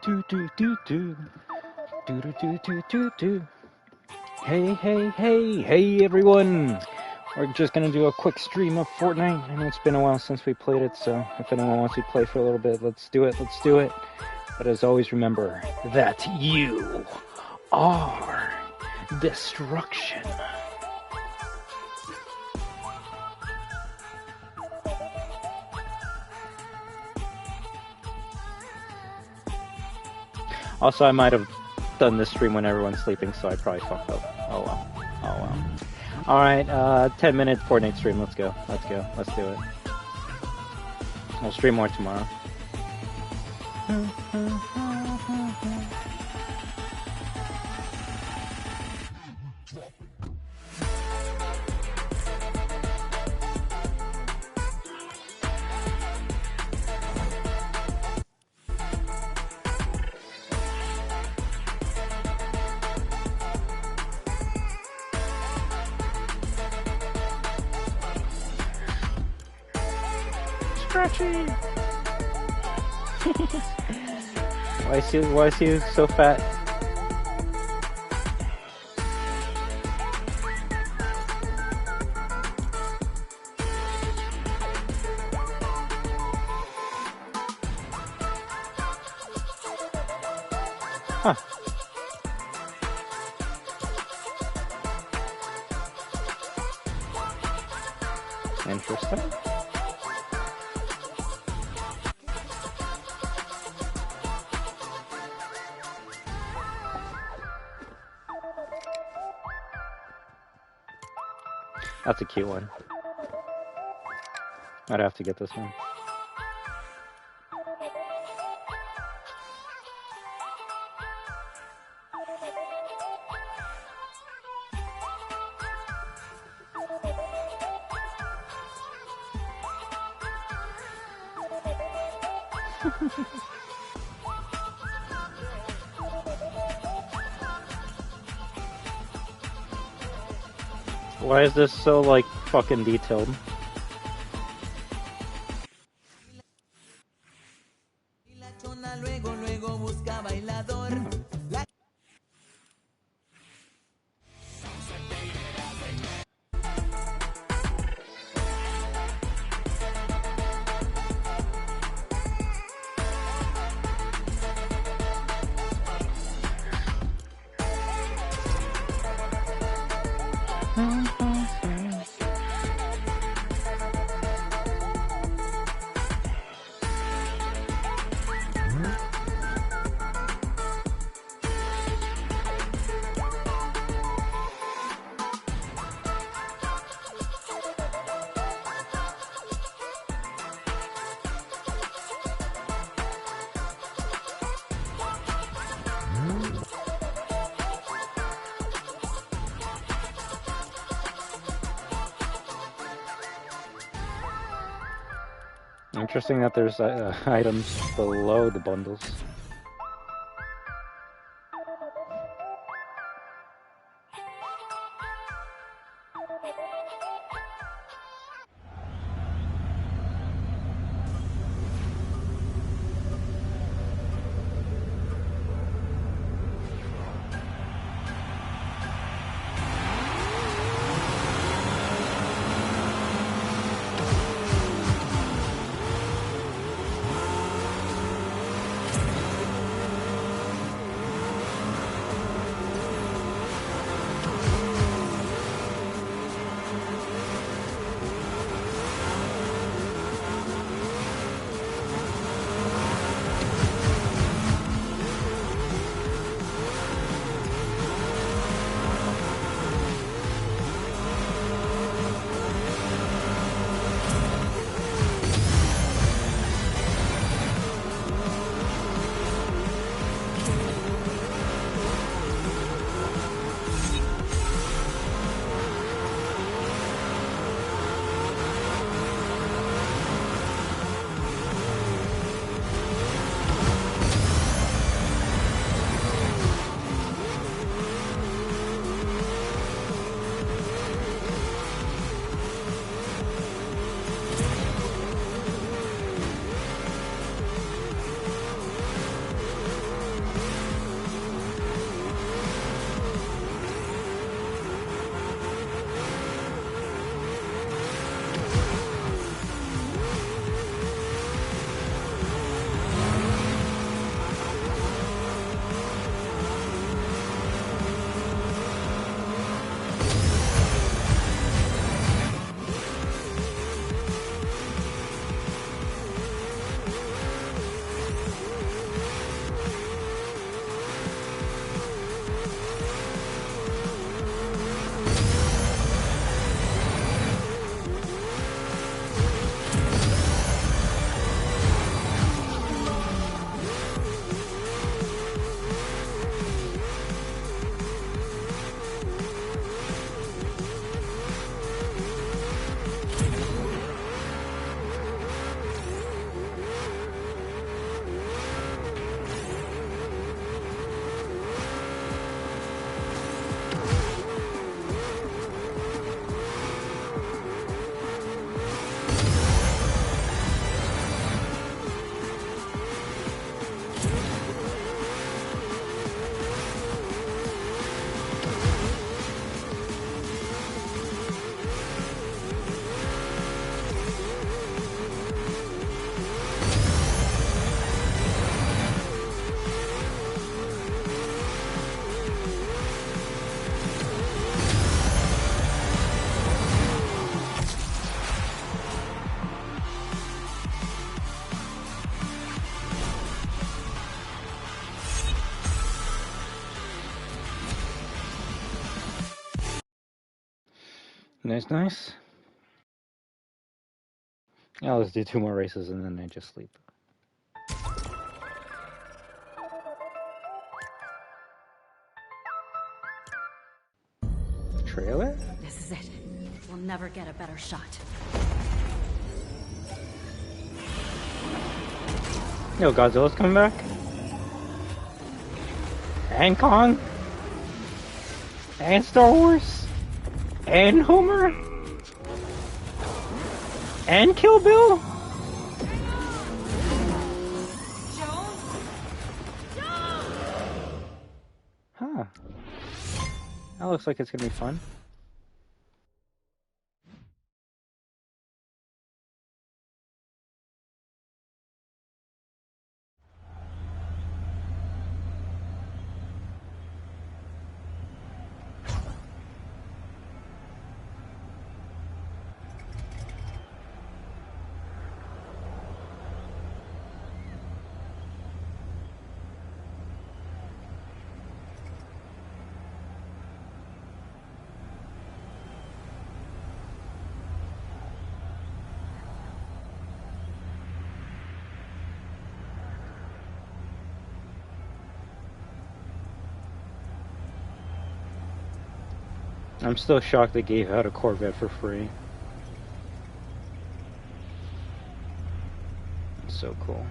Do do do do do do do do do do. Hey hey hey hey everyone! We're just gonna do a quick stream of Fortnite. I know it's been a while since we played it, so if anyone wants to play for a little bit, let's do it. Let's do it. But as always, remember that you are destruction. Also, I might have done this stream when everyone's sleeping, so I probably fucked up. Oh well. Oh well. Alright, 10-minute Fortnite stream. Let's go. Let's go. Let's do it. I'll stream more tomorrow. Why is he so fat? Huh. Interesting. That's a cute one. I'd have to get this one. Why is this so, like, fucking detailed? Interesting that there's items below the bundles. Nice, nice. Yeah, let's do 2 more races and then I just sleep. Trailer? This is it. We'll never get a better shot. Yo, Godzilla's coming back. And Kong. And Star Wars. And Homer. And Kill Bill. Huh. That looks like it's gonna be fun. I'm still shocked they gave out a Corvette for free. It's so cool.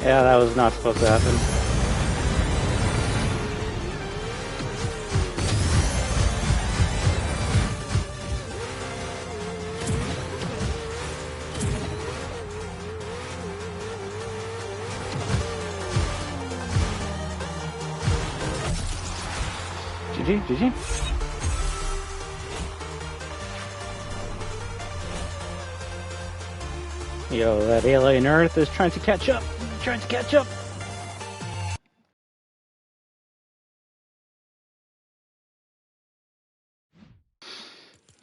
Yeah, that was not supposed to happen. GG. Yo, that alien Earth is trying to catch up.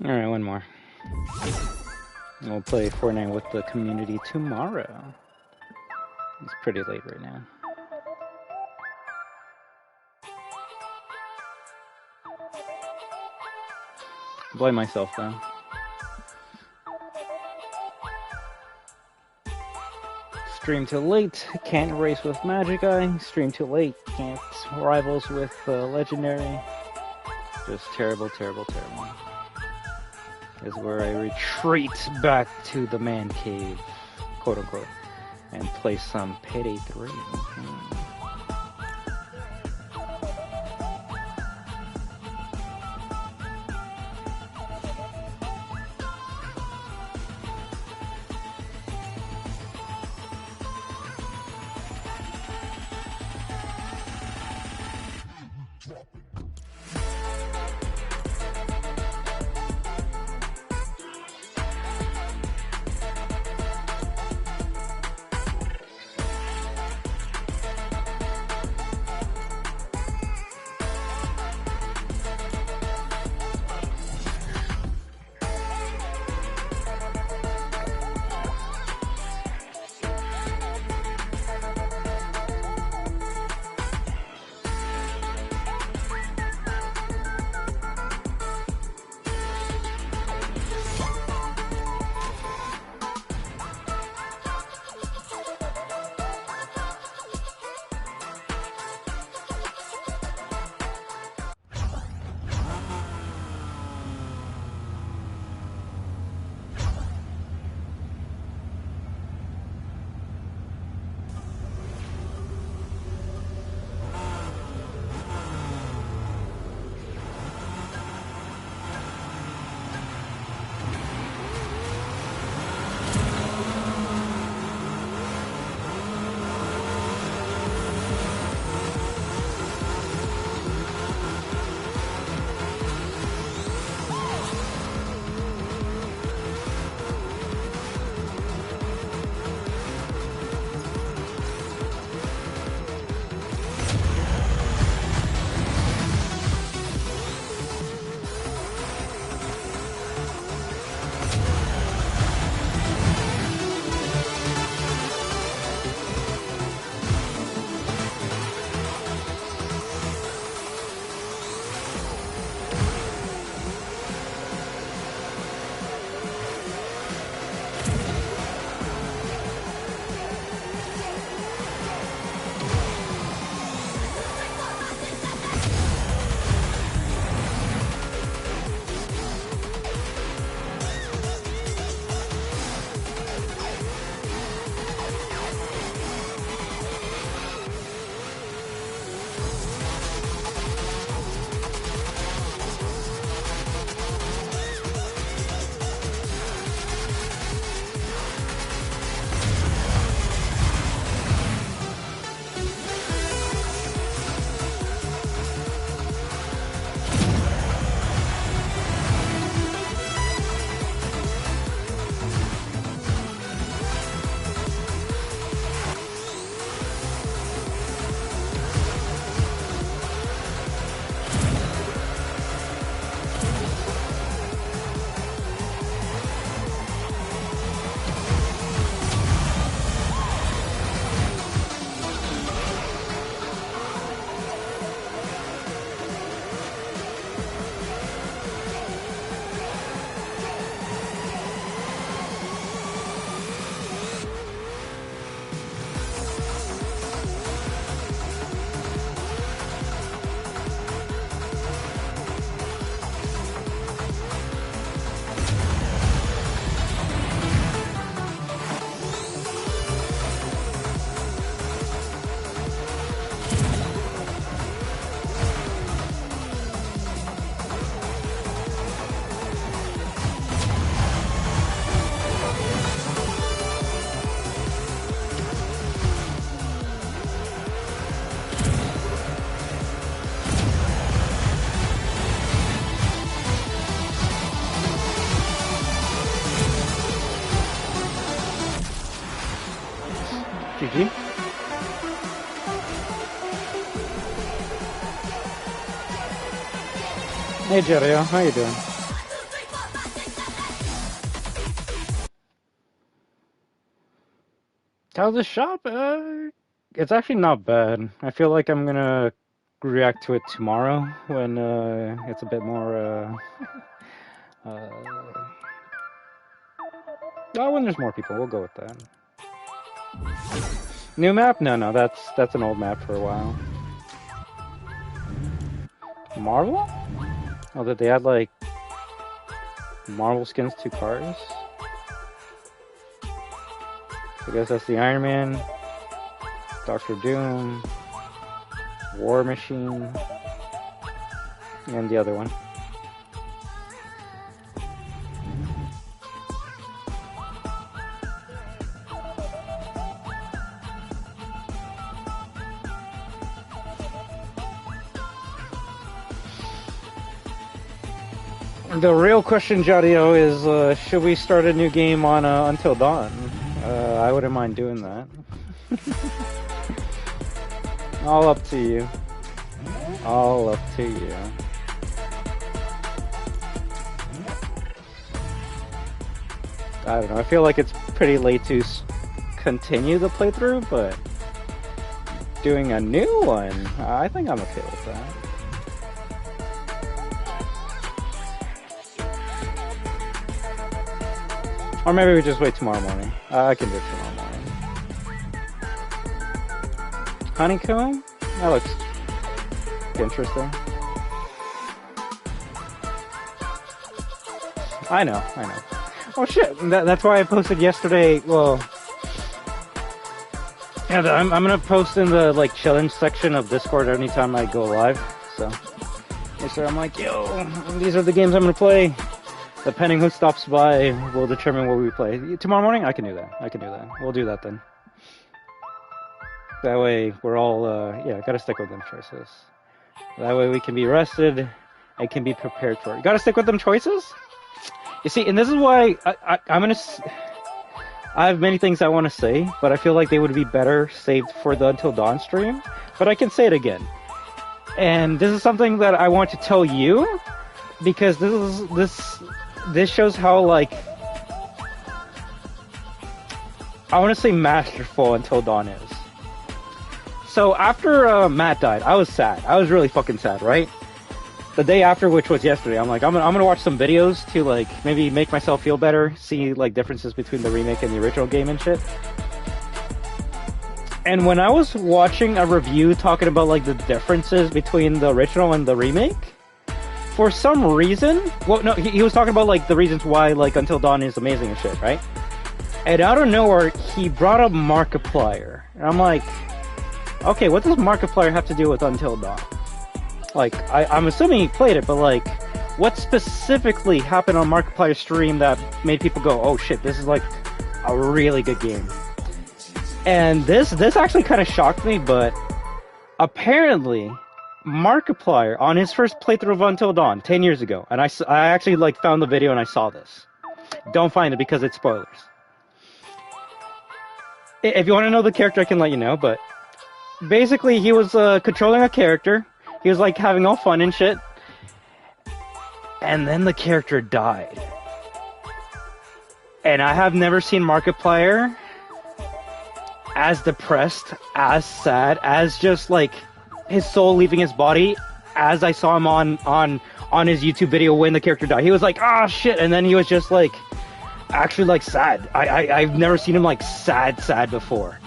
Alright, one more. We'll play Fortnite with the community tomorrow. It's pretty late right now. Blame myself though. Stream too late, can't race with Magic Eye. Stream too late, can't rivals with Legendary. Just terrible, terrible, terrible. Is where I retreat back to the man cave, quote unquote, and play some Payday 3. GG. Hey Jerio, how you doing? How's the shop? It's actually not bad. I feel like I'm gonna react to it tomorrow when it's a bit more uh, when there's more people. We'll go with that. New map? No, that's an old map for a while. Marvel? Oh, did they add like Marvel skins to cars? I guess that's the Iron Man, Doctor Doom, War Machine, and the other one. The real question, Jadio, is should we start a new game on Until Dawn? I wouldn't mind doing that. All up to you. All up to you. I don't know, I feel like it's pretty late to continue the playthrough, but doing a new one, I think I'm okay with that. Or maybe we just wait tomorrow morning. I can do it tomorrow morning. Honeycomb? That looks interesting. I know. Oh shit, that's why I posted yesterday, well... Yeah, I'm gonna post in the, like, challenge section of Discord anytime I go live, so... Make sure I'm like, yo, these are the games I'm gonna play. Depending who stops by, will determine what we play. Tomorrow morning? I can do that. We'll do that then. That way, we're all, yeah, gotta stick with them choices. That way we can be rested and can be prepared for it. You gotta stick with them choices? You see, and this is why I have many things I want to say, but I feel like they would be better saved for the Until Dawn stream. But I can say it again. And this is something that I want to tell you, because this shows how, like, I want to say masterful Until Dawn is. So after Matt died, I was sad. I was really fucking sad, right? The day after, which was yesterday, I'm like, I'm gonna watch some videos to, like, maybe make myself feel better, see, like, differences between the remake and the original game and shit. And when I was watching a review talking about, like, the differences between the original and the remake, for some reason, well, no, he was talking about, like, the reasons why, like, Until Dawn is amazing and shit, right? And out of nowhere, he brought up Markiplier. And I'm like, okay, what does Markiplier have to do with Until Dawn? Like, I'm assuming he played it, but, like, what specifically happened on Markiplier's stream that made people go, oh shit, this is, like, a really good game? And this actually kind of shocked me, but apparently Markiplier, on his first playthrough of Until Dawn 10 years ago, and I actually, like, found the video and I saw this. Don't find it because it's spoilers. If you want to know the character, I can let you know, but basically he was controlling a character. He was, like, having all fun and shit. And then the character died. And I have never seen Markiplier as depressed, as sad, as just, like, his soul leaving his body, as I saw him on his YouTube video when the character died. He was like, ah, shit, and then he was just, like, actually, like, sad. I've never seen him, like, sad before.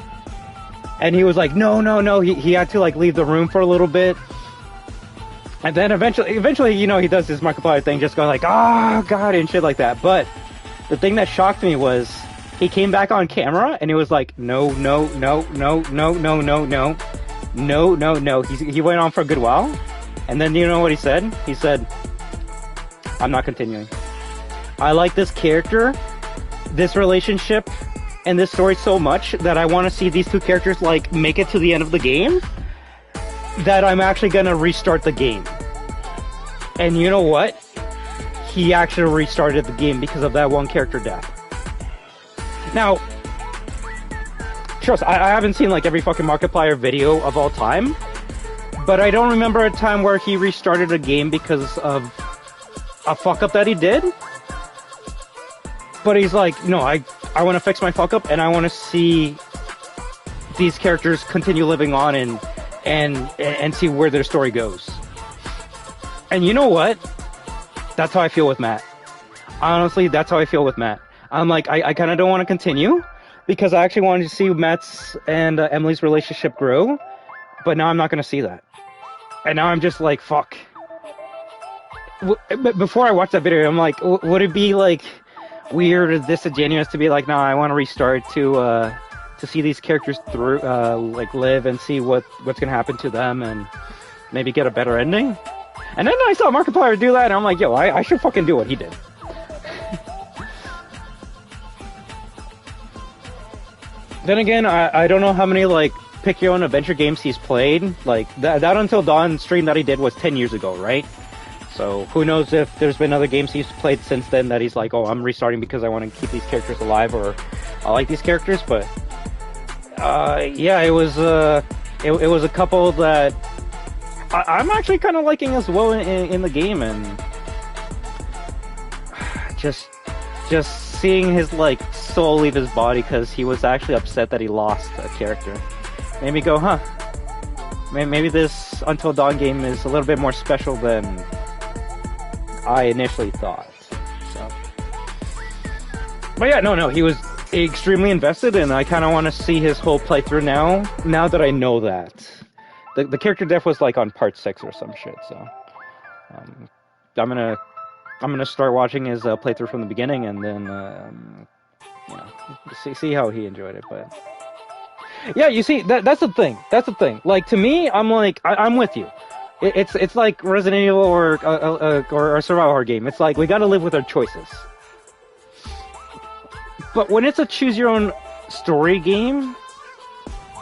And he was like, no, he had to, like, leave the room for a little bit. And then eventually, you know, he does this Markiplier thing, just going like, oh, God, and shit like that. But the thing that shocked me was he came back on camera and he was like, no. He went on for a good while. And then you know what he said? He said, I'm not continuing. I like this character, this relationship, and this story so much that I want to see these two characters, like, make it to the end of the game, that I'm actually gonna restart the game. And you know what? He actually restarted the game because of that one character death. Now, trust, I haven't seen, like, every fucking Markiplier video of all time, but I don't remember a time where he restarted a game because of a fuck up that he did. But he's like, no, I want to fix my fuck up, and I want to see these characters continue living on and see where their story goes. And you know what? That's how I feel with Matt. Honestly, that's how I feel with Matt. I'm like, I kind of don't want to continue, because I actually wanted to see Matt's and Emily's relationship grow, but now I'm not going to see that. And now I'm just like, fuck. Before I watched that video, I'm like, would it be like weird or disingenuous to be like, no, I want to restart to see these characters through, like live and see what's going to happen to them and maybe get a better ending? And then I saw Markiplier do that, and I'm like, yo, I should fucking do what he did. Then again, I don't know how many, like, pick your own adventure games he's played. Like, that Until Dawn stream that he did was 10 years ago, right? So, who knows if there's been other games he's played since then that he's like, oh, I'm restarting because I want to keep these characters alive, or I like these characters, but... yeah, it was a couple that... I'm actually kind of liking as well in the game, and just seeing his like soul leave his body because he was actually upset that he lost a character made me go, huh? Maybe this Until Dawn game is a little bit more special than I initially thought. So, but yeah, no, he was extremely invested, and I kind of want to see his whole playthrough now that I know that. The character death was like on part 6 or some shit, so I'm gonna start watching his playthrough from the beginning, and then you know, see how he enjoyed it. But yeah, you see, that's the thing. Like, to me, I'm like, I'm with you. It's like Resident Evil or a survival horror game. It's like we gotta live with our choices. But when it's a choose your own story game,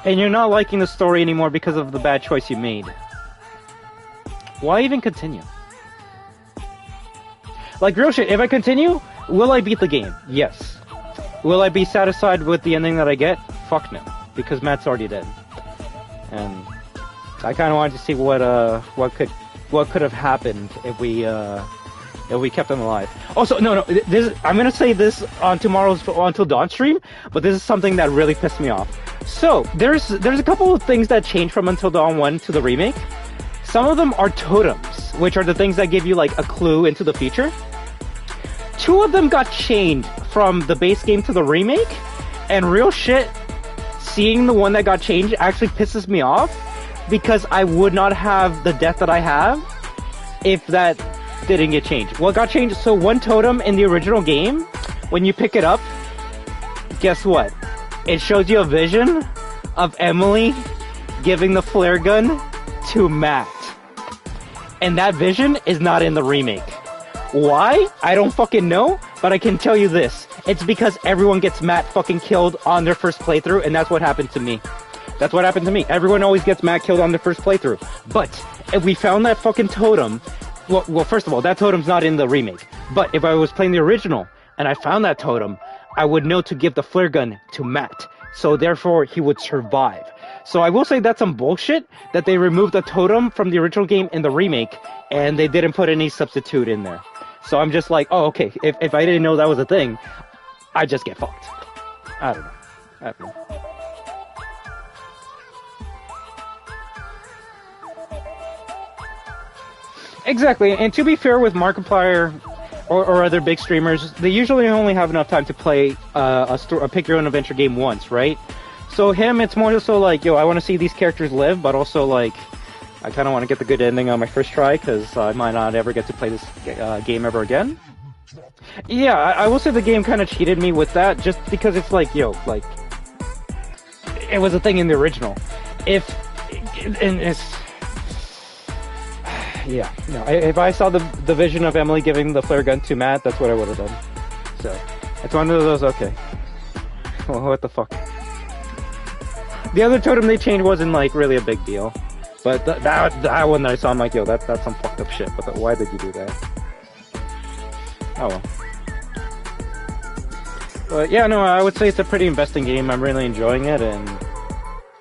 and you're not liking the story anymore because of the bad choice you made, why even continue? Like, real shit, if I continue, will I beat the game? Yes. Will I be satisfied with the ending that I get? Fuck no. Because Matt's already dead. And I kind of wanted to see what could have happened if we kept him alive. Also, no, I'm gonna say this on tomorrow's Until Dawn stream, but this is something that really pissed me off. So, there's a couple of things that changed from Until Dawn 1 to the remake. Some of them are totems, which are the things that give you, like, a clue into the future. 2 of them got changed from the base game to the remake, and real shit, seeing the one that got changed actually pisses me off, because I would not have the death that I have if that didn't get changed. What got changed? So, one totem in the original game, when you pick it up, guess what? It shows you a vision of Emily giving the flare gun to Matt. And that vision is not in the remake. Why? I don't fucking know, but I can tell you this. It's because everyone gets Matt fucking killed on their first playthrough, and that's what happened to me. That's what happened to me. Everyone always gets Matt killed on their first playthrough. But if we found that fucking totem... Well, first of all, that totem's not in the remake. But if I was playing the original, and I found that totem, I would know to give the flare gun to Matt. So therefore, he would survive. So I will say that's some bullshit that they removed the totem from the original game in the remake, and they didn't put any substitute in there. So I'm just like, oh, okay, if I didn't know that was a thing, I just get fucked. I don't know. Exactly, and to be fair with Markiplier or other big streamers, they usually only have enough time to play a pick your own adventure game once, right? So him, it's more so like, yo, I want to see these characters live, but also like, I kind of want to get the good ending on my first try, because I might not ever get to play this game ever again. Yeah, I will say the game kind of cheated me with that, just because it's like, yo, like, it was a thing in the original. Yeah, no, if I saw the vision of Emily giving the flare gun to Matt, that's what I would have done. So, it's one of those, okay. Well, what the fuck? The other totem they changed wasn't, like, really a big deal. But that one that I saw, I'm like, yo, that's some fucked up shit. But why did you do that? Oh well. But yeah, no, I would say it's a pretty investing game. I'm really enjoying it, and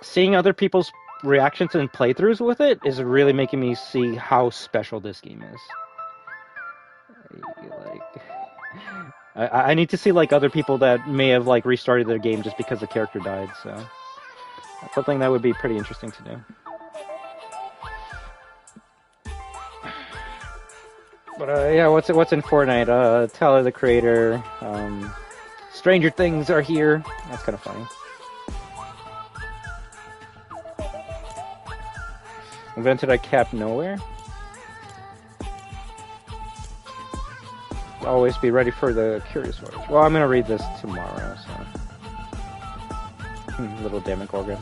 seeing other people's reactions and playthroughs with it is really making me see how special this game is. Like, I need to see like other people that may have like restarted their game just because the character died. So that's something that would be pretty interesting to do. But yeah, what's in Fortnite? Tyler the Creator, Stranger Things are here. That's kind of funny. Invented a cap nowhere. Always be ready for the curious words. Well, I'm gonna read this tomorrow, so. Little Demogorgon.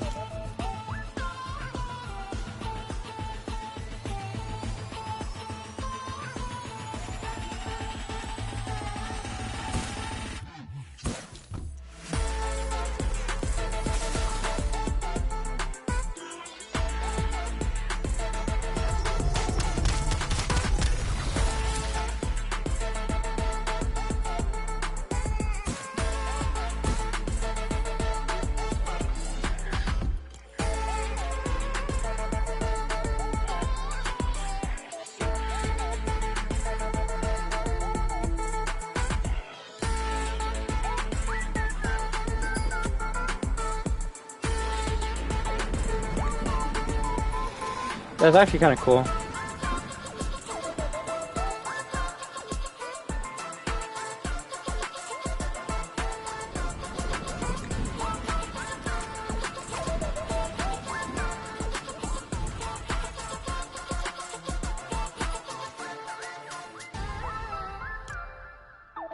That's actually kind of cool.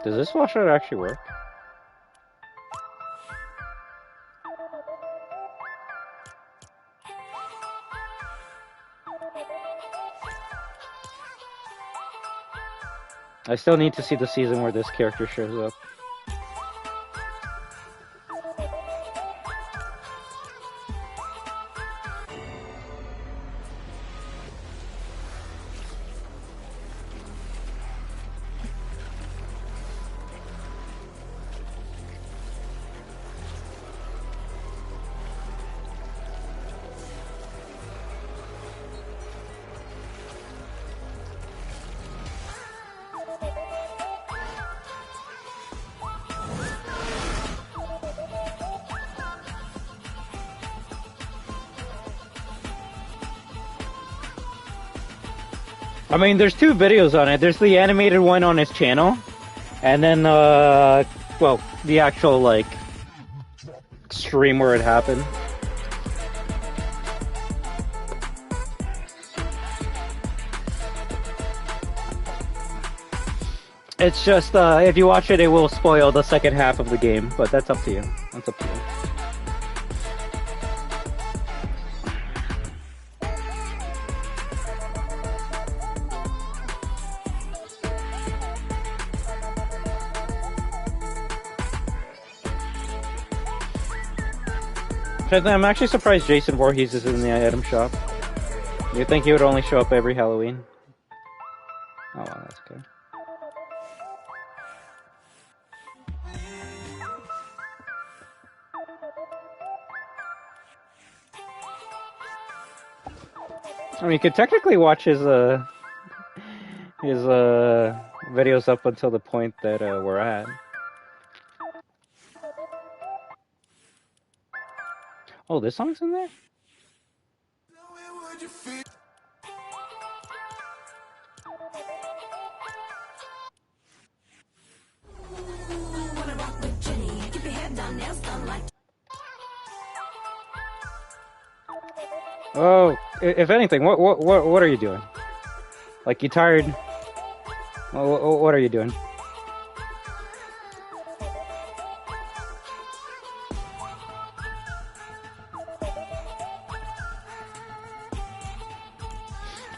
Does this flashlight actually work? I still need to see the season where this character shows up. I mean, there's two videos on it. There's the animated one on his channel, and then, well, the actual, like, stream where it happened. It's just, if you watch it, it will spoil the second half of the game, but that's up to you. That's up to you. I'm actually surprised Jason Voorhees is in the item shop. You'd think he would only show up every Halloween. Oh, well, that's good. I mean, you could technically watch his videos up until the point that we're at. Oh, this song's in there? Oh, if anything, what are you doing? Like, you tired? What are you doing?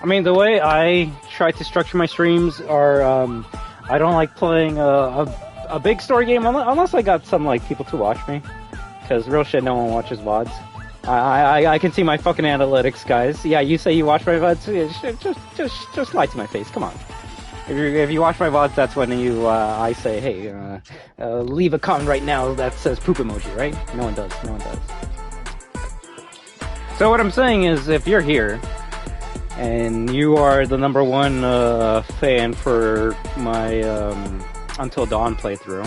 I mean, the way I try to structure my streams are, I don't like playing a big story game unless I got some, like, people to watch me. Because real shit, no one watches VODs. I can see my fucking analytics, guys. Yeah, you say you watch my VODs, just lie to my face, come on. If you watch my VODs, that's when I say, hey, leave a comment right now that says poop emoji, right? No one does, no one does. So what I'm saying is, if you're here, and you are the #1 fan for my Until Dawn playthrough.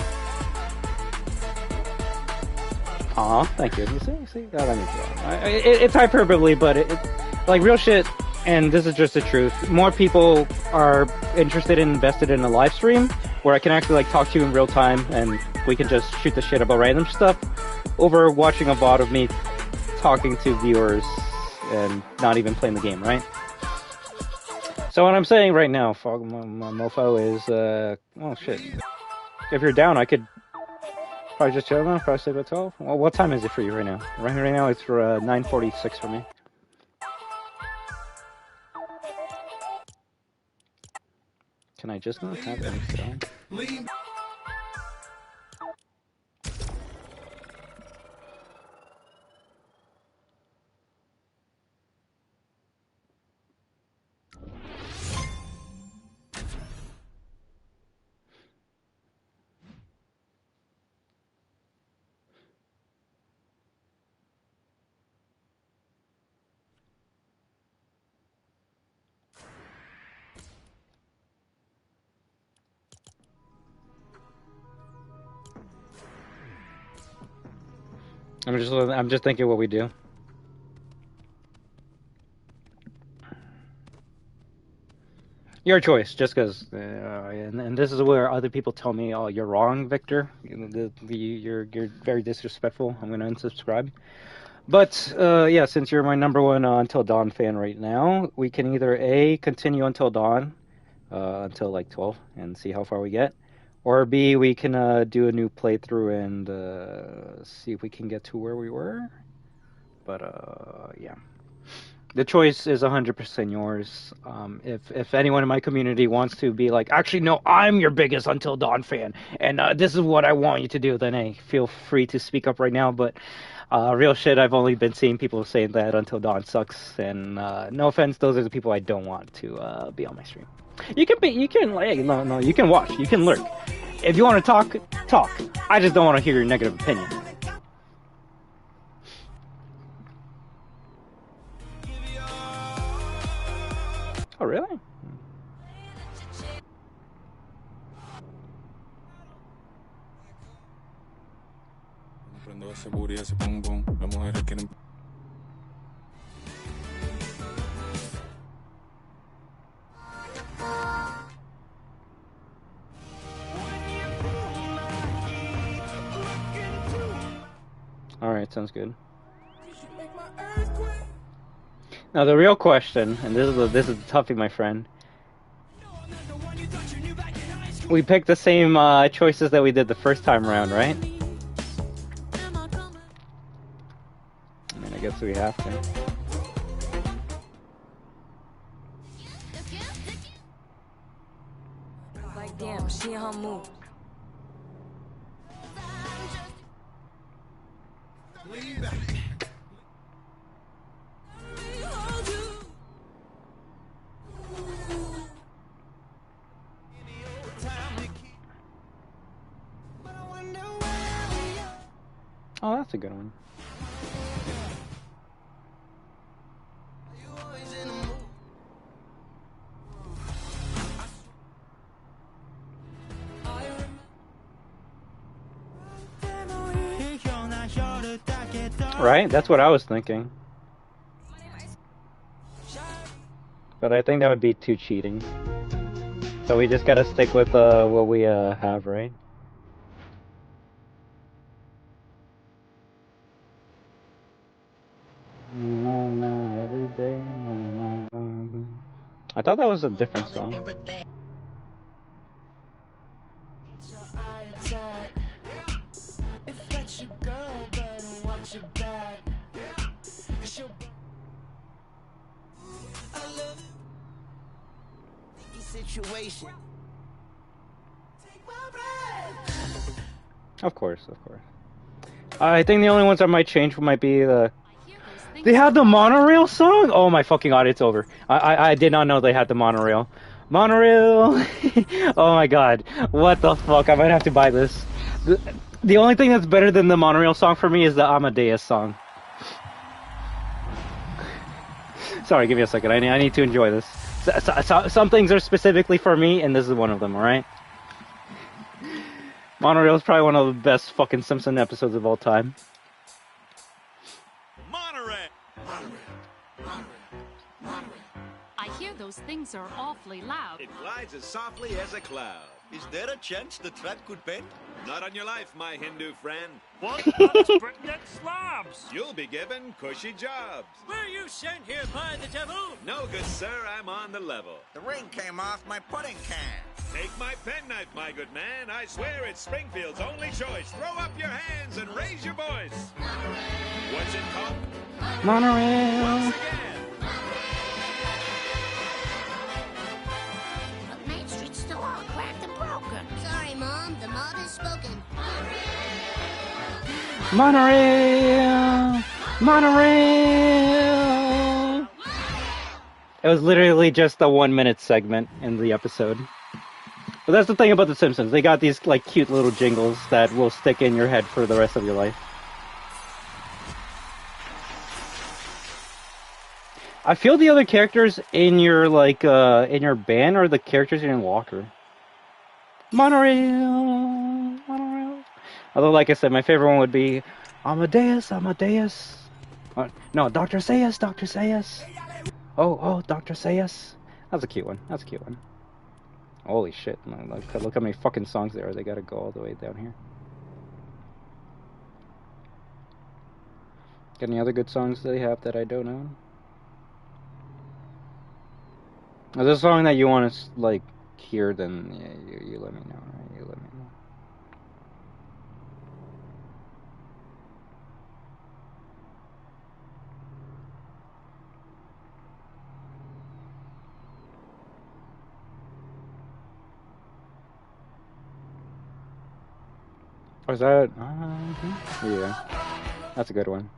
Aw, thank you. You see? Oh, that means well. It's hyperbole, but like real shit, and this is just the truth. More people are interested and invested in a live stream where I can actually like talk to you in real time and we can just shoot the shit about random stuff over watching a VOD of me talking to viewers and not even playing the game, right? So what I'm saying right now, my mofo, is, oh shit. If you're down, I could probably just chill now, probably sleep at 12. Well, what time is it for you right now? Right now it's for 9:46 for me. Can I just not have any sound? I'm just thinking what we do. Your choice, just because, and this is where other people tell me, "Oh, you're wrong, Victor. You're very disrespectful. I'm gonna unsubscribe." But yeah, since you're my number one Until Dawn fan right now, we can either A, continue Until Dawn until like 12 and see how far we get, or B, we can do a new playthrough and see if we can get to where we were. But yeah. The choice is 100% yours. If anyone in my community wants to be like, actually, no, I'm your biggest Until Dawn fan, and this is what I want you to do, then hey, feel free to speak up right now. But real shit, I've only been seeing people saying that Until Dawn sucks, and no offense, those are the people I don't want to be on my stream. You can like, no, you can watch, you can lurk. If you want to talk, talk. I just don't want to hear your negative opinion. Oh, really? Alright, sounds good. Now the real question, and this is the toughie, my friend. We picked the same choices that we did the first time around, right? I mean, I guess we have to. Like damn, she in her mood. Oh, that's a good one. Right? That's what I was thinking. But I think that would be too cheating. So we just gotta stick with what we have, right? Every day. I thought that was a different song. Situation. Of course, of course. I think the only ones I might change might be the... They had the monorail song? Oh my fucking god, it's over. I did not know they had the monorail. Monorail! Oh my god. What the fuck? I might have to buy this. The only thing that's better than the monorail song for me is the Amadeus song. Sorry, give me a second. I need to enjoy this. Some things are specifically for me, and this is one of them, alright? Monorail is probably one of the best fucking Simpsons episodes of all time. I hear those those things are awfully loud. It glides as softly as a cloud. Is there a chance the track could bend? Not on your life, my Hindu friend. What? Let's bring in slabs. You'll be given cushy jobs. Were you sent here by the devil? No, good sir, I'm on the level. The ring came off my pudding can. Take my penknife, my good man. I swear it's Springfield's only choice. Throw up your hands and raise your voice. What's it called? Monorail. Once again. But Main Street's still all cracked and broken. Sorry, Mom. The mod has spoken. Monorail. Monorail. It was literally just a 1-minute segment in the episode. But that's the thing about The Simpsons. They got these like cute little jingles that will stick in your head for the rest of your life. I feel the other characters in your like in your band are the characters in Walker. Monorail, monorail. Although, like I said, my favorite one would be Amadeus, Amadeus. No, Dr. Sayus, Dr. Sayus. Oh, Dr. Sayus. That's a cute one. That's a cute one. Holy shit! Look how many fucking songs there are. They gotta go all the way down here. Got any other good songs they have that I don't know? If there's a song that you want to like hear, then yeah, you let me know. Right? You let me know. Was that? Yeah, that's a good one.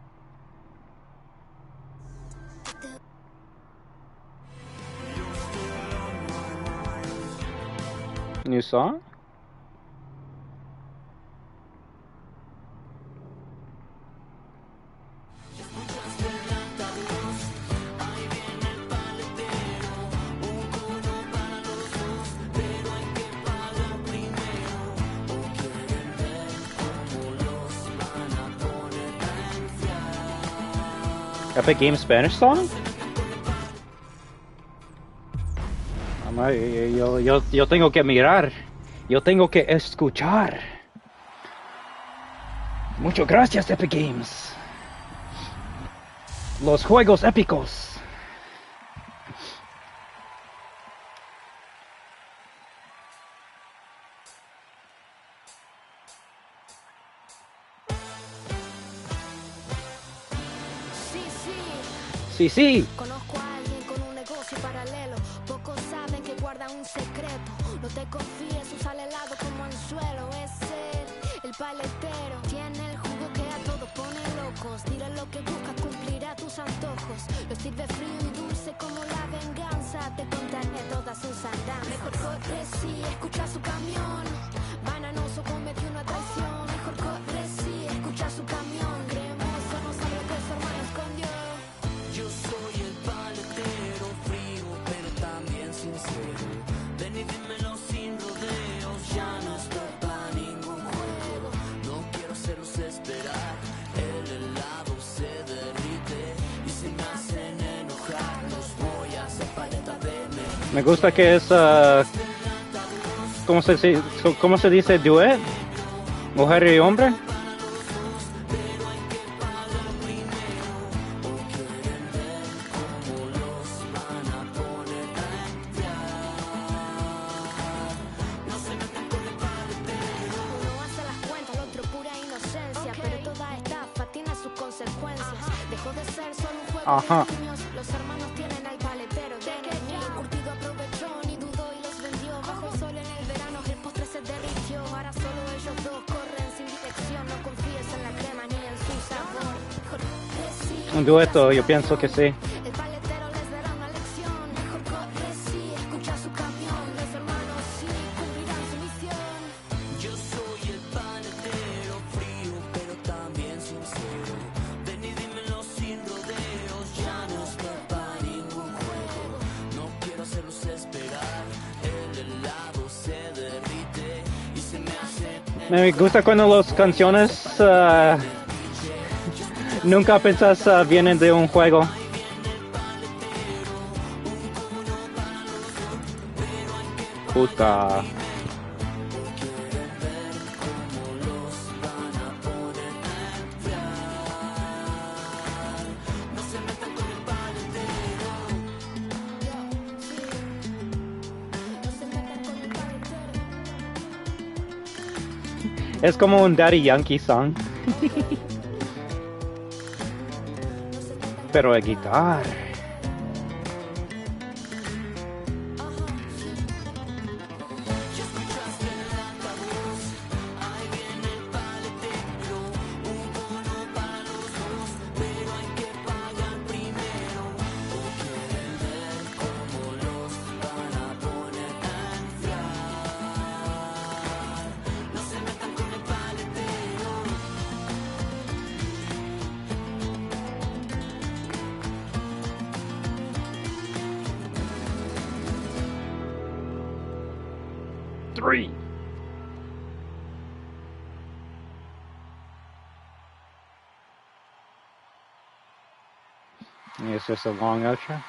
New song? Epic Game Spanish song? Yo tengo que mirar. Yo tengo que escuchar. Muchas gracias, Epic Games. Los juegos épicos. Sí, sí. Conozco a alguien con un negocio paralelo. Pocos saben que guarda un secreto. No te confíes, usa el helado como anzuelo. Es él, el paletero. Tiene el jugo que a todos pone locos. Dile lo que buscas, cumplirá tus antojos. Lo sirve frío y dulce como la venganza. Te contaré todas sus andanzas. Mejor corre si escucha su camión. Bananoso cometió una traición. Mejor corre si escucha su camión. Cremoso no sabe lo que su hermano escondió. Yo soy el paletero frío, pero también sincero. Ven y dímelo sin rodeos, ya no estoy para ningún juego. No quiero hacerlos esperar, el helado se derrite. Y si me hacen enojar, los voy a hacer paleta de mí. Me gusta que es, ¿cómo se dice duet? Mujer y hombre. Ajá. Los hermanos tienen al paletero de el curtido aprovechó ni dudó y los vendió. Bajo el sol en el verano el postre se derritió. Ahora solo ellos dos corren sin dirección. No confíes en la crema ni en su sabor. Un dueto, yo pienso que sí. El paletero les dará una lección. Mejor corre si escucha su camión. Los hermanos sí cumplirán su misión. Yo soy el paletero frío, pero también sincero. Ven y dímelo sin rodeos, ya no estoy para ningún juego. No quiero hacerlos esperar, el helado se derrite y se me hace... Me gusta cuando las canciones nunca pensás vienen de un juego. Puta. Es como un Daddy Yankee song. Pero de guitarra. Three. It's just a long outro.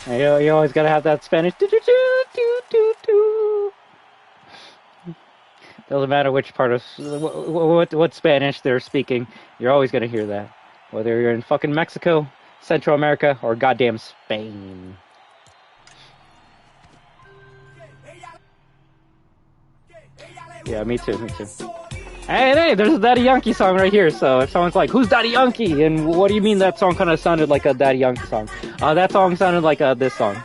You always gotta have that Spanish. Doesn't matter which part of what Spanish they're speaking, you're always gonna hear that. Whether you're in fucking Mexico, Central America, or goddamn Spain. Yeah, me too, me too. Hey, there's a Daddy Yankee song right here, so if someone's like, who's Daddy Yankee? And what do you mean that song kind of sounded like a Daddy Yankee song? That song sounded like this song.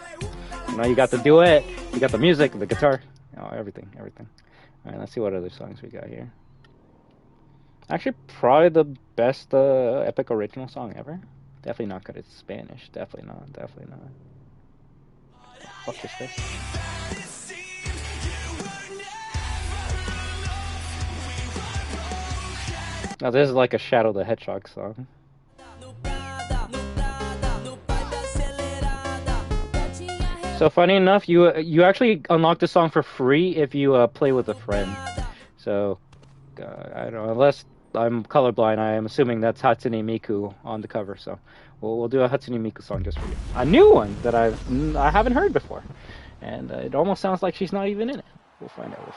You know, you got the duet, you got the music, the guitar, everything. Alright, let's see what other songs we got here. Actually, probably the best epic original song ever. Definitely not good at Spanish. Definitely not. Fuck your face. Now this is like a Shadow the Hedgehog song. So funny enough, you actually unlock the song for free if you play with a friend. So I don't know, unless I'm colorblind, I am assuming that's Hatsune Miku on the cover. So we'll do a Hatsune Miku song just for you. A new one that I haven't heard before, and it almost sounds like she's not even in it. We'll find out.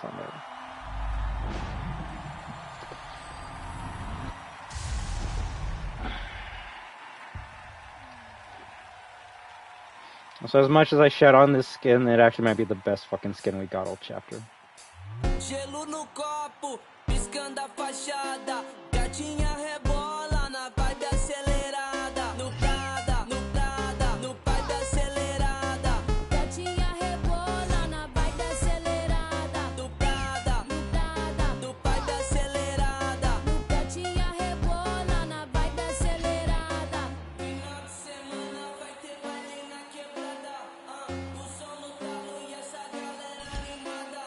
So as much as I shed on this skin, it actually might be the best fucking skin we got all chapter. Gelo no copo, piscando a fachada. Gatinha rebola na vibe acelerada. No Prada, no vibe acelerada. Gatinha rebola na vibe acelerada. No Prada, no vibe acelerada. Gatinha rebola na vibe acelerada. Final de semana vai ter baile na quebrada. O som no talo e essa galera animada.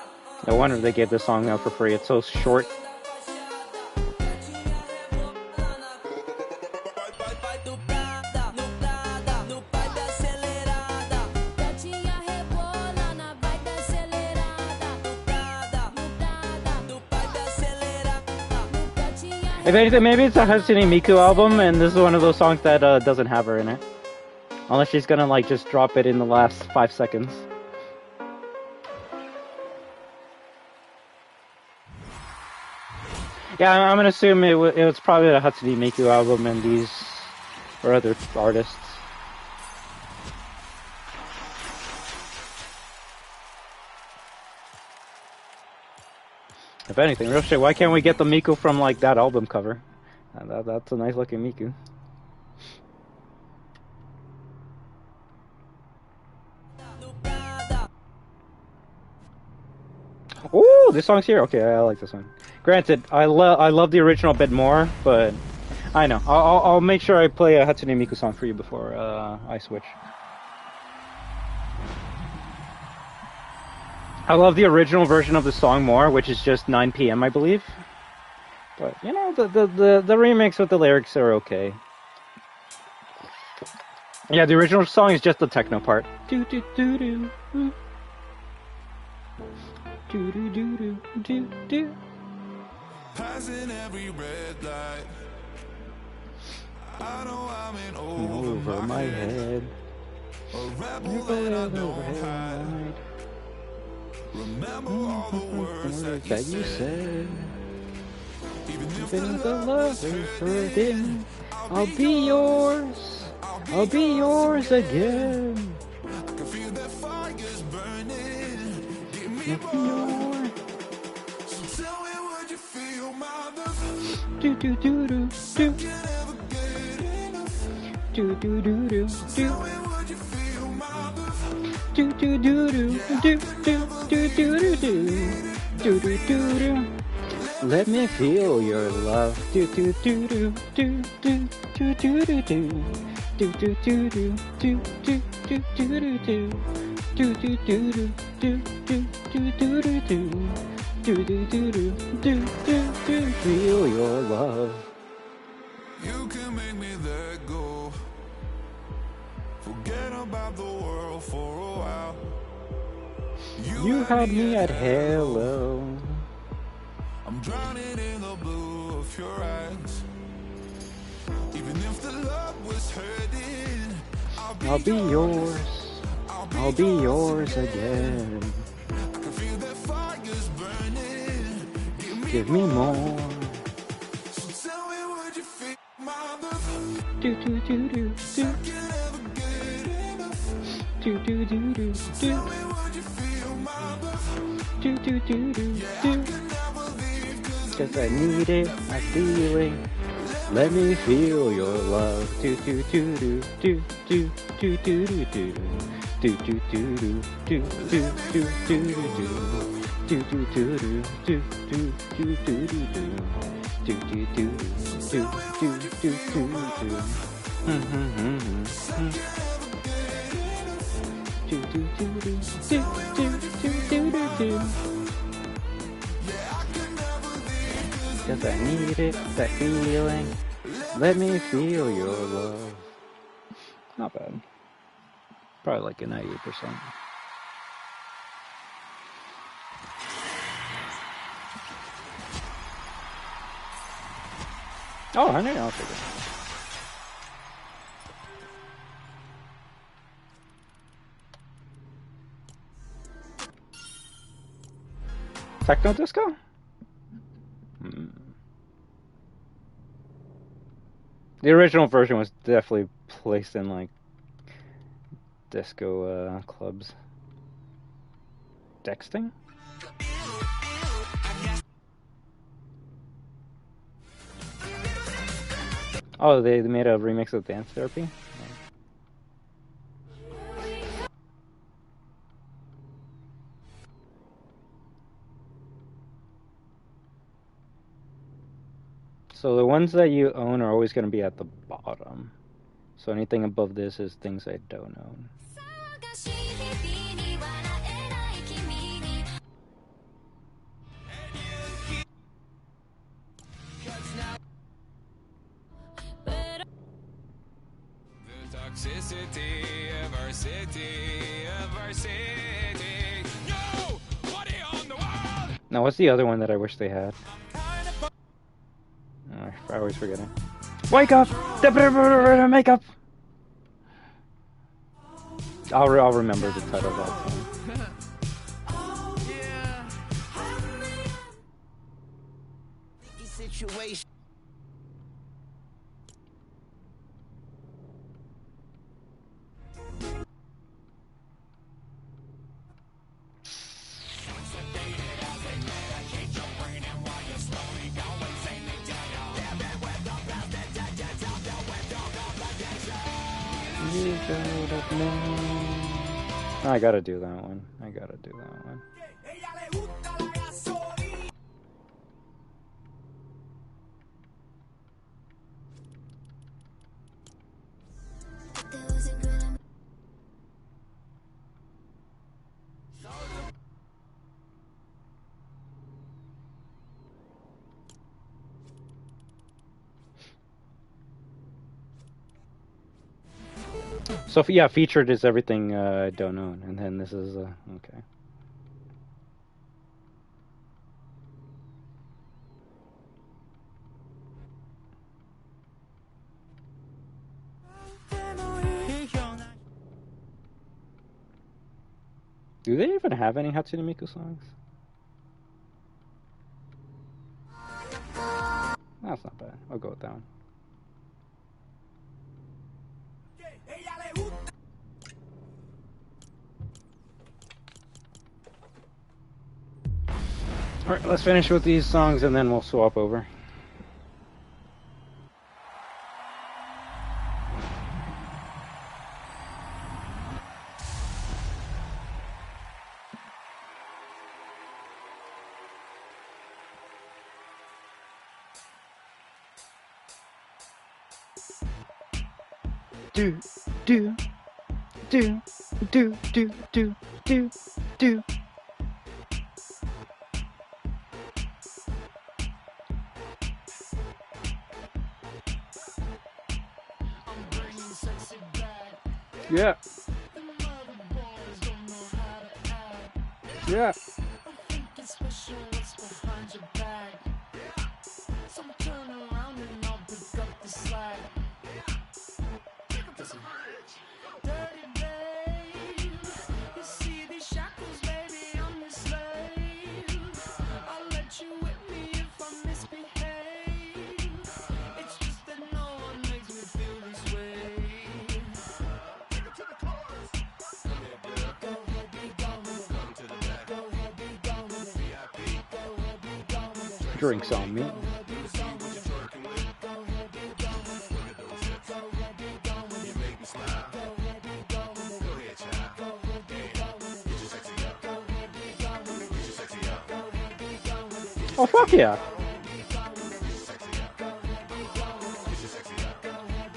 No wonder they gave this song out for free. It's so short. If anything, maybe it's a Hatsune Miku album, and this is one of those songs that doesn't have her in it. Unless she's gonna like just drop it in the last 5 seconds. Yeah, I'm gonna assume it was probably a Hatsune Miku album, and these were other artists. If anything, real shit, why can't we get the Miku from like that album cover? That's a nice looking Miku. Ooh, this song's here. Okay, I like this one. Granted, I love the original a bit more, but I know. I'll make sure I play a Hatsune Miku song for you before I switch. I love the original version of the song more, which is just 9 PM, I believe. But you know, the remix with the lyrics are okay. Yeah, the original song is just the techno part. Do do do do. Do do do do do do. Passing every red light. Over my head. Never let overhead. Remember all the words that you said. Even if the love is hurting, I'll be yours. I'll be yours again. I can feel that fire's burning. Give me more. So tell me what you feel, mother. Do do do do do. Do do do do do. Do do do do do do do do do do do do. Let me feel your love. Do do do do do do do do do do. Do do do do do do do do do. Do do do do do do do do do do. Do do do do do do do. Feel your love. You can make me let go. Forget about the world for a while. You had me at hello. I'm drowning in the blue of your eyes. Even if the love was hurting, I'll be yours. I'll be yours again. I can feel that fire's burning. Give me more. So tell me what you feel, mother. Do do do do do. Do do do do do. Do do do do do. Cause I need it, I feel it. Let me feel your love. Do do do do do do do do do do. Do do do do do do do do do. Do do do do do do do do do do. Do do do do do do do do. Do do do do do do do do do. Cause I need it, that feeling. Let me feel your love. Not bad. Probably like a 98%. Oh, 100? I'll take it. Techno disco? The original version was definitely placed in like disco clubs. Dexting? Oh, they made a remix of Dance Therapy? So the ones that you own are always going to be at the bottom. So anything above this is things I don't own. The toxicity of our city. No! Buddy on the wall! Now what's the other one that I wish they had? I always forget it. Wake up! Makeup! I'll remember the title of that song. Situation. I gotta do that one. I gotta do that one. So yeah, featured is everything I don't own, and then this is okay. Do they even have any Hatsune Miku songs? That's not bad. I'll go with that one. Alright, let's finish with these songs and then we'll swap over. Do, do, do, do, do, do, do, do. Yeah. Yeah. Drinks on me. Oh, fuck yeah.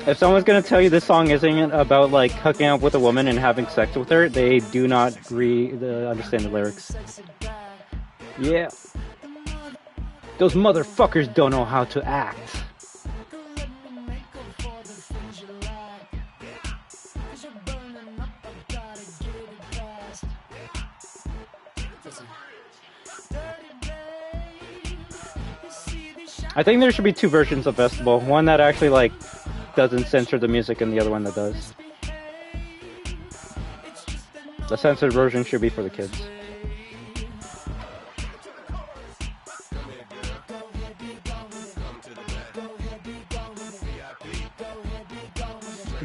If someone's gonna tell you this song isn't about like hooking up with a woman and having sex with her, they do not understand the lyrics. Yeah. Those motherfuckers don't know how to act. I think there should be two versions of Festival. One that actually like doesn't censor the music and the other one that does. The censored version should be for the kids.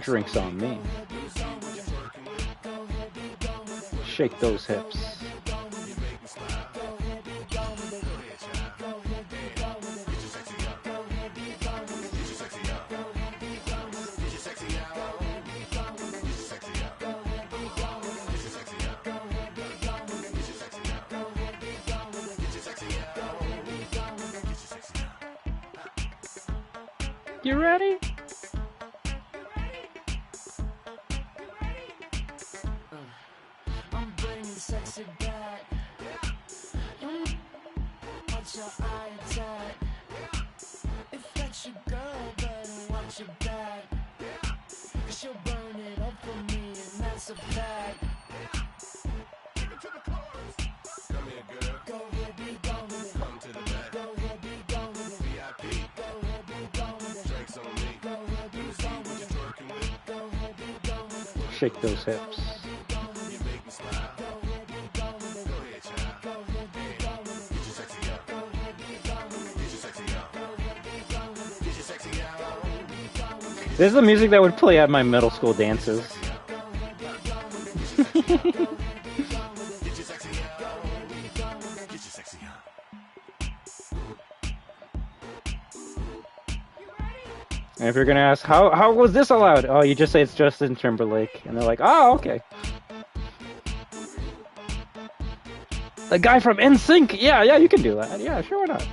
Drinks on me. Shake those hips. You ready? I'm bringing sexy back. Watch your eye attack. If that's your girl, better watch your back. Cause she'll burn it up for me, and that's a fact. Take it to the chorus. Come here, girl. Go ahead, be gone with it. Come to the back. Go ahead, be gone with it. VIP. Go ahead, be gone with it. Drinks on me. Go ahead, be gone with it. Working with. Go ahead, be gone with it. Shake those hips. This is the music that would play at my middle school dances. And if you're gonna ask, how was this allowed? Oh, you just say it's Justin Timberlake. And they're like, oh, okay. The guy from NSYNC? Yeah, you can do that. Yeah, sure, why not?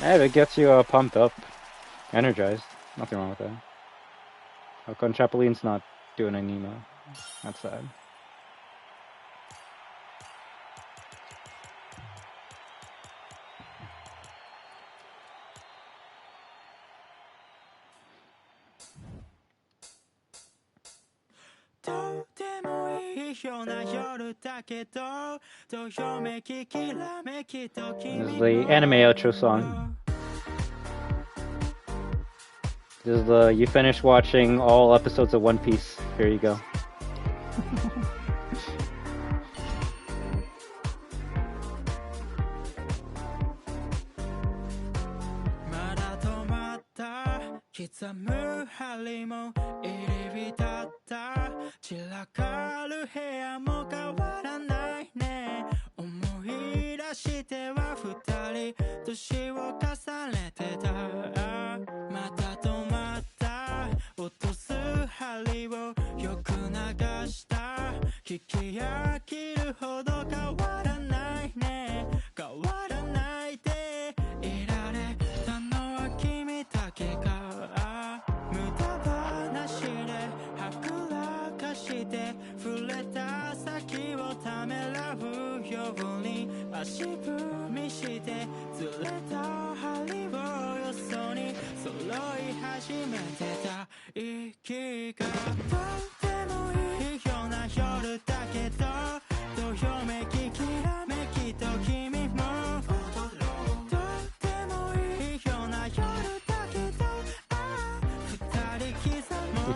Hey, if it gets you pumped up, energized, nothing wrong with that. How come Chapeline's not doing an emo? That's sad. This is the anime outro song. This is the you finish watching all episodes of One Piece. Here you go.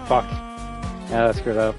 Fuck. Yeah, that screwed up.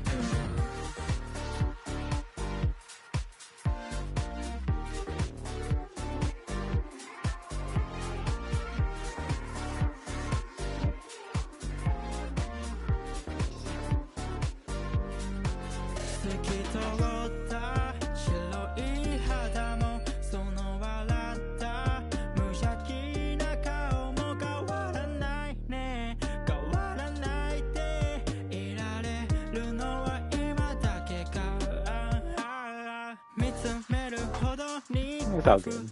It's all good.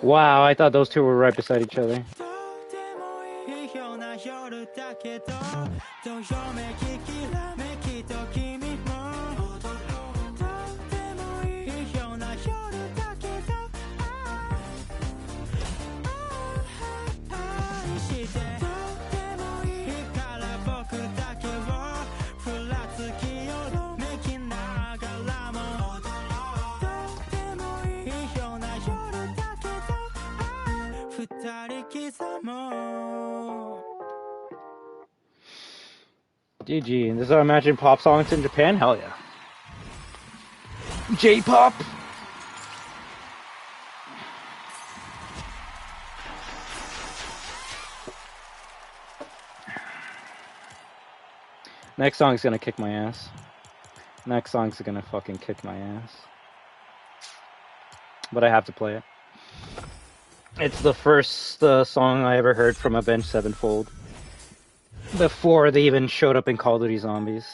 Wow, I thought those two were right beside each other. GG. This is our Imagine Pop songs in Japan? Hell yeah. J-pop! Next song's gonna kick my ass. Next song's gonna fucking kick my ass. But I have to play it. It's the first song I ever heard from Avenged Sevenfold. Before they even showed up in Call of Duty Zombies.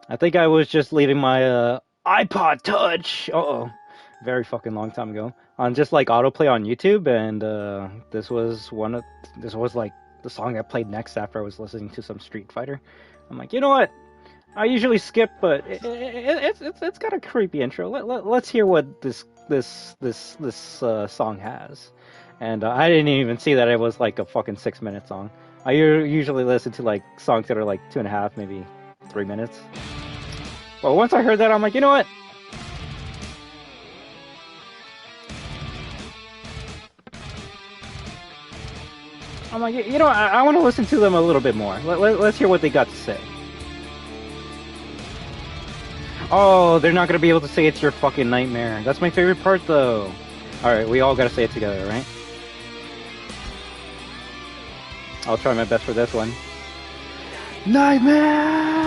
I think I was just leaving my iPod Touch, very fucking long time ago, on just like autoplay on YouTube, and this was like the song that played next after I was listening to some Street Fighter. I'm like, you know what? I usually skip, but it's got a creepy intro. Let's hear what this song has. And I didn't even see that it was like a fucking 6-minute song. I usually listen to like songs that are like 2.5, maybe 3 minutes. But once I heard that, I'm like, you know what? I'm like, you know, I want to listen to them a little bit more. Let's hear what they got to say. Oh, they're not going to be able to say it's your fucking nightmare. That's my favorite part, though. Alright, we all got to say it together, right? I'll try my best for this one. Nightmare!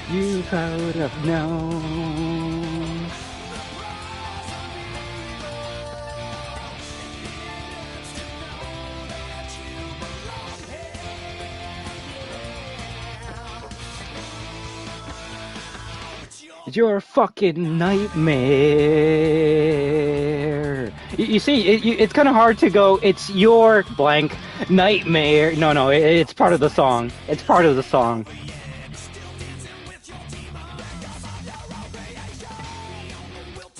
You would have known. It's your fucking nightmare. You see, it's kind of hard to go, it's your blank nightmare. No, it's part of the song. It's part of the song.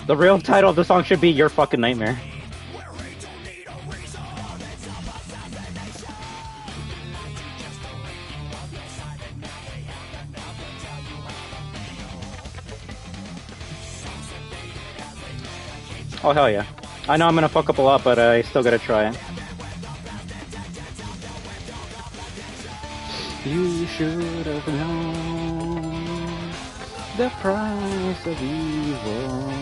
The real title of the song should be Your Fucking Nightmare. Oh, hell yeah. I know I'm gonna fuck up a lot, but I still gotta try it. You should have known the price of evil.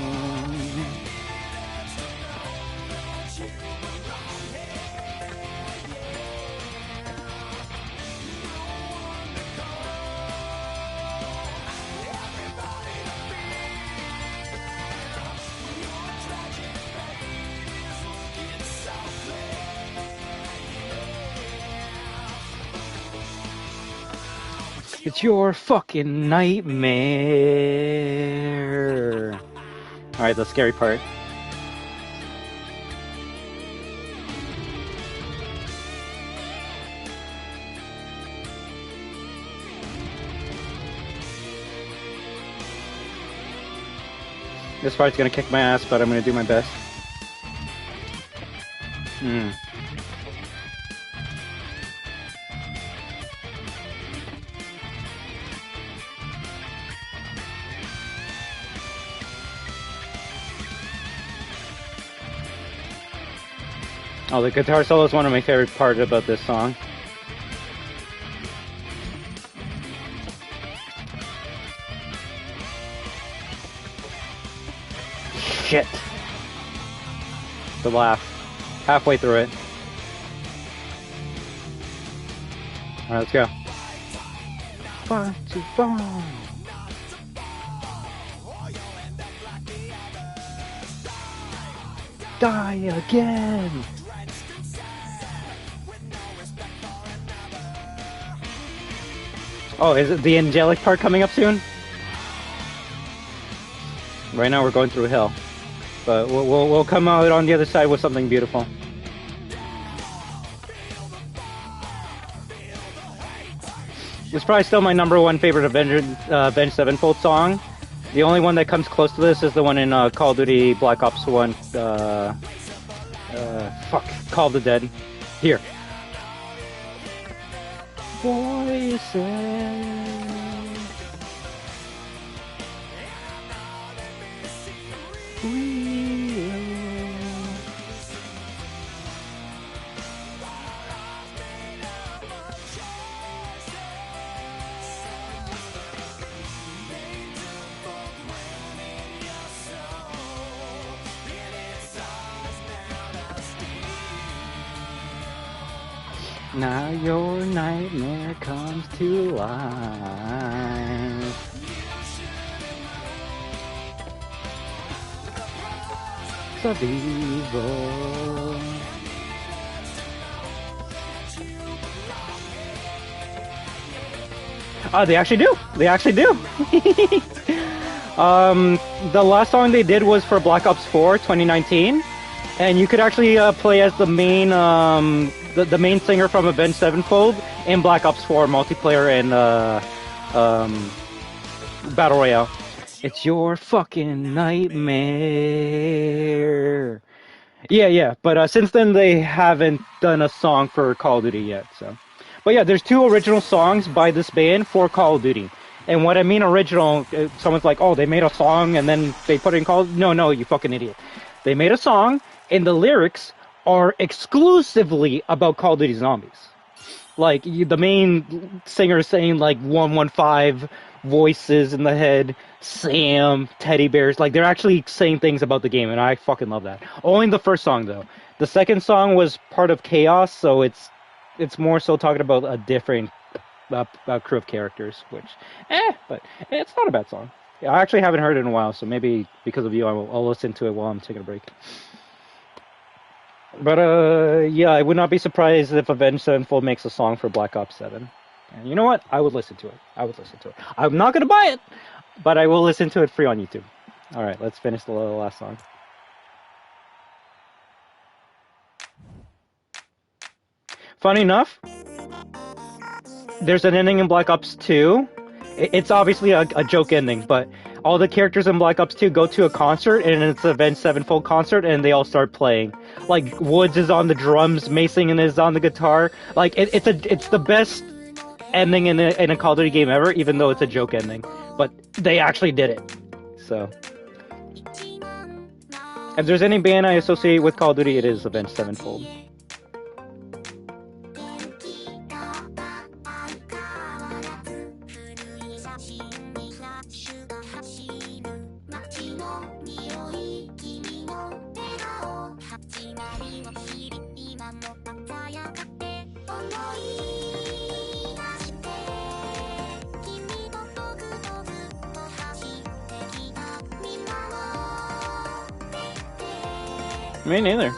It's your fucking nightmare. Alright, the scary part. This part's gonna kick my ass, but I'm gonna do my best. Oh, the guitar solo is one of my favorite parts about this song. Shit. The laugh. Halfway through it. Alright, let's go. 1, 2, 4. Die again! Oh, is it the angelic part coming up soon? Right now we're going through hell, but we'll come out on the other side with something beautiful. It's probably still my #1 favorite Avenged Sevenfold song. The only one that comes close to this is the one in Call of Duty Black Ops 1. Call of the Dead. Here. Voices. Now your nightmare comes to life. Of evil. Oh, they actually do. They actually do. The last song they did was for Black Ops 4 2019, and you could actually play as the main the main singer from Avenged Sevenfold in Black Ops 4 multiplayer and Battle Royale. It's your fucking nightmare. Yeah, but since then they haven't done a song for Call of Duty yet, so. But yeah, there's 2 original songs by this band for Call of Duty. And what I mean original, someone's like, oh, they made a song and then they put it in Call of Duty. No, you fucking idiot. They made a song and the lyrics are exclusively about Call of Duty Zombies. Like, the main singer is saying, like, 115 voices in the head, Sam, teddy bears. Like, they're actually saying things about the game, and I fucking love that. Only the first song, though. The second song was part of Chaos, so it's more so talking about a different crew of characters, which, but it's not a bad song. Yeah, I actually haven't heard it in a while, so maybe because of you, I'll listen to it while I'm taking a break. But yeah, I would not be surprised if Avenged Sevenfold makes a song for Black Ops 7. And you know what? I would listen to it. I'm not gonna buy it, but I will listen to it free on YouTube. All right, let's finish the last song. Funny enough, there's an ending in Black Ops 2. It's obviously a joke ending, but all the characters in Black Ops 2 go to a concert, and it's an Avenged Sevenfold concert, and they all start playing. Like, Woods is on the drums, Mason is on the guitar. Like, it's the best ending in a Call of Duty game ever, even though it's a joke ending. But they actually did it. So, if there's any band I associate with Call of Duty, it is Avenged Sevenfold. Me neither.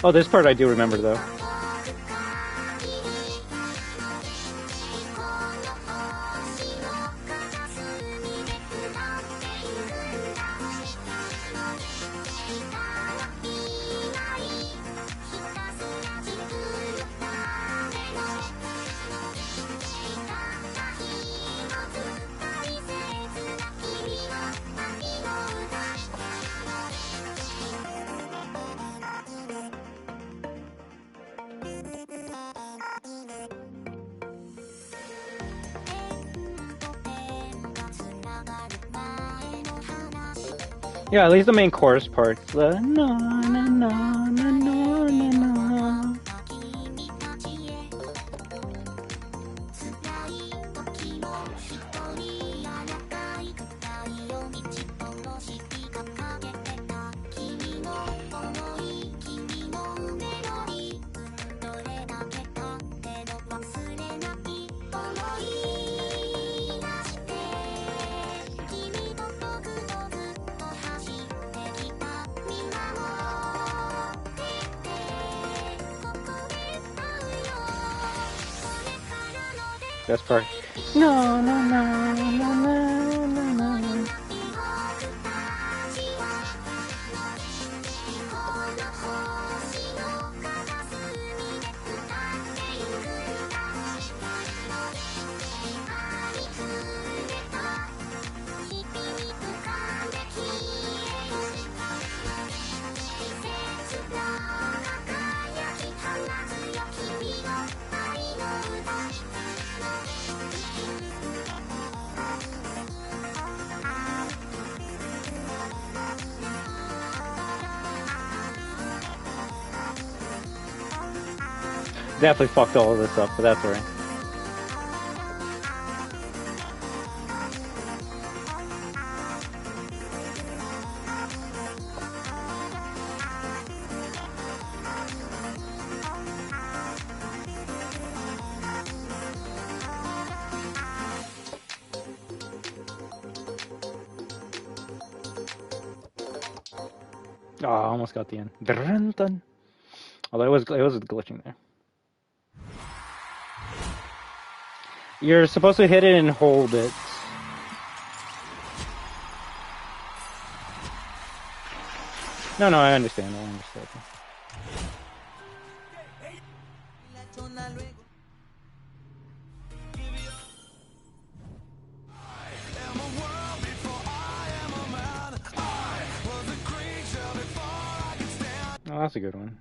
Oh, this part I do remember, though. Yeah, at least the main chorus parts. The na na na na na na na. Best part. No, no, no, no, no, no, no. Definitely fucked all of this up, but that's alright. Oh, I almost got the end. Dun-dun-dun. Although it was glitching there. You're supposed to hit it and hold it. No, I understand. Oh, that's a good one.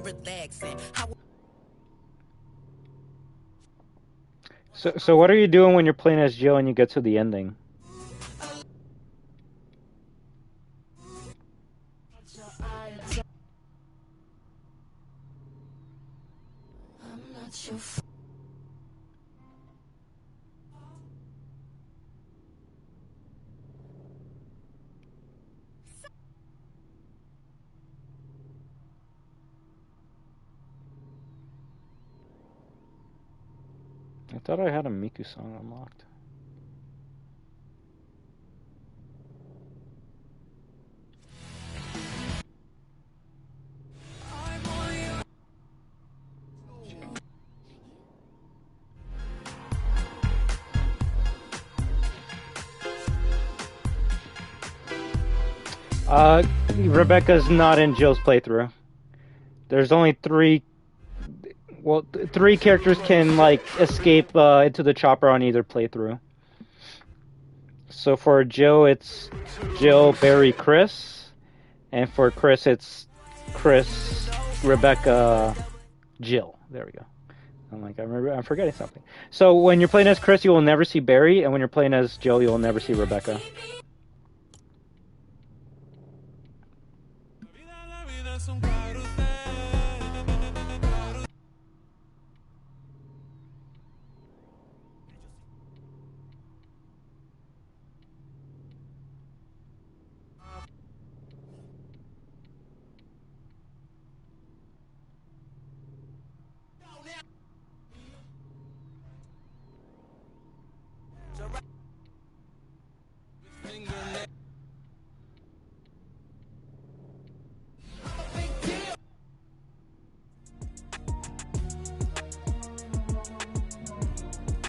relaxing. So what are you doing when you're playing as Jill and you get to the ending? I thought I had a Miku song unlocked. Rebecca's not in Jill's playthrough. There's only three characters can like escape into the chopper on either playthrough. So for Jill, it's Jill, Barry, Chris, and for Chris, it's Chris, Rebecca, Jill. There we go. I'm forgetting something. So when you're playing as Chris, you will never see Barry, and when you're playing as Jill, you will never see Rebecca.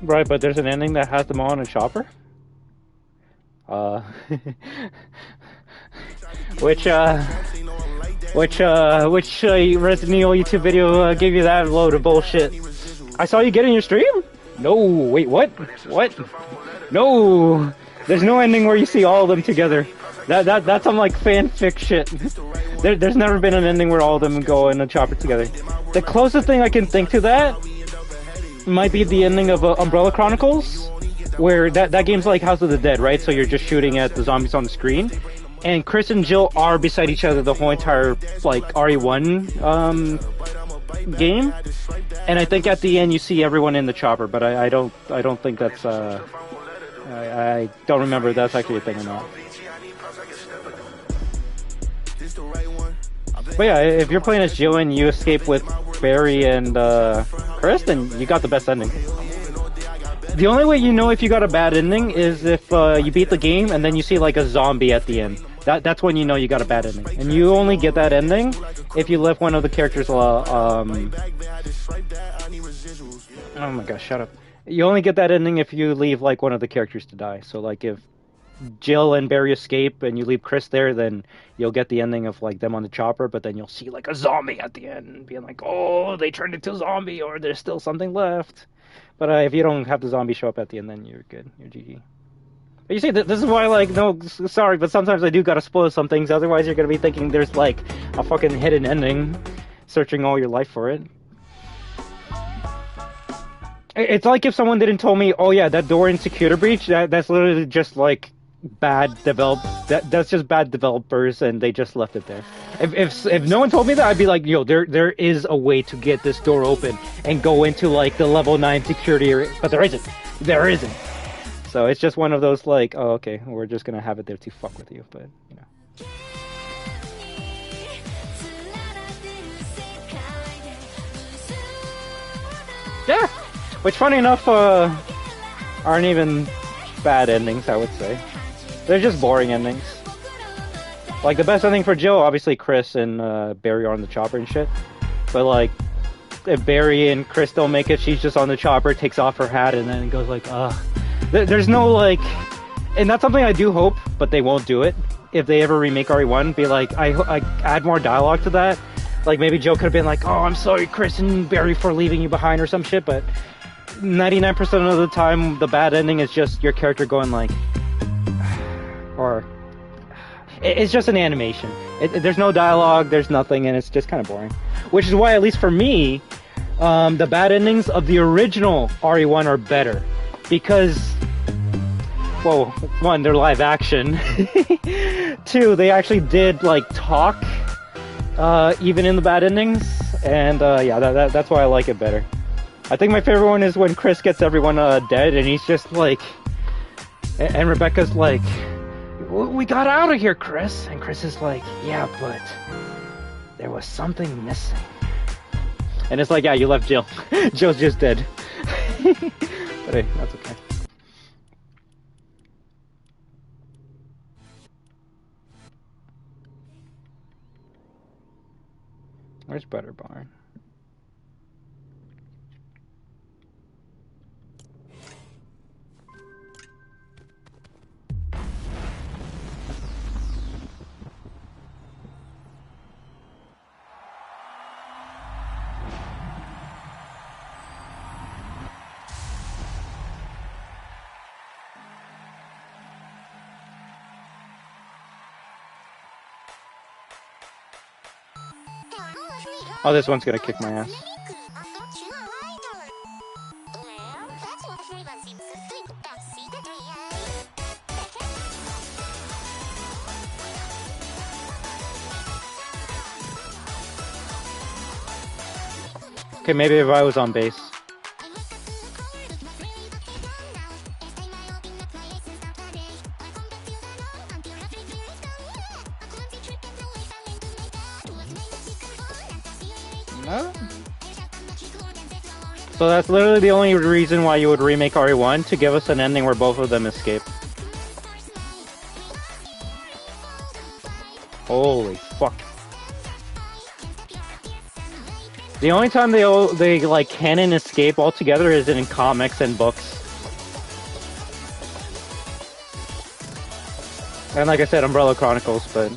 Right, but there's an ending that has them all on a chopper? Which Resident Evil YouTube video gave you that load of bullshit? I saw you get in your stream? No, wait, what? What? No! There's no ending where you see all of them together. That's some like fanfic shit. There's never been an ending where all of them go in a chopper together. The closest thing I can think to that might be the ending of Umbrella Chronicles, where that game's like House of the Dead, right? So you're just shooting at the zombies on the screen, and Chris and Jill are beside each other the whole entire like RE1 game, and I think at the end you see everyone in the chopper, but I don't think that's I don't remember if that's actually a thing or not. But yeah, if you're playing as Jill and you escape with Barry and Chris, then you got the best ending. The only way you know if you got a bad ending is if you beat the game and then you see like a zombie at the end. That's when you know you got a bad ending. And you only get that ending if you let one of the characters oh my gosh, shut up. You only get that ending if you leave like one of the characters to die. So like if Jill and Barry escape and you leave Chris there, then you'll get the ending of like them on the chopper, but then you'll see like a zombie at the end being like, oh, they turned into a zombie, or there's still something left. But if you don't have the zombie show up at the end, then you're good. You're GG. But you see, this is why, like, no, sorry, but sometimes I do gotta spoil some things, otherwise you're gonna be thinking there's like a fucking hidden ending, searching all your life for it. It's like if someone didn't tell me, oh yeah, that door in Security Breach, that's literally just like that's just bad developers, and they just left it there. If no one told me that, I'd be like, yo, there is a way to get this door open and go into like the level 9 security area, but there isn't. So it's just one of those like, oh okay, we're just gonna have it there to fuck with you, but you know. Yeah, which funny enough aren't even bad endings, I would say. They're just boring endings. Like, the best ending for Jill, obviously Chris and Barry are on the chopper and shit. But, like, if Barry and Chris don't make it, she's just on the chopper, takes off her hat, and then goes like, ugh. There's no, like... And that's something I do hope, but they won't do it. If they ever remake RE1, be like, I add more dialogue to that. Like, maybe Jill could have been like, oh, I'm sorry, Chris and Barry, for leaving you behind, or some shit, but 99% of the time, the bad ending is just your character going like... Or it's just an animation. There's no dialogue, there's nothing, and it's just kind of boring. which is why, at least for me, the bad endings of the original RE1 are better. Because, well, one, they're live action. Two, they actually did, like, talk, even in the bad endings. And, yeah, that's why I like it better. I think my favorite one is when Chris gets everyone dead, and he's just like... And Rebecca's like, we got out of here, Chris. And Chris is like, yeah, but there was something missing. And it's like, yeah, you left Jill. Jill's just dead. But hey, that's okay. Where's Butter Barn? Oh, this one's gonna kick my ass. Okay, maybe if I was on base. No? So that's literally the only reason why you would remake RE1, to give us an ending where both of them escape. Holy fuck. The only time they like canon escape altogether is in comics and books. And like I said, Umbrella Chronicles, but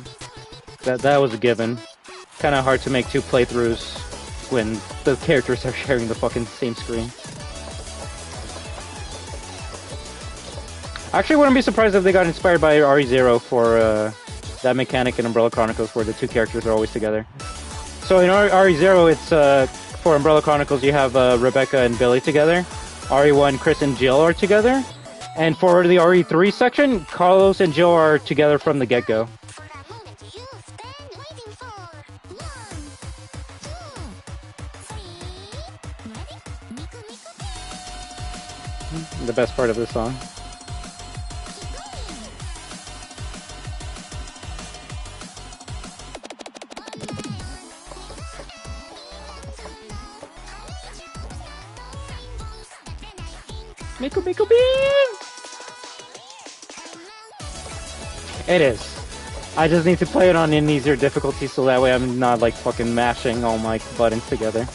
that was a given. Kind of hard to make two playthroughs when the characters are sharing the fucking same screen. I actually wouldn't be surprised if they got inspired by RE0 for that mechanic in Umbrella Chronicles where the two characters are always together. So in RE0, it's for Umbrella Chronicles, you have Rebecca and Billy together. RE1, Chris and Jill are together. And for the RE3 section, Carlos and Jill are together from the get-go. The best part of the song. Miku Miku Bean! It is. I just need to play it on an easier difficulty so that way I'm not like fucking mashing all my buttons together.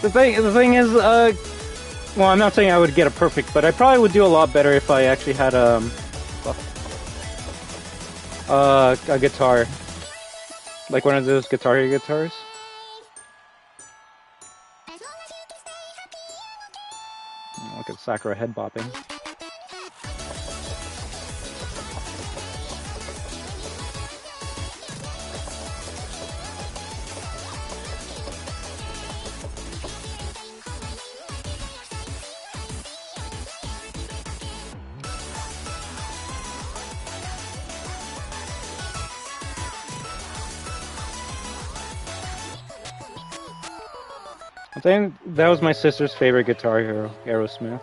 The thing is, well, I'm not saying I would get a perfect, but I probably would do a lot better if I actually had a guitar, like one of those guitars. Look at Sakura head bopping. I think that was my sister's favorite Guitar Hero, Aerosmith.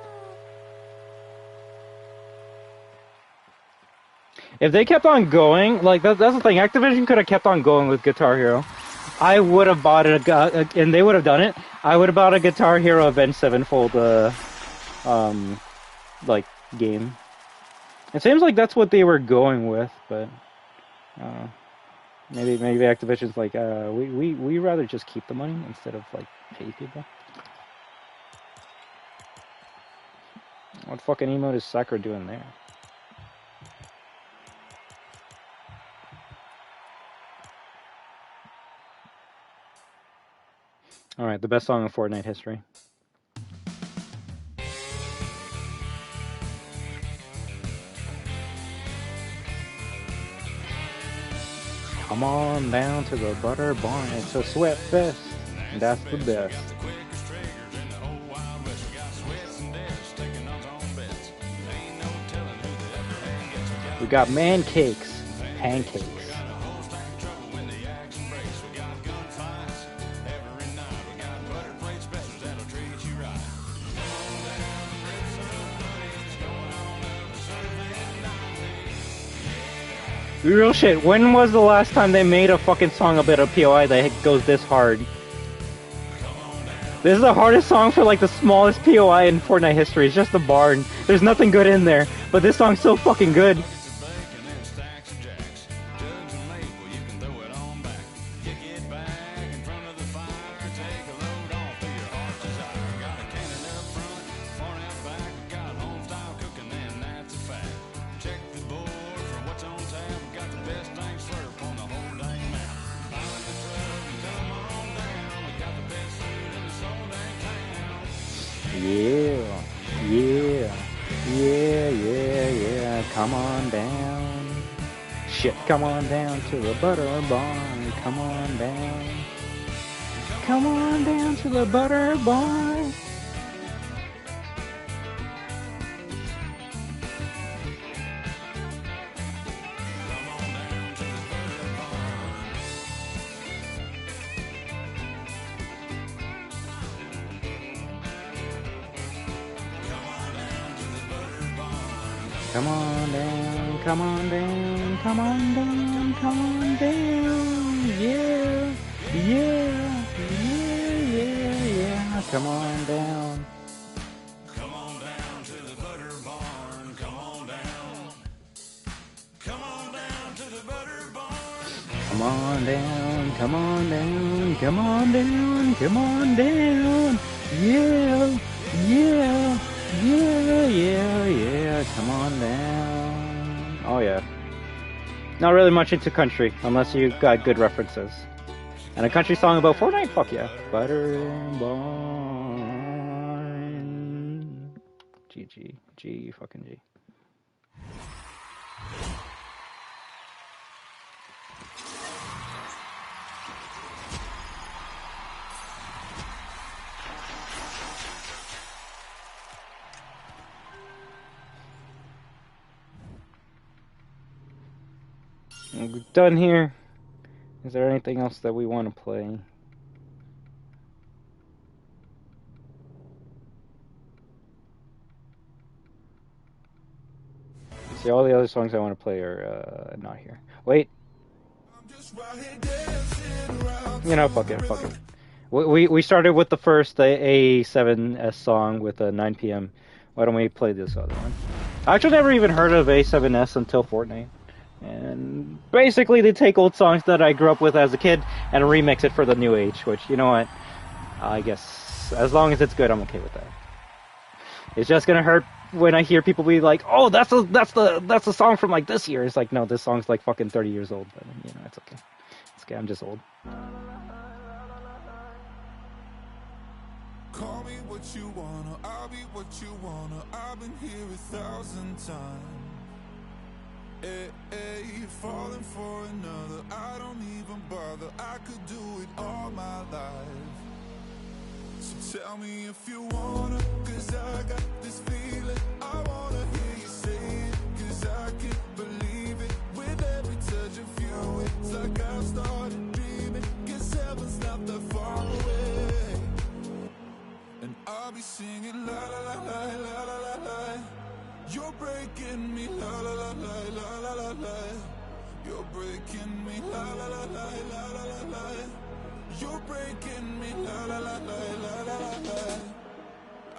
If they kept on going, like that's the thing, Activision could have kept on going with Guitar Hero. I would have bought and they would have done it. I would have bought a Guitar Hero Avenged Sevenfold, like game. It seems like that's what they were going with, but maybe Activision's like, we rather just keep the money instead of like pay people. What fucking emote is Sakura doing there? Alright, the best song in Fortnite history. Come on down to the butter barn. It's a sweat fest. That's the best. We got man cakes, pancakes. Real shit, when was the last time they made a fucking song about a POI that goes this hard? This is the hardest song for like the smallest POI in Fortnite history. It's just the barn. There's nothing good in there, but this song's so fucking good. Come on down. Shit, come on down to the butter barn. Come on down. Come on down to the butter barn. Come on down, come on down, come on down, come on down, yeah, yeah, yeah, yeah, yeah, come on down. Come on down to the butter barn, come on down. Come on down to the butter barn. Come on down, come on down, come on down, come on down, yeah, yeah. Yeah, yeah, yeah, come on down. Oh yeah. Not really much into country, unless you got good references. And a country song about Fortnite? Fuck yeah. Butter barn. GG. G fucking G. We're done here. Is there anything else that we want to play? See, all the other songs I want to play are not here. Wait. You know, fuck it, fuck it. We started with the first A7S song with 9 p.m. Why don't we play this other one? I actually never even heard of A7S until Fortnite. And basically they take old songs that I grew up with as a kid and remix it for the new age, which, you know what, I guess as long as it's good, I'm okay with that. It's just gonna hurt when I hear people be like, oh, that's the song from like this year. It's like, no, this song's like fucking 30 years old, but you know, it's okay. It's okay, I'm just old. Call me what you wanna, I'll be what you wanna. I've been here 1,000 times. Hey, hey, falling for another, I don't even bother. I could do it all my life. So tell me if you wanna, cause I got this feeling. I wanna hear you say it, cause I can't believe it. With every touch of you, it's like I've started dreaming. Cause heaven's not that far away. And I'll be singing la la la la la la la la. You're breaking me, la la la la la la la la. You're breaking me, la la la la la la la la. You're breaking me, la la la la la la la la.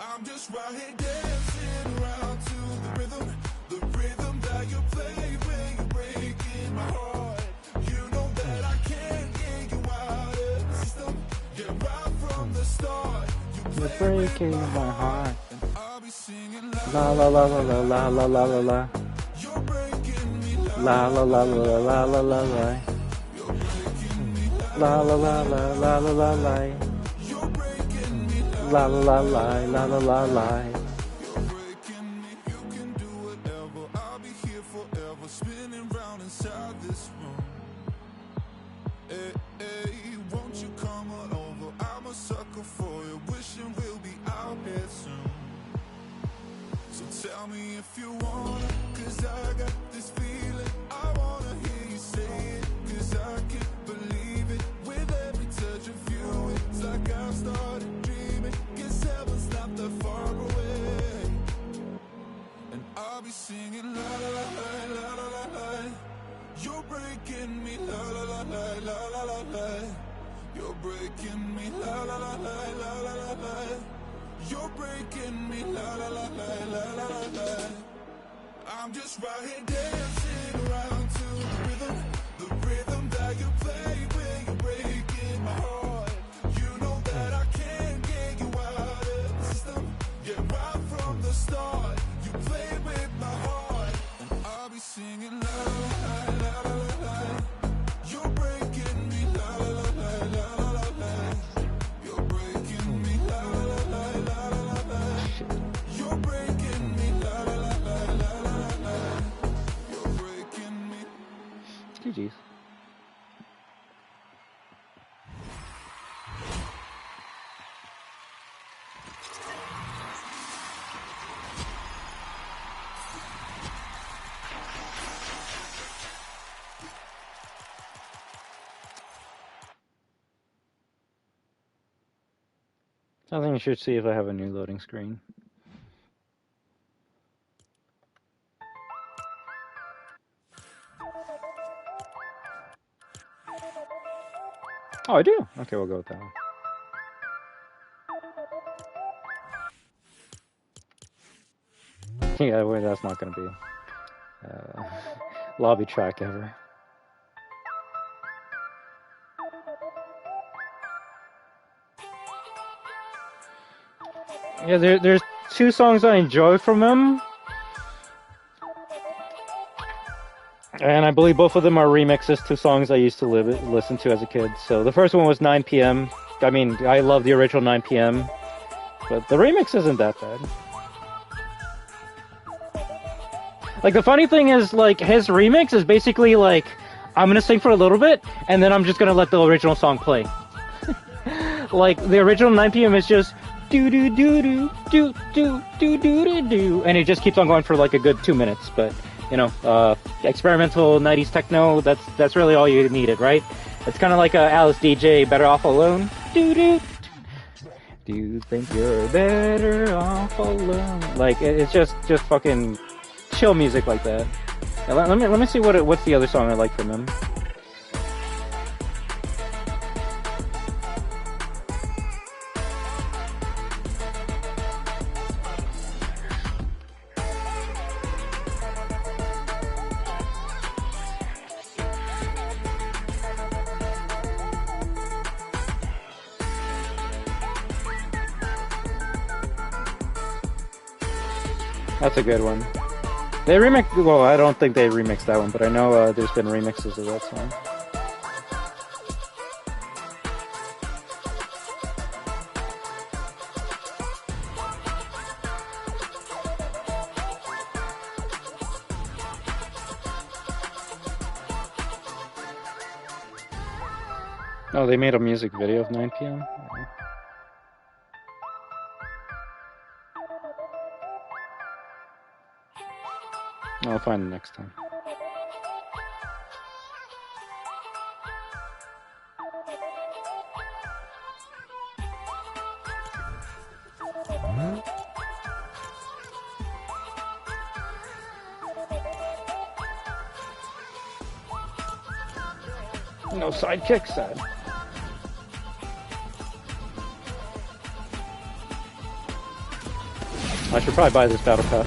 I'm just right here dancing around to the rhythm that you play when you're breaking my heart. You know that I can't get you out of the system. Yeah, right from the start. You're breaking my heart. La la la la la la la la la la. La la la la la la la la. La la la la la la la la. La la la la la la la. Spinning round inside this room. Hey, hey, won't you come on over? I'm a sucker for you, wishing we'll be out here soon. So tell me if you wanna, cause I got this feeling. I wanna hear you say it, cause I can't believe it. With every touch of you, it's like I've started dreaming. Guess heaven's not that far away. And I'll be singing la la la la la la la. You're breaking me la la la la la la la la. You're breaking me la la la la la la la la. You're breaking me la la la la la la la la. I'm just right here dancing around to the rhythm that you play when you're breaking my heart. You know that I can't get you out of the system. Yeah, right from the start. Play with my heart, and I'll be singing la la la la la la. You're breaking me la la la la la la la. You're breaking me la la la la la la la. You're breaking me la la la la la la la. You're breaking me. GG's. I think I should see if I have a new loading screen. Oh, I do? Okay, we'll go with that one. Yeah, well, that's not going to be lobby track ever. Yeah, there's two songs I enjoy from him. And I believe both of them are remixes to songs I used to listen to as a kid. So the first one was 9 p.m. I mean, I love the original 9 p.m. But the remix isn't that bad. Like, the funny thing is, like, his remix is basically like, I'm gonna sing for a little bit, and then I'm just gonna let the original song play. Like, the original 9 p.m. is just do do do do do do do do do do, and it just keeps on going for like a good 2 minutes. But you know, experimental 90s techno, that's really all you needed, right? It's kind of like Alice DJ, Better Off Alone. Do do. Do you think you're better off alone? Like, it's just fucking chill music like that. Now, let me see what's the other song I like from him. That's a good one. They remixed, well, I don't think they remixed that one, but I know there's been remixes of that song. Oh, they made a music video of 9 p.m.? Yeah. I'll find it next time. No sidekick, sad. I should probably buy this battle pass.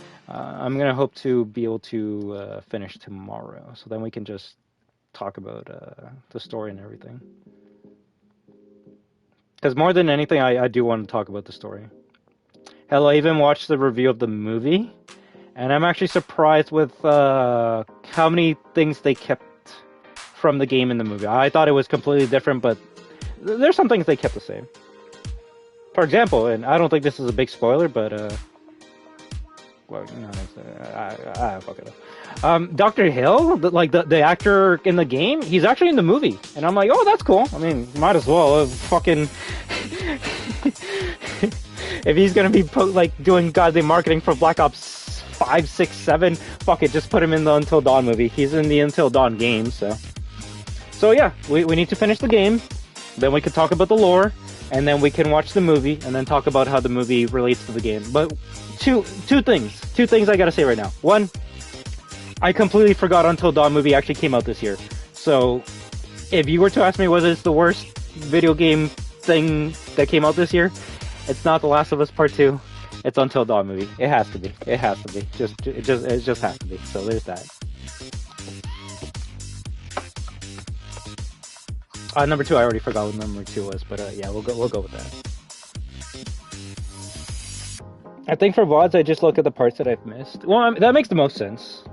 I'm gonna hope to be able to finish tomorrow, so then we can just talk about the story and everything. Because more than anything, I do want to talk about the story. Hell, I even watched the review of the movie, and I'm actually surprised with how many things they kept from the game in the movie. I thought it was completely different, but there's some things they kept the same. For example, and I don't think this is a big spoiler, but well, no, fuck it up. Dr. Hill, the actor in the game, he's actually in the movie, and I'm like, oh, that's cool. I mean, might as well. Fucking, if he's gonna be doing goddamn marketing for Black Ops 5, 6, 7, fuck it, just put him in the Until Dawn movie. He's in the Until Dawn game, so yeah, we need to finish the game, then we can talk about the lore, and then we can watch the movie, and then talk about how the movie relates to the game. But two things I gotta say right now. One, I completely forgot Until Dawn movie actually came out this year. So, if you were to ask me whether it's the worst video game thing that came out this year, it's not The Last of Us Part 2. It's Until Dawn movie. It has to be. It has to be. It just has to be. So there's that. Number 2, I already forgot what number 2 was, but yeah, we'll go with that. I think for VODs, I just look at the parts that I've missed. Well, that makes the most sense.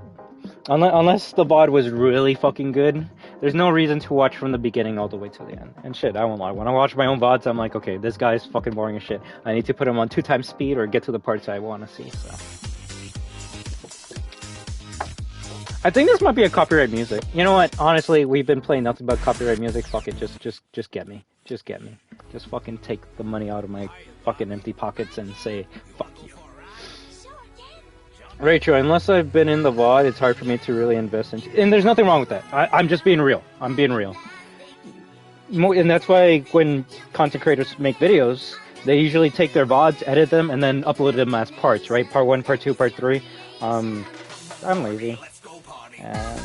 Unless the VOD was really fucking good, there's no reason to watch from the beginning all the way to the end. And shit, I won't lie. When I watch my own VODs, I'm like, okay, this guy's fucking boring as shit. I need to put him on 2 times speed or get to the parts I want to see, so. I think this might be a copyright music. You know what? Honestly, we've been playing nothing but copyright music. Fuck it, just get me. Just get me. Just fucking take the money out of my fucking empty pockets and say, fuck you. Rachel, unless I've been in the VOD, it's hard for me to really invest in... And there's nothing wrong with that. I'm just being real. I'm being real. And that's why when content creators make videos, they usually take their VODs, edit them, and then upload them as parts, right? Part 1, Part 2, Part 3. I'm lazy. And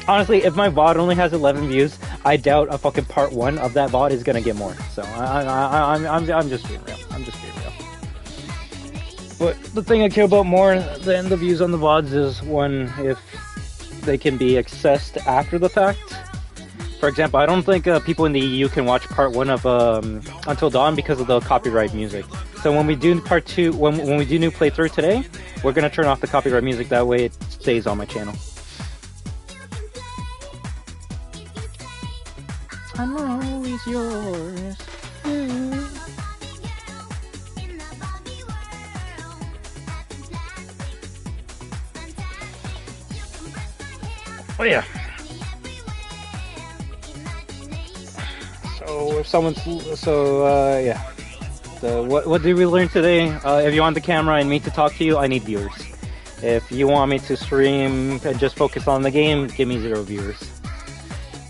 honestly, if my VOD only has 11 views, I doubt a fucking Part 1 of that VOD is gonna get more. So I'm just being real. I'm just being real. But the thing I care about more than the views on the VODs is one, if they can be accessed after the fact. For example, I don't think people in the EU can watch Part 1 of Until Dawn because of the copyright music. So when we do Part 2, when we do new playthrough today, we're gonna turn off the copyright music. That way it stays on my channel. I'm always yours. Oh yeah. So if someone's yeah. What did we learn today? If you want the camera and me to talk to you, I need viewers. If you want me to stream and just focus on the game, give me 0 viewers.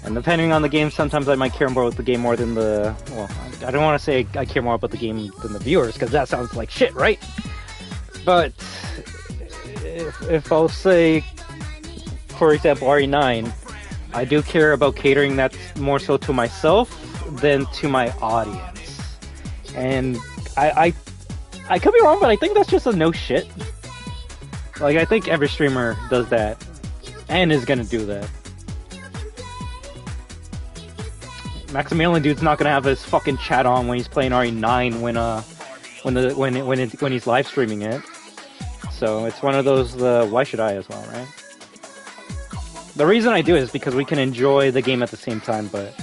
And depending on the game, sometimes I might care more about the game more than the... Well, I don't want to say I care more about the game than the viewers, because that sounds like shit, right? But if I'll say, for example, RE9, I do care about catering that more so to myself than to my audience. And I could be wrong, but I think that's just a no shit. Like, I think every streamer does that, and is gonna do that. Maximilian dude's not gonna have his fucking chat on when he's playing RE9 when he's live streaming it. So it's one of those why should I as well, right? The reason I do it is because we can enjoy the game at the same time, but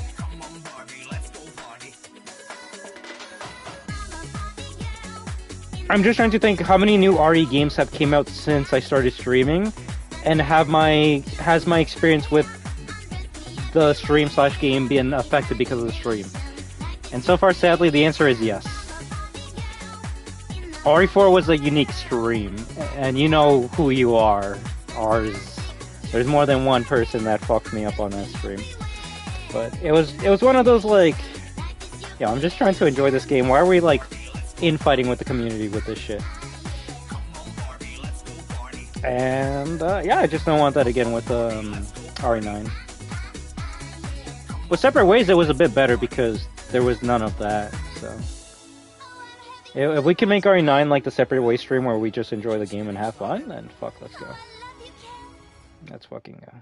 I'm just trying to think how many new RE games have came out since I started streaming, and has my experience with the stream/game been affected because of the stream? And so far, sadly, the answer is yes. RE4 was a unique stream, and you know who you are. There's more than one person that fucked me up on that stream. But it was one of those, like, yeah, I'm just trying to enjoy this game. Why are we, like, infighting with the community with this shit? And yeah, I just don't want that again with RE9. With Separate Ways, it was a bit better because there was none of that. So If we can make RE9 like the separate way stream where we just enjoy the game and have fun, then fuck, let's go. Let's fucking go.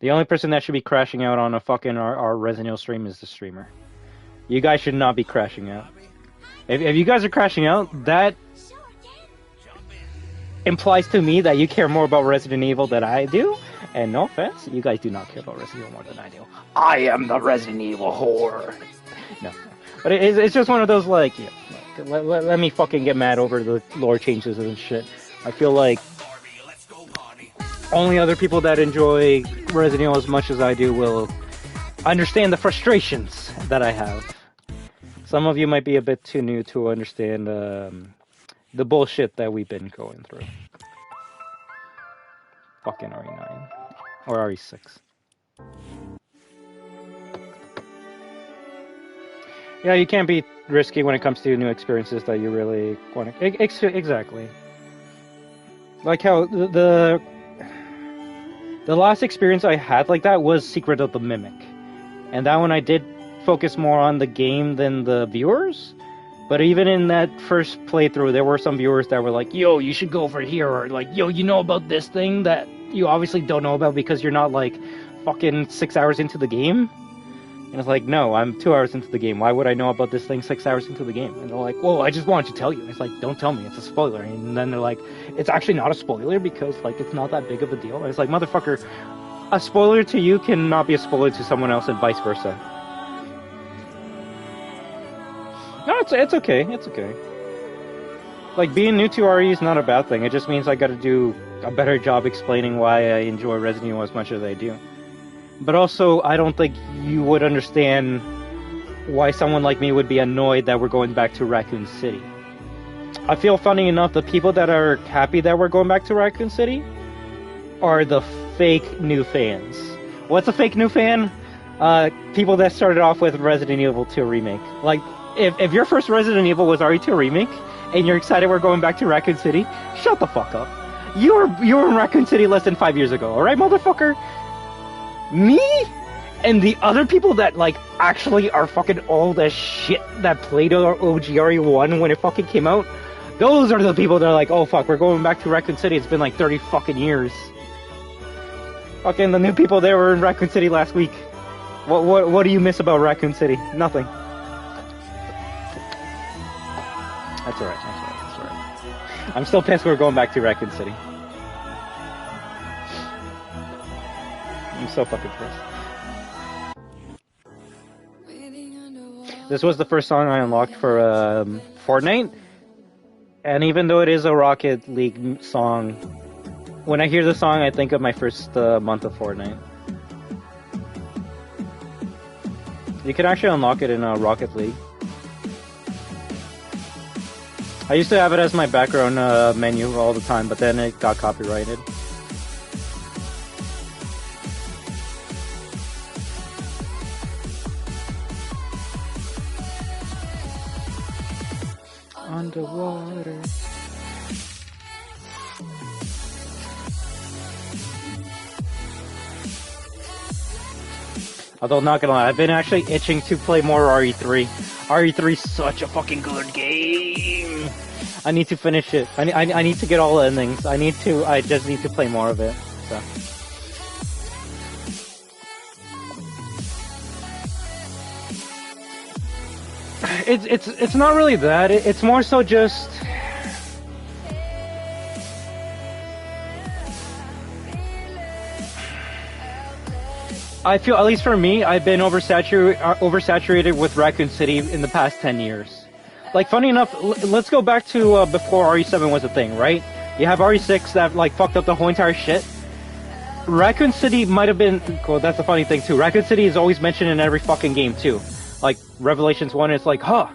The only person that should be crashing out on a fucking our Resident Evil stream is the streamer. You guys should not be crashing out. If you guys are crashing out, that implies to me that you care more about Resident Evil than I do. And no offense, you guys do not care about Resident Evil more than I do. I am the Resident Evil whore. No. But it's just one of those, like, yeah, let me fucking get mad over the lore changes and shit. I feel like only other people that enjoy Resident Evil as much as I do will understand the frustrations that I have. Some of you might be a bit too new to understand the bullshit that we've been going through. Fucking RE9. Or RE6. Yeah, you can't be risky when it comes to new experiences that you really want to... Exactly. Like how the last experience I had like that was Secret of the Mimic. And that one I did focus more on the game than the viewers. But even in that first playthrough, there were some viewers that were like, yo, you should go over here. Or like, yo, you know about this thing that you obviously don't know about because you're not like fucking 6 hours into the game? And it's like, no, I'm 2 hours into the game. Why would I know about this thing 6 hours into the game? And they're like, well, I just wanted to tell you. It's like, don't tell me, it's a spoiler. And then they're like, it's actually not a spoiler because, like, it's not that big of a deal. And it's like, motherfucker, a spoiler to you cannot be a spoiler to someone else and vice versa. No, it's okay, it's okay. Like, being new to RE is not a bad thing. It just means I gotta do a better job explaining why I enjoy Resident Evil as much as I do. But also, I don't think you would understand why someone like me would be annoyed that we're going back to Raccoon City. I feel, funny enough, the people that are happy that we're going back to Raccoon City are the fake new fans. What's a fake new fan? People that started off with Resident Evil 2 Remake. Like, if your first Resident Evil was RE2 Remake, and you're excited we're going back to Raccoon City, shut the fuck up. You were in Raccoon City less than 5 years ago, alright, motherfucker? Me? And the other people that, like, actually are fucking old as shit that played OG RE1 when it fucking came out, those are the people that are like, oh fuck, we're going back to Raccoon City, it's been like 30 fucking years. Fucking the new people there were in Raccoon City last week. What do you miss about Raccoon City? Nothing. That's alright. I'm still pissed we're going back to Raccoon City. I'm so fucking pissed. This was the first song I unlocked for Fortnite. And even though it is a Rocket League song, when I hear the song I think of my first month of Fortnite. You can actually unlock it in Rocket League. I used to have it as my background menu all the time, but then it got copyrighted. Underwater. Although, not gonna lie, I've been actually itching to play more RE3. RE3 is such a fucking good game. I need to finish it. I need to get all the endings. I just need to play more of it. So. It's not really that. It's more so just. I feel, at least for me, I've been oversaturated with Raccoon City in the past 10 years. Like, funny enough, let's go back to before RE7 was a thing, right? You have RE6 that, like, fucked up the whole entire shit. Raccoon City might have been... Well, that's a funny thing, too. Raccoon City is always mentioned in every fucking game, too. Like, Revelations 1, it's like, huh,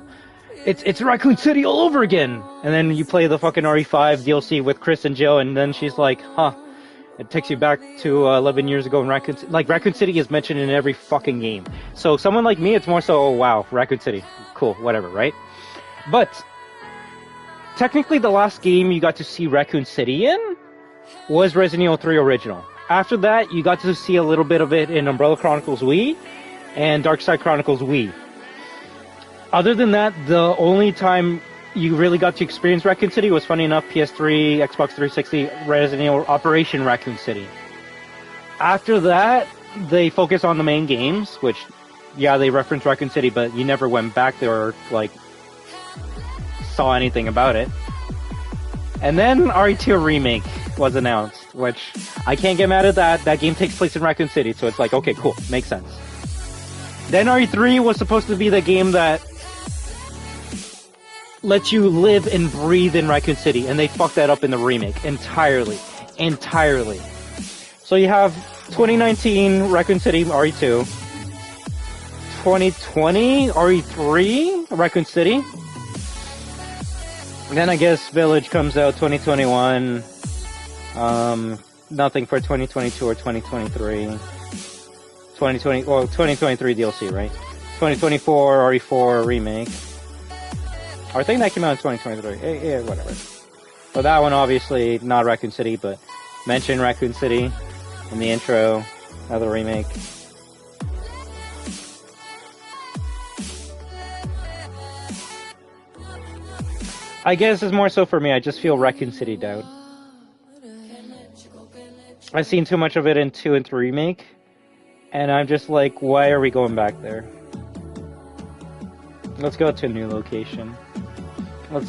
it's Raccoon City all over again! And then you play the fucking RE5 DLC with Chris and Jill, and then she's like, huh. It takes you back to 11 years ago in Raccoon City. Like, Raccoon City is mentioned in every fucking game. So, someone like me, it's more so, oh wow, Raccoon City. Cool, whatever, right? But, technically the last game you got to see Raccoon City in was Resident Evil 3 Original. After that, you got to see a little bit of it in Umbrella Chronicles Wii and Darkside Chronicles Wii. Other than that, the only time you really got to experience Raccoon City was, funny enough, PS3, Xbox 360, Resident Evil Operation Raccoon City. After that, they focus on the main games, which, yeah, they reference Raccoon City, but you never went back there or, like, saw anything about it. And then RE2 Remake was announced, which I can't get mad at that. That game takes place in Raccoon City, so it's like, okay, cool, makes sense. Then RE3 was supposed to be the game that lets you live and breathe in Raccoon City, and they fucked that up in the remake entirely. So you have 2019 Raccoon City RE2, 2020 RE3 Raccoon City, and then I guess Village comes out 2021. Nothing for 2022 or 2023. 2023 DLC, right? 2024 RE4 remake. Or I think that came out in 2023. Yeah, whatever. So that one obviously not Raccoon City, but mention Raccoon City in the intro of the remake. I guess it's more so for me. I just feel Raccoon City out. I've seen too much of it in 2 and 3 remake, and I'm just like, why are we going back there? Let's go to a new location.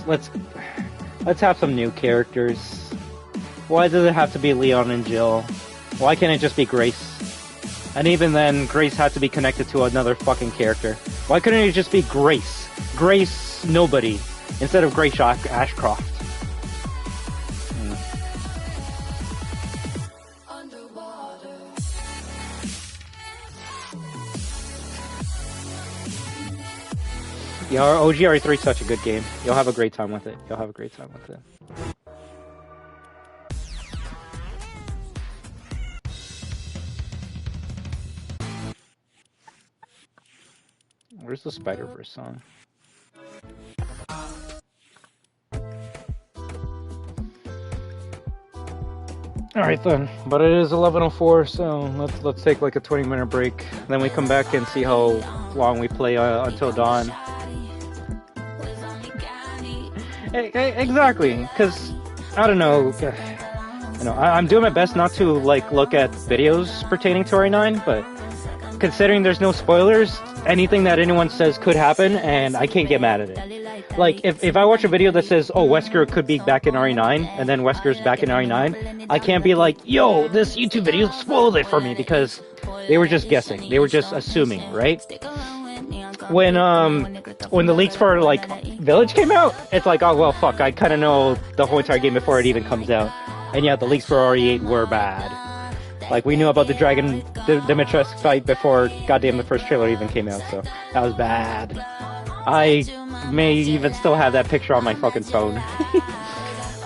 Let's have some new characters. Why does it have to be Leon and Jill? Why can't it just be Grace? And even then, Grace had to be connected to another fucking character. Why couldn't it just be Grace? Grace nobody instead of Grace Ashcroft. Yeah, OG RE3 is such a good game. You'll have a great time with it. Where's the Spider-Verse song? Alright then, but it is 11:04, so let's take like a 20-minute break. Then we come back and see how long we play until dawn. Exactly, because I don't know. I'm doing my best not to like look at videos pertaining to RE9, but considering there's no spoilers, anything that anyone says could happen, and I can't get mad at it. Like if I watch a video that says, "Oh, Wesker could be back in RE9," and then Wesker's back in RE9, I can't be like, "Yo, this YouTube video spoiled it for me," because they were just guessing, they were just assuming, right? When the leaks for like Village came out, it's like, oh well, fuck, I kind of know the whole entire game before it even comes out. And yeah, the leaks for RE8 were bad. Like we knew about the Dragon Dimitrescu fight before goddamn the first trailer even came out, so that was bad. I may even still have that picture on my fucking phone.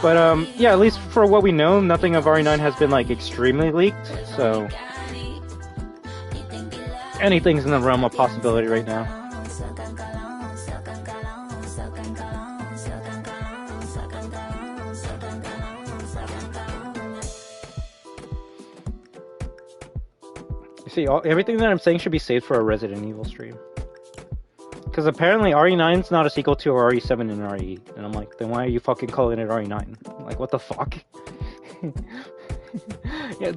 But yeah, at least for what we know, nothing of RE9 has been like extremely leaked, so anything's in the realm of possibility right now. See, everything that I'm saying should be saved for a Resident Evil stream. Because apparently RE9's not a sequel to RE7 and RE8. And I'm like, then why are you fucking calling it RE9? Like, what the fuck? Yeah,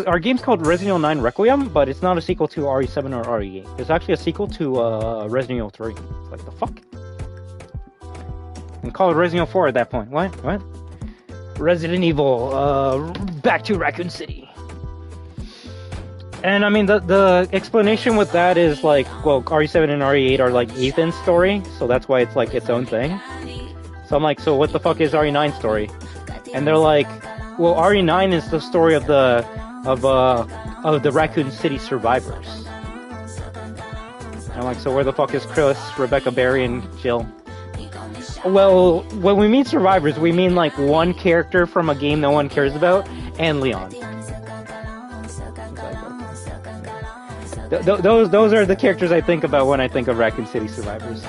our game's called Resident Evil 9 Requiem, but it's not a sequel to RE7 or RE8. It's actually a sequel to Resident Evil 3. It's like, the fuck? And call it Resident Evil 4 at that point. What? Resident Evil, back to Raccoon City. And I mean, the explanation with that is like, well, RE7 and RE8 are like Ethan's story, so that's why it's like its own thing. So I'm like, so what the fuck is RE9's story? And they're like, well, RE9 is the story of the Raccoon City survivors. And I'm like, so where the fuck is Chris, Rebecca, Barry, and Jill? Well, when we mean survivors, we mean like one character from a game no one cares about, and Leon. Those are the characters I think about when I think of Raccoon City survivors.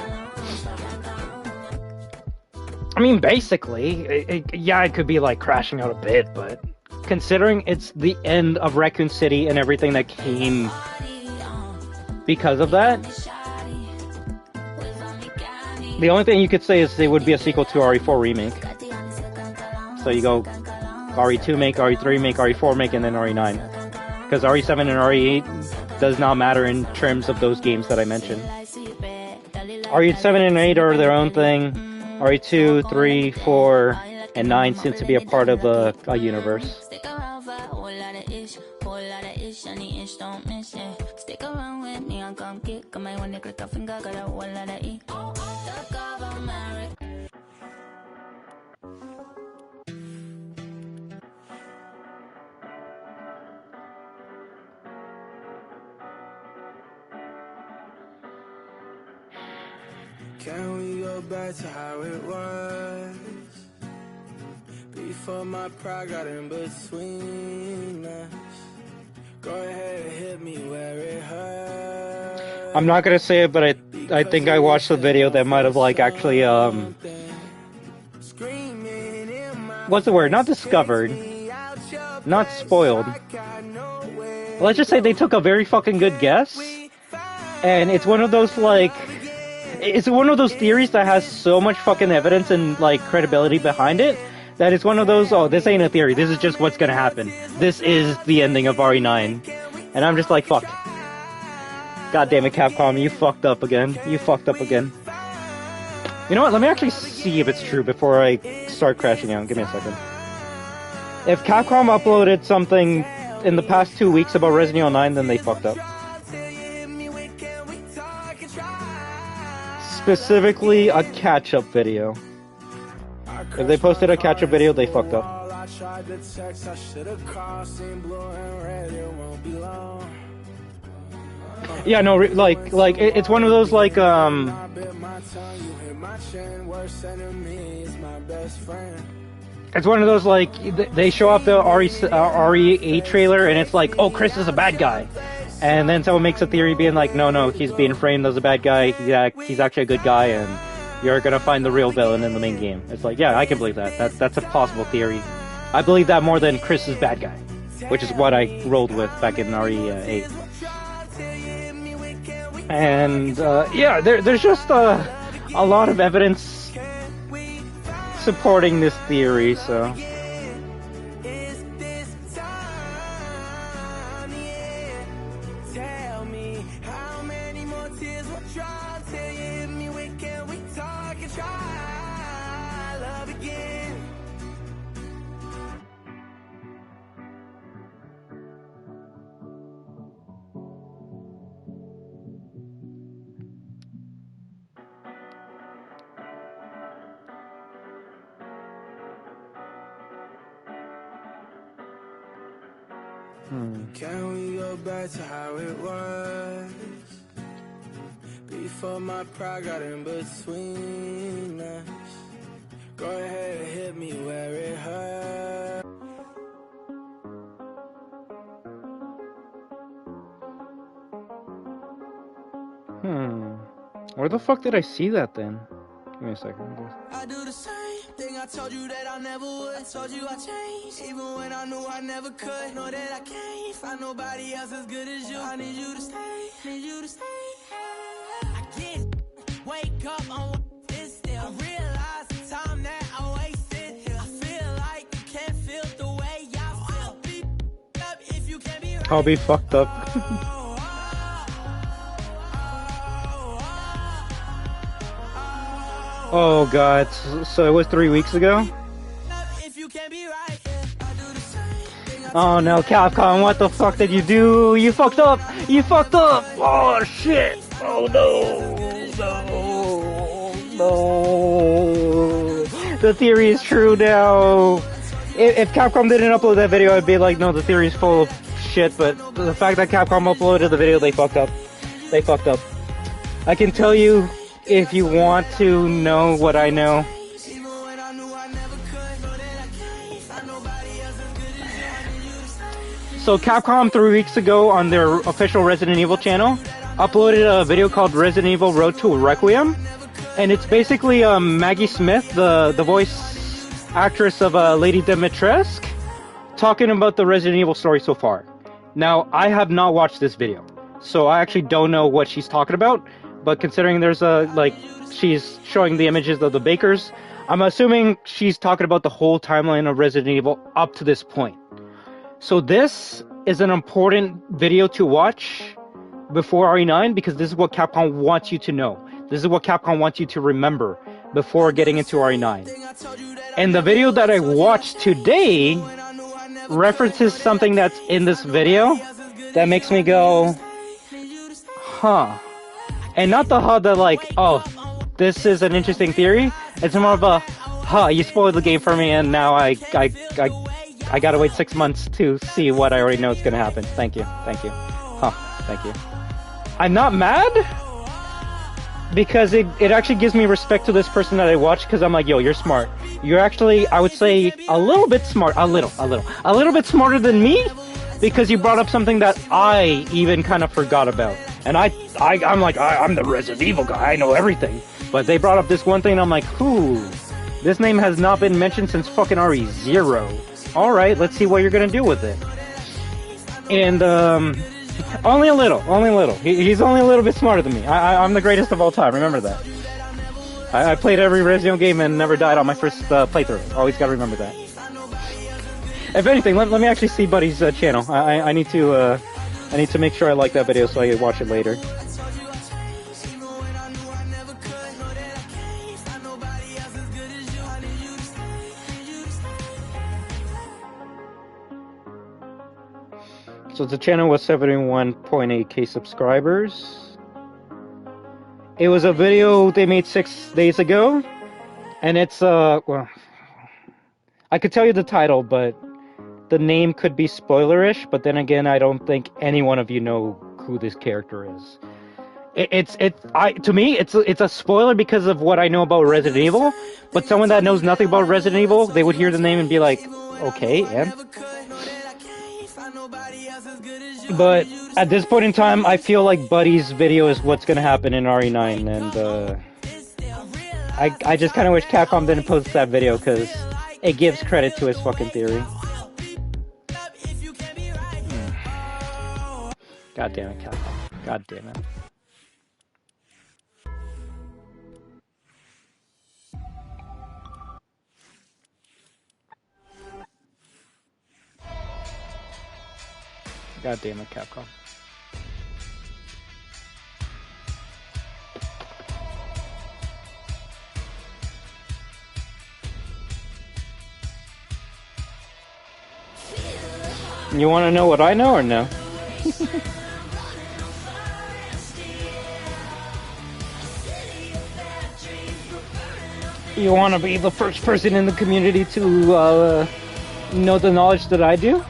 I mean, basically, it could be like crashing out a bit, but considering it's the end of Raccoon City and everything that came because of that, The only thing you could say is it would be a sequel to RE4 remake. So you go RE2 make, RE3 make, RE4 make, and then RE9. Because RE7 and RE8 does not matter in terms of those games that I mentioned. RE7 and 8 are their own thing. RE2, 3, 4, and 9 seem to be a part of a universe. Can we go back to how it was? Before my pride got in between us. Go ahead and hit me where it hurts. I'm not gonna say it, but I think I watched the video that might have like actually what's the word? Not discovered, not spoiled. Let's just say they took a very fucking good guess, and it's one of those like. It's one of those theories that has so much fucking evidence and, like, credibility behind it, that it's one of those, oh, this ain't a theory, this is just what's gonna happen. This is the ending of RE9. And I'm just like, fuck. God damn it, Capcom, you fucked up again. You fucked up again. You know what, let me actually see if it's true before I start crashing out. Give me a second. If Capcom uploaded something in the past 2 weeks about Resident Evil 9, then they fucked up. Specifically a catch-up video. If they posted a catch-up video, they fucked up. Yeah, no, like it's one of those like it's one of those like they show off the RE8 trailer and it's like, oh, Chris is a bad guy. And then someone makes a theory being like, no, he's being framed as a bad guy, he's actually a good guy, and you're gonna find the real villain in the main game. It's like, yeah, I can believe that. That's a possible theory. I believe that more than Chris is bad guy, which is what I rolled with back in RE8. And, yeah, there's just a lot of evidence supporting this theory, so... Can we go back to how it was? Before my pride got in between us. Go ahead and hit me where it hurts. Where the fuck did I see that then? Give me a second. I do the same thing I told you that I never would. I told you I changed, even when I knew I never could. Know that I can't find nobody else as good as you. I need you to stay, need you to stay. I get wake up on this still. I realize the time that I wasted here. I feel like you can't feel the way I feel. I'll be up if you can't be right. I'll be fucked up. Oh god, so it was 3 weeks ago? Oh no, Capcom, what the fuck did you do? You fucked up! You fucked up! Oh shit! Oh no! The theory is true now! If Capcom didn't upload that video, I'd be like, no, the theory is full of shit, but the fact that Capcom uploaded the video, they fucked up. They fucked up. I can tell you, if you want to know what I know. So Capcom 3 weeks ago on their official Resident Evil channel uploaded a video called Resident Evil Road to Requiem, and it's basically Maggie Smith, the voice actress of Lady Dimitrescu, talking about the Resident Evil story so far. Now, I have not watched this video, so I actually don't know what she's talking about. But considering there's a, like, she's showing the images of the bakers. I'm assuming she's talking about the whole timeline of Resident Evil up to this point. So this is an important video to watch before RE9 because this is what Capcom wants you to know. This is what Capcom wants you to remember before getting into RE9. And the video that I watched today references something that's in this video that makes me go, huh. And not the huh that like, oh, this is an interesting theory. It's more of a, huh, you spoiled the game for me and now I gotta wait 6 months to see what I already know is gonna happen. Thank you. Huh, thank you. I'm not mad, because it actually gives me respect to this person that I watched, because I'm like, yo, you're smart. You're actually, I would say, a little bit smart, a little bit smarter than me, because you brought up something that I even kind of forgot about. And I'm like, I'm the Resident Evil guy, I know everything. But they brought up this one thing, and I'm like, who? This name has not been mentioned since fucking RE0. Alright, let's see what you're gonna do with it. And, only a little. He's only a little bit smarter than me. I'm the greatest of all time, remember that. I played every Resident Evil game and never died on my first playthrough. Always gotta remember that. If anything, let me actually see Buddy's channel. I need to make sure I like that video so I can watch it later. So the channel was 71.8k subscribers. It was a video they made 6 days ago, and it's well, I could tell you the title, but the name could be spoilerish. But then again, I don't think any one of you know who this character is. To me, it's a spoiler because of what I know about Resident Evil. But someone that knows nothing about Resident Evil, they would hear the name and be like, okay, and. But at this point in time, I feel like Buddy's video is what's gonna happen in RE9, and I just kind of wish Capcom didn't post that video because it gives credit to his fucking theory. God damn it, Capcom. God damn it. God damn it, Capcom. You want to know what I know or no? You want to be the first person in the community to know the knowledge that I do?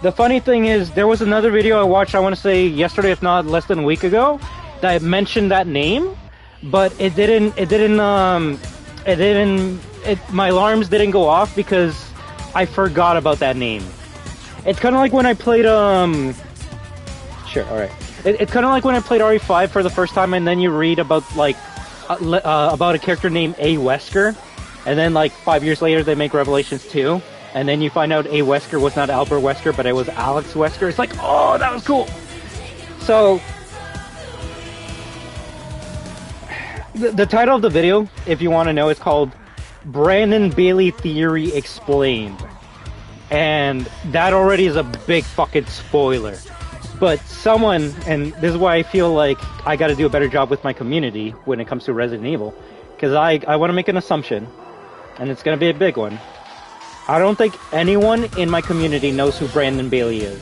The funny thing is, there was another video I watched, I want to say yesterday, if not less than a week ago, that mentioned that name, but my alarms didn't go off because I forgot about that name. It's kind of like when I played, sure, alright. It's kind of like when I played RE5 for the first time, and then you read about, like, about a character named A. Wesker, and then, like, 5 years later they make Revelations 2. And then you find out A. Wesker was not Albert Wesker, but it was Alex Wesker. It's like, oh, that was cool. So, the title of the video, if you want to know, is called Brandon Bailey Theory Explained. And that already is a big fucking spoiler. But someone, and this is why I feel like I got to do a better job with my community when it comes to Resident Evil. Because I want to make an assumption, and it's going to be a big one. I don't think anyone in my community knows who Brandon Bailey is.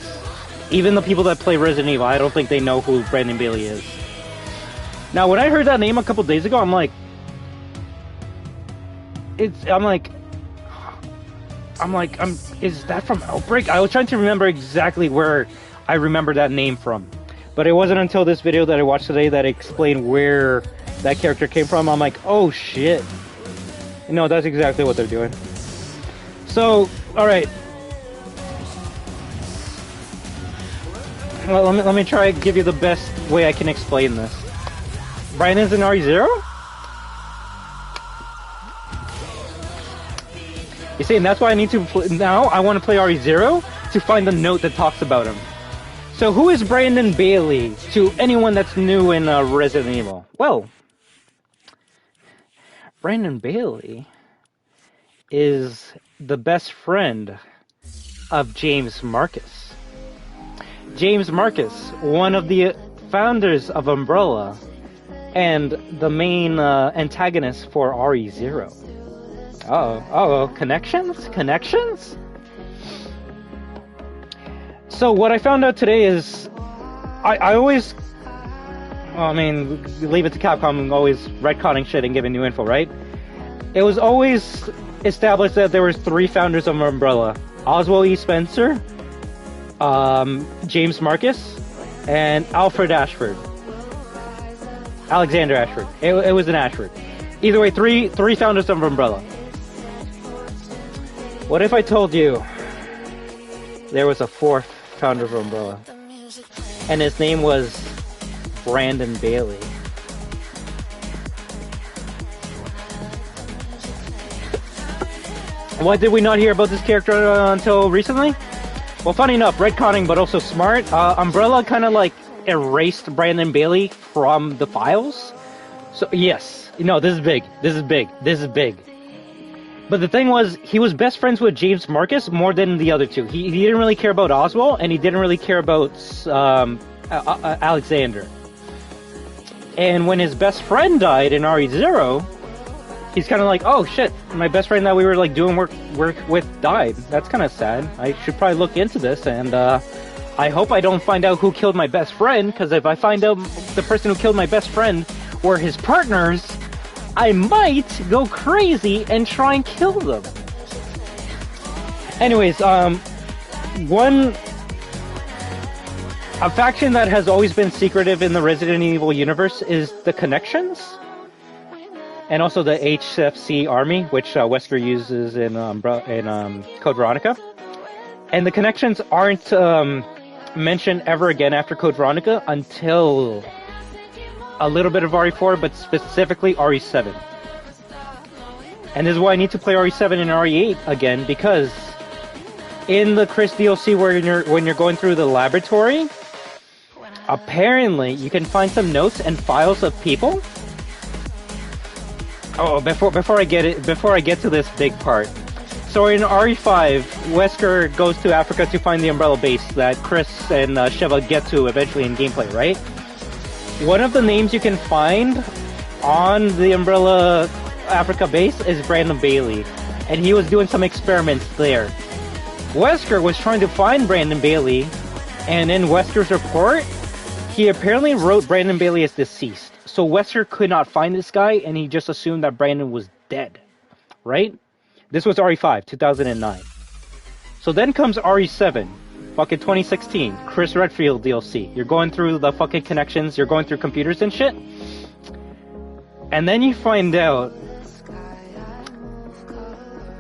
Even the people that play Resident Evil, I don't think they know who Brandon Bailey is. Now, when I heard that name a couple days ago, I'm like, is that from Outbreak? I was trying to remember exactly where I remember that name from. But it wasn't until this video that I watched today that explained where that character came from. I'm like, oh shit. No, that's exactly what they're doing. So, alright. Well, let me try to give you the best way I can explain this. Brandon's in RE0? You see, and that's why I need to now I want to play RE0 to find the note that talks about him. So who is Brandon Bailey to anyone that's new in Resident Evil? Well, Brandon Bailey is the best friend of James Marcus. James Marcus, one of the founders of Umbrella and the main antagonist for RE0. Uh-oh, connections? So what I found out today is, I always, leave it to Capcom, always retconning shit and giving new info, right? It was always established that there was 3 founders of Umbrella. Oswald E. Spencer, James Marcus, and Alfred Ashford. Alexander Ashford. It was an Ashford. Either way, three founders of Umbrella. What if I told you there was a 4th founder of Umbrella, and his name was Brandon Bailey? Why did we not hear about this character until recently? Well, funny enough, retconning, but also smart. Umbrella kind of like erased Brandon Bailey from the files. So yes, this is big. But the thing was, he was best friends with James Marcus more than the other 2. He didn't really care about Oswald, and he didn't really care about Alexander. And when his best friend died in RE0, he's kind of like, oh shit, my best friend that we were like doing work with died. That's kind of sad. I should probably look into this, and I hope I don't find out who killed my best friend, because if I find out the person who killed my best friend were his partners, I might go crazy and try and kill them. Anyways, a faction that has always been secretive in the Resident Evil universe is the Connections, and also the HFC Army, which Wesker uses in Code Veronica. And the Connections aren't mentioned ever again after Code Veronica until a little bit of RE4, but specifically RE7. And this is why I need to play RE7 and RE8 again, because in the Chris DLC when you're going through the laboratory, apparently you can find some notes and files of people. Oh, before I get to this big part. So in RE5, Wesker goes to Africa to find the Umbrella base that Chris and Sheva get to eventually in gameplay, right? One of the names you can find on the Umbrella Africa base is Brandon Bailey, and he was doing some experiments there. Wesker was trying to find Brandon Bailey, and in Wesker's report, he apparently wrote Brandon Bailey as deceased. So Wesker could not find this guy, and he just assumed that Brandon was dead, right? This was RE5, 2009. So then comes RE7, fucking 2016, Chris Redfield DLC. You're going through the fucking Connections, you're going through computers and shit. And then you find out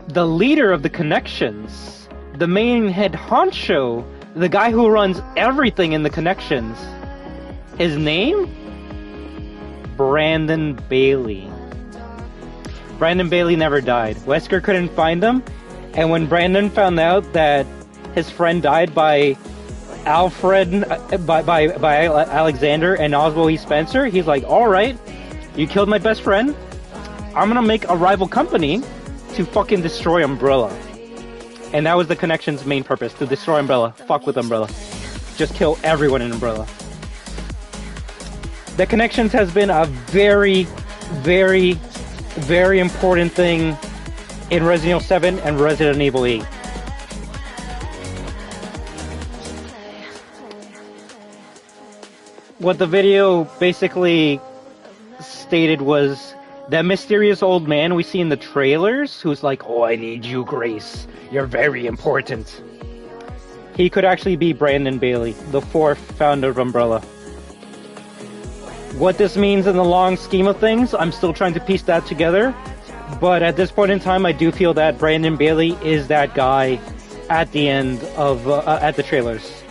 the leader of the Connections, the main head honcho, the guy who runs everything in the Connections, his name? Brandon Bailey. Brandon Bailey never died. Wesker couldn't find him, and when Brandon found out that his friend died by Alexander and Oswald E. Spencer, he's like, alright, you killed my best friend, I'm gonna make a rival company to fucking destroy Umbrella. And that was the Connection's main purpose, to destroy Umbrella. Fuck with Umbrella. Just kill everyone in Umbrella. The Connections has been a very, very, very important thing in Resident Evil 7 and Resident Evil 8. What the video basically stated was that mysterious old man we see in the trailers, who's like, oh, I need you, Grace. You're very important. He could actually be Brandon Bailey, the 4th founder of Umbrella. What this means in the long scheme of things, I'm still trying to piece that together. But at this point in time, I do feel that Brandon Bailey is that guy at the end of, at the trailers.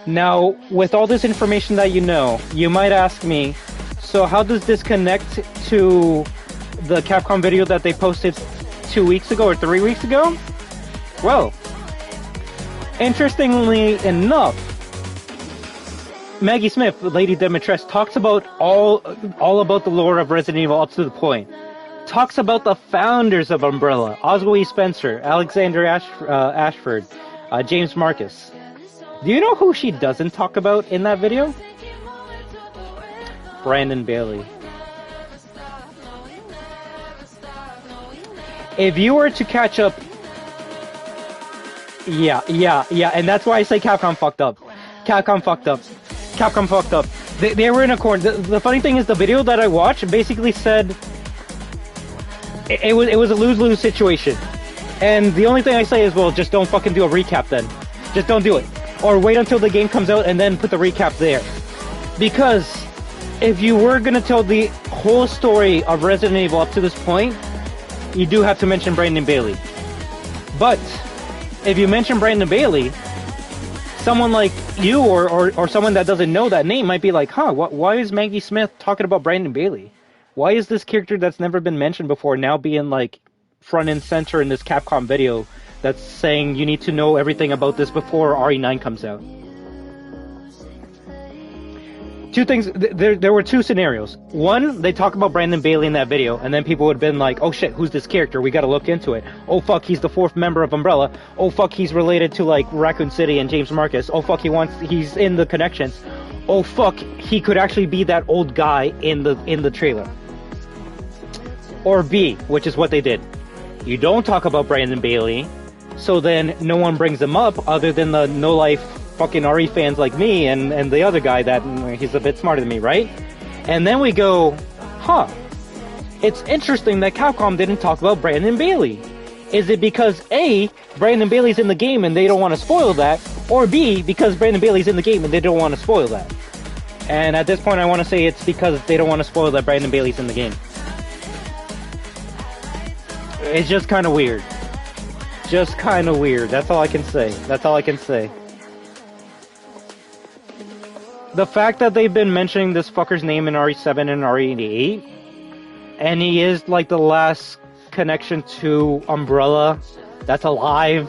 Now, with all this information that you know, you might ask me, so how does this connect to the Capcom video that they posted 2 weeks ago or 3 weeks ago? Well, Interestingly enough, Maggie Smith, Lady Demetress, talks about all about the lore of Resident Evil up to the point. Talks about the founders of Umbrella, Oswald E. Spencer, Alexander Ashford, James Marcus. Do you know who she doesn't talk about in that video? Brandon Bailey. If you were to catch up... Yeah, and that's why I say Capcom fucked up. Capcom fucked up. Capcom fucked up. They were in a corner. The funny thing is, the video that I watched basically said it was a lose-lose situation. And the only thing I say is, well, just don't fucking do a recap then. Just don't do it. Or wait until the game comes out and then put the recap there. Because if you were gonna tell the whole story of Resident Evil up to this point, you do have to mention Brandon Bailey. But if you mention Brandon Bailey, someone like you or someone that doesn't know that name might be like, huh, why is Maggie Smith talking about Brandon Bailey? Why is this character that's never been mentioned before now being like front and center in this Capcom video that's saying you need to know everything about this before RE9 comes out? Two things, there were two scenarios. One, they talk about Brandon Bailey in that video, and then people would have been like, oh shit, who's this character? We gotta look into it. Oh fuck, he's the fourth member of Umbrella. Oh fuck, he's related to like Raccoon City and James Marcus. Oh fuck, he's in the connections. Oh fuck, he could actually be that old guy in the trailer. Or B, which is what they did. You don't talk about Brandon Bailey, so then no one brings him up other than the no-life fucking RE fans like me and the other guy that he's a bit smarter than me, right? And then we go, huh, it's interesting that Capcom didn't talk about Brandon Bailey. Is it because A, Brandon Bailey's in the game and they don't want to spoil that, or B, because Brandon Bailey's in the game and they don't want to spoil that? And at this point I want to say it's because they don't want to spoil that Brandon Bailey's in the game. It's just kind of weird. Just kind of weird. That's all I can say. That's all I can say. The fact that they've been mentioning this fucker's name in RE7 and RE8, and he is like the last connection to Umbrella that's alive.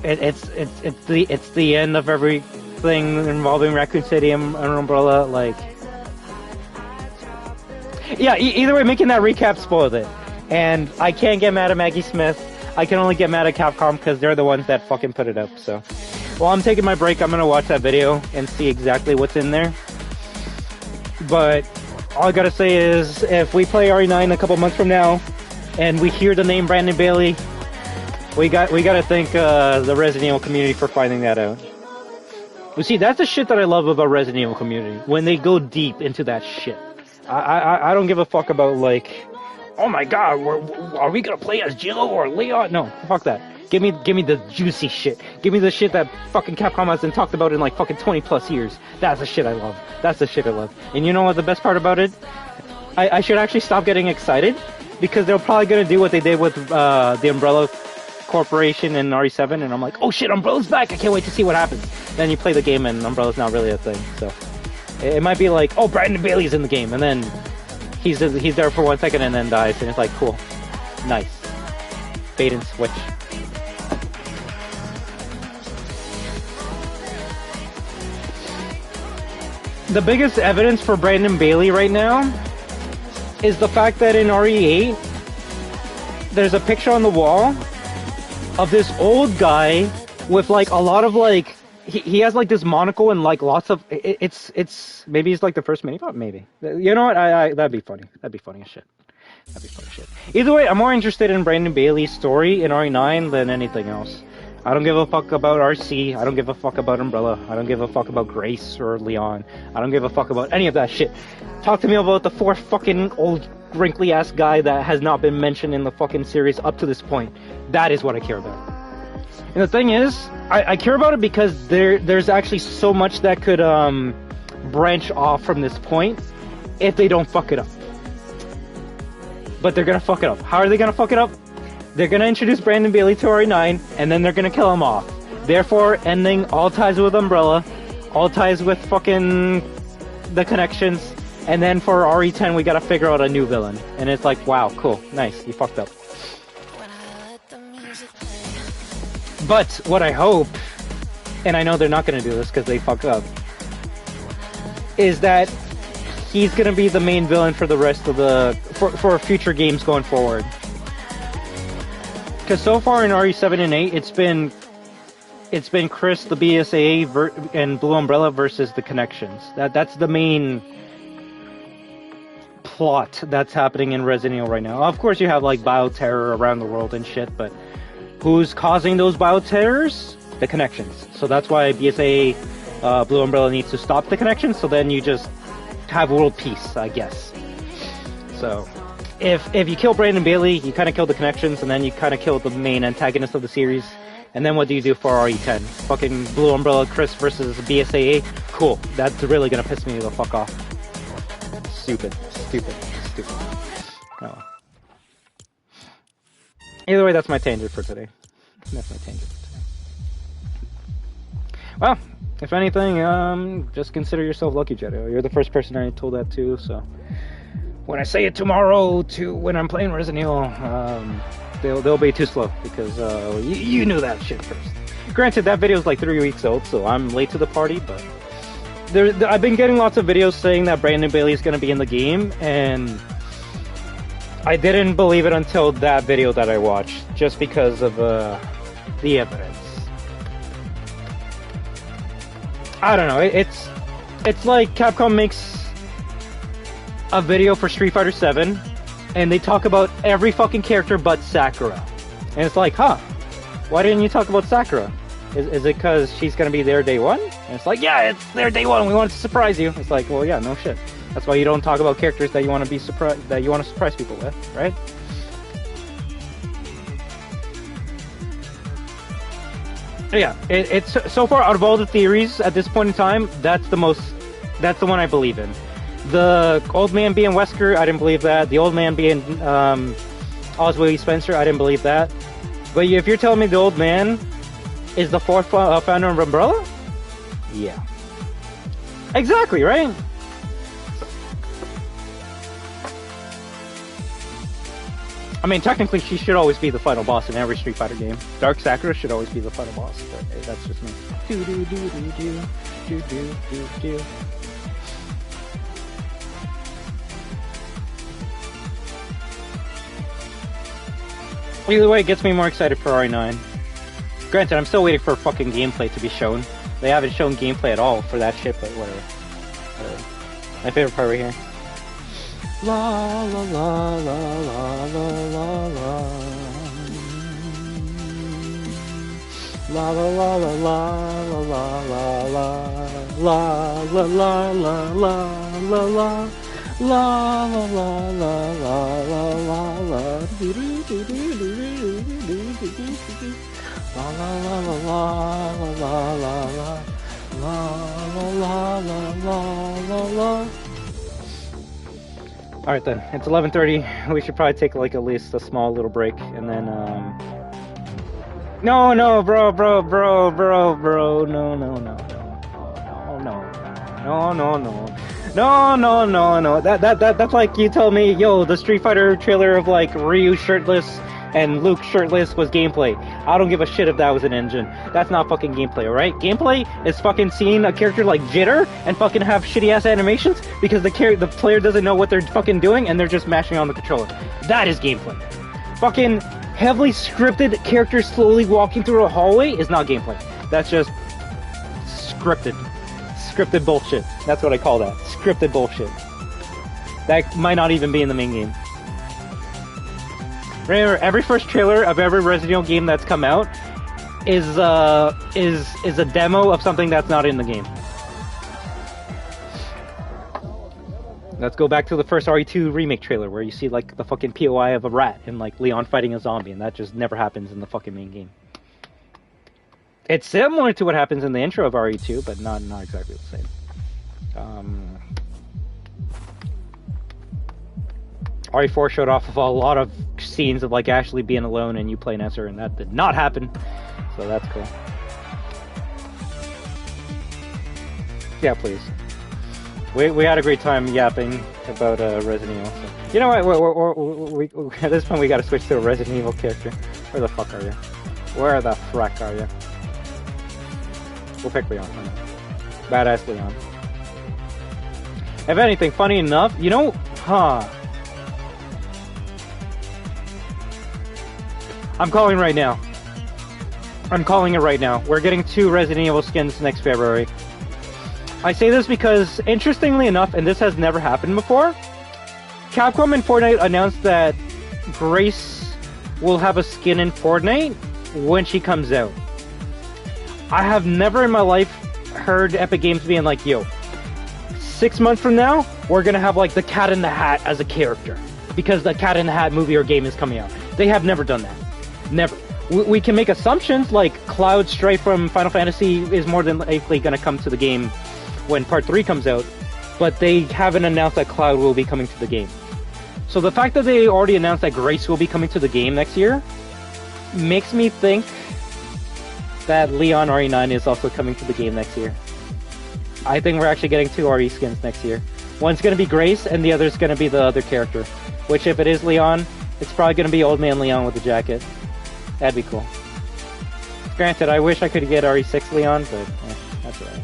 It's the end of everything involving Raccoon City and Umbrella. Like, yeah. Either way, making that recap spoiled it, and I can't get mad at Maggie Smith. I can only get mad at Capcom because they're the ones that fucking put it up. So. While I'm taking my break, I'm going to watch that video and see exactly what's in there. But all I gotta say is, if we play RE9 a couple months from now, and we hear the name Brandon Bailey, we gotta thank the Resident Evil community for finding that out. You see, that's the shit that I love about Resident Evil community, when they go deep into that shit. I don't give a fuck about, like, oh my god, are we gonna play as Jill or Leon? No, fuck that. Give me the juicy shit. Give me the shit that fucking Capcom hasn't talked about in like fucking 20 plus years. That's the shit I love. That's the shit I love. And you know what the best part about it? I should actually stop getting excited, because they're probably gonna do what they did with the Umbrella Corporation in RE7, and I'm like, oh shit, Umbrella's back! I can't wait to see what happens. Then you play the game and Umbrella's not really a thing. So it might be like, oh, Brandon Bailey's in the game, and then he's there for 1 second and then dies, and it's like, cool, nice, bait and switch. The biggest evidence for Brandon Bailey right now is the fact that in RE8, there's a picture on the wall of this old guy with like a lot of like, he has like this monocle and like lots of, it's maybe he's like the first mini-pop, maybe. You know what, that'd be funny. That'd be funny as shit. That'd be funny as shit. Either way, I'm more interested in Brandon Bailey's story in RE9 than anything else. I don't give a fuck about RC, I don't give a fuck about Umbrella, I don't give a fuck about Grace or Leon, I don't give a fuck about any of that shit. Talk to me about the fourth fucking old wrinkly ass guy that has not been mentioned in the fucking series up to this point. That is what I care about. And the thing is, I care about it because there's actually so much that could branch off from this point if they don't fuck it up. But they're gonna fuck it up. How are they gonna fuck it up? They're gonna introduce Brandon Bailey to RE9, and then they're gonna kill him off. Therefore, ending all ties with Umbrella, all ties with fucking the connections, and then for RE10 we gotta figure out a new villain. And it's like, wow, cool, nice, you fucked up. But what I hope, and I know they're not going to do this because they fuck up, is that he's going to be the main villain for the rest of the for future games going forward. Because so far in RE7 and 8, it's been Chris, the BSAA, and Blue Umbrella versus the Connections. That's the main plot that's happening in Resident Evil right now. Of course, you have like bioterror around the world and shit, but who's causing those bioterrors? The Connections. So that's why BSAA, Blue Umbrella needs to stop the Connections. So then you just have world peace, I guess. So if you kill Brandon Bailey, you kind of kill the Connections, and then you kind of kill the main antagonist of the series. And then what do you do for RE10? Fucking Blue Umbrella Chris versus BSAA? Cool. That's really gonna piss me the fuck off. Stupid. Oh. Either way, that's my tangent for today. Well, if anything, just consider yourself lucky, Jedi. You're the first person I told that to, so when I say it tomorrow to when I'm playing Resident Evil, they'll be too slow because you knew that shit first. Granted, that video is like 3 weeks old, so I'm late to the party, but I've been getting lots of videos saying that Brandon Bailey is going to be in the game, and I didn't believe it until that video that I watched, just because of the evidence. I don't know, it's like Capcom makes a video for Street Fighter 7, and they talk about every fucking character but Sakura. And it's like, huh, why didn't you talk about Sakura? Is it because she's going to be there day one? And it's like, yeah, it's there day one, we wanted to surprise you. It's like, well, yeah, no shit. That's why you don't talk about characters that you want to be surprised, that you want to surprise people with, right? Yeah, it's so far out of all the theories at this point in time, that's the one I believe in. The old man being Wesker, I didn't believe that. The old man being Oswald Spencer, I didn't believe that. But if you're telling me the old man is the fourth founder of Umbrella, yeah, exactly, right? I mean, technically, she should always be the final boss in every Street Fighter game. Dark Sakura should always be the final boss, but hey, that's just me. Either way, it gets me more excited for RE9. Granted, I'm still waiting for fucking gameplay to be shown. They haven't shown gameplay at all for that shit, but whatever. My favorite part right here. La la la la la la la la. La la la la la la la la. La la la la la la la. La la la la la la la la. La la la la la la la la. La la la la la la la. Alright then, it's 11:30. We should probably take like at least a small little break, and then no, bro, no. That's like you tell me, yo, the Street Fighter trailer of like Ryu shirtless and Luke shirtless was gameplay. I don't give a shit if that was an engine. That's not fucking gameplay, alright? Gameplay is fucking seeing a character like Jitter and fucking have shitty ass animations because the player doesn't know what they're fucking doing and they're just mashing on the controller. That is gameplay. Fucking heavily scripted characters slowly walking through a hallway is not gameplay. That's just scripted. Scripted bullshit. That's what I call that. Scripted bullshit. That might not even be in the main game. Remember, every first trailer of every Resident Evil game that's come out is a demo of something that's not in the game. Let's go back to the first RE2 remake trailer where you see like the fucking POI of a rat and like Leon fighting a zombie, and that just never happens in the fucking main game. It's similar to what happens in the intro of RE2, but not exactly the same. RE4 showed off of a lot of scenes of like Ashley being alone and you playing as her, and that did not happen, so that's cool. Yeah, please. We had a great time yapping about Resident Evil. So. You know what? We at this point we gotta switch to a Resident Evil character. Where the fuck are you? Where the frack are you? We'll pick Leon. Badass Leon. If anything, funny enough, you know, I'm calling right now. I'm calling it right now. We're getting 2 Resident Evil skins next February. I say this because, interestingly enough, and this has never happened before, Capcom and Fortnite announced that Grace will have a skin in Fortnite when she comes out. I have never in my life heard Epic Games being like, yo, 6 months from now, we're gonna have like the Cat in the Hat as a character. Because the Cat in the Hat movie or game is coming out. They have never done that. Never. We can make assumptions like Cloud Strife from Final Fantasy is more than likely gonna come to the game when Part 3 comes out. But they haven't announced that Cloud will be coming to the game. So the fact that they already announced that Grace will be coming to the game next year makes me think that Leon RE9 is also coming to the game next year. I think we're actually getting 2 RE skins next year. One's going to be Grace, and the other's going to be the other character. Which, if it is Leon, it's probably going to be Old Man Leon with the jacket. That'd be cool. Granted, I wish I could get RE6 Leon, but that's alright.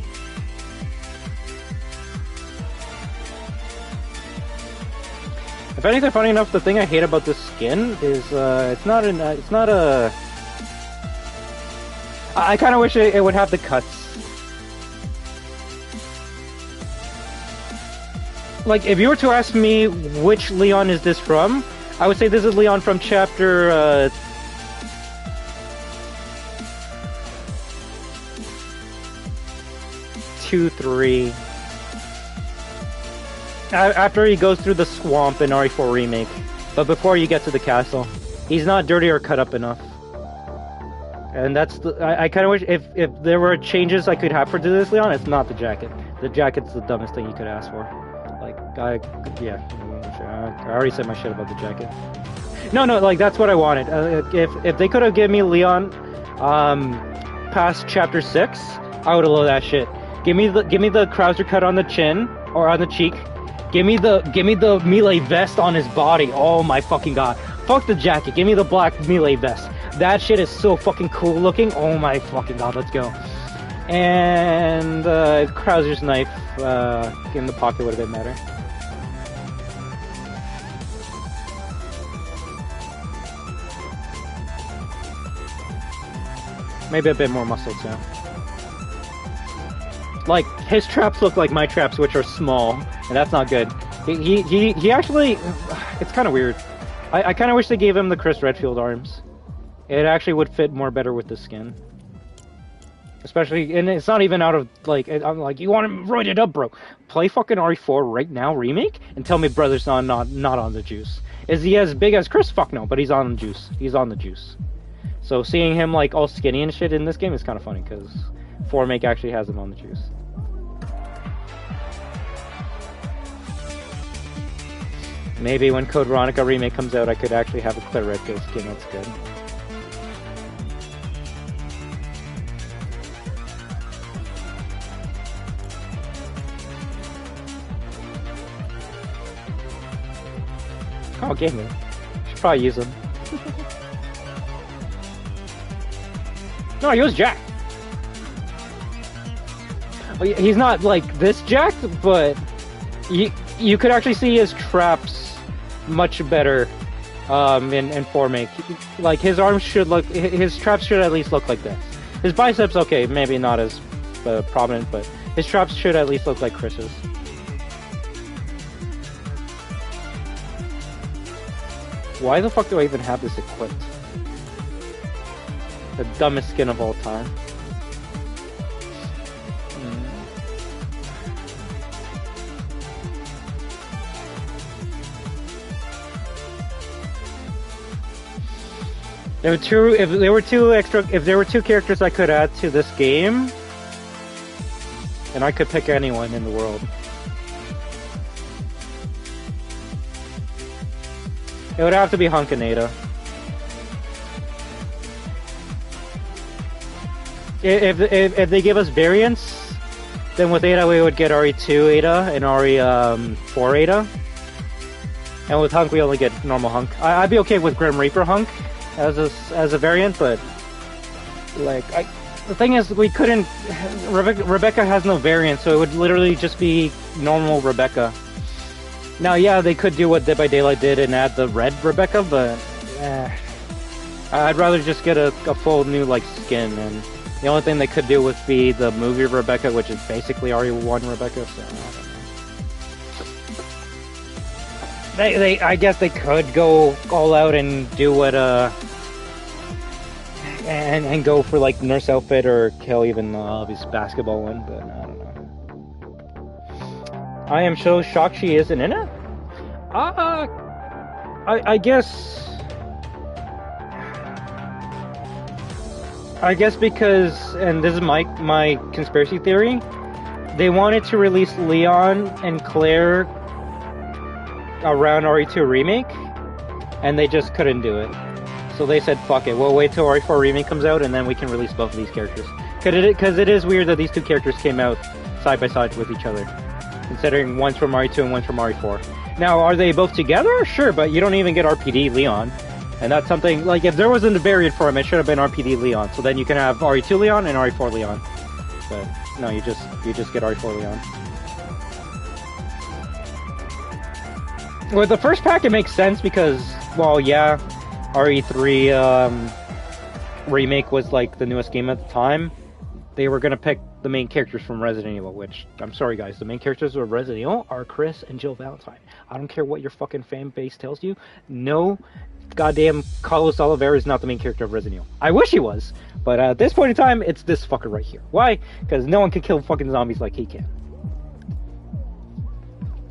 If anything, funny enough, the thing I hate about this skin is it's not a. I kind of wish it would have the cuts. Like, if you were to ask me which Leon is this from, I would say this is Leon from chapter 2, 3. After he goes through the swamp in RE4 Remake, but before you get to the castle. He's not dirty or cut up enough. And that's the... I kind of wish if there were changes I could have for this Leon, it's not the jacket. The jacket's the dumbest thing you could ask for. Like, yeah. I already said my shit about the jacket. No, like, that's what I wanted. If they could have given me Leon past chapter 6, I would have loved that shit. Give me the Krauser cut on the chin, or on the cheek. Give me the melee vest on his body. Oh my fucking god. Fuck the jacket. Give me the black melee vest. That shit is so fucking cool looking. Oh my fucking god, let's go. And Krauser's knife in the pocket would have been better. Maybe a bit more muscle too. Like, his traps look like my traps, which are small, and that's not good. He actually... It's kind of weird. I kind of wish they gave him the Chris Redfield arms. It actually would fit more better with the skin. Especially... And it's not even out of, like... I'm like, you want him roided up, bro. Play fucking RE4 right now, remake, and tell me brother's not on the juice. Is he as big as Chris? Fuck no, but he's on the juice. He's on the juice. So seeing him, like, all skinny and shit in this game is kind of funny, because 4Make actually has him on the juice. Maybe when Code Veronica Remake comes out, I could actually have a clear Redfield skin. That's good. Oh, gaming. Should probably use him. No, he was jacked. He's not like this jacked, but you could actually see his traps much better in 4Make. Like, his arms should look, his traps should at least look like this. His biceps, okay, maybe not as prominent, but his traps should at least look like Chris's. Why the fuck do I even have this equipped? The dumbest skin of all time. If there were two characters I could add to this game, then I could pick anyone in the world. It would have to be Hunk and Ada. If they give us variants, then with Ada we would get RE2 Ada and RE4 Ada. And with Hunk we only get normal Hunk. I'd be okay with Grim Reaper Hunk as a variant, but The thing is, we couldn't. Rebecca has no variant, so it would literally just be normal Rebecca. Now, yeah, they could do what Dead by Daylight did and add the red Rebecca, but I'd rather just get a full new like skin. And the only thing they could do would be the movie Rebecca, which is basically RE1 Rebecca. So I don't know. I guess they could go all out and do what and go for like nurse outfit or kill even the obvious basketball one, but I don't know. I am so shocked she isn't in it. I guess because, and this is my conspiracy theory, they wanted to release Leon and Claire around RE2 remake, and they just couldn't do it. So they said, fuck it, we'll wait till RE4 remake comes out and then we can release both of these characters. Because it is weird that these two characters came out side by side with each other, considering one's from RE2 and one's from RE4. Now, are they both together? Sure, but you don't even get RPD Leon. And that's something, like, if there wasn't a variant for him, it should have been RPD Leon. So then you can have RE2 Leon and RE4 Leon. But, no, you just get RE4 Leon. With the first pack, it makes sense because, well, yeah, RE3 remake was like the newest game at the time. They were gonna pick the main characters from Resident Evil, which, I'm sorry guys, the main characters of Resident Evil are Chris and Jill Valentine. I don't care what your fucking fan base tells you. No, goddamn Carlos Oliveira is not the main character of Resident Evil. I wish he was, but at this point in time, it's this fucker right here. Why? Because no one can kill fucking zombies like he can.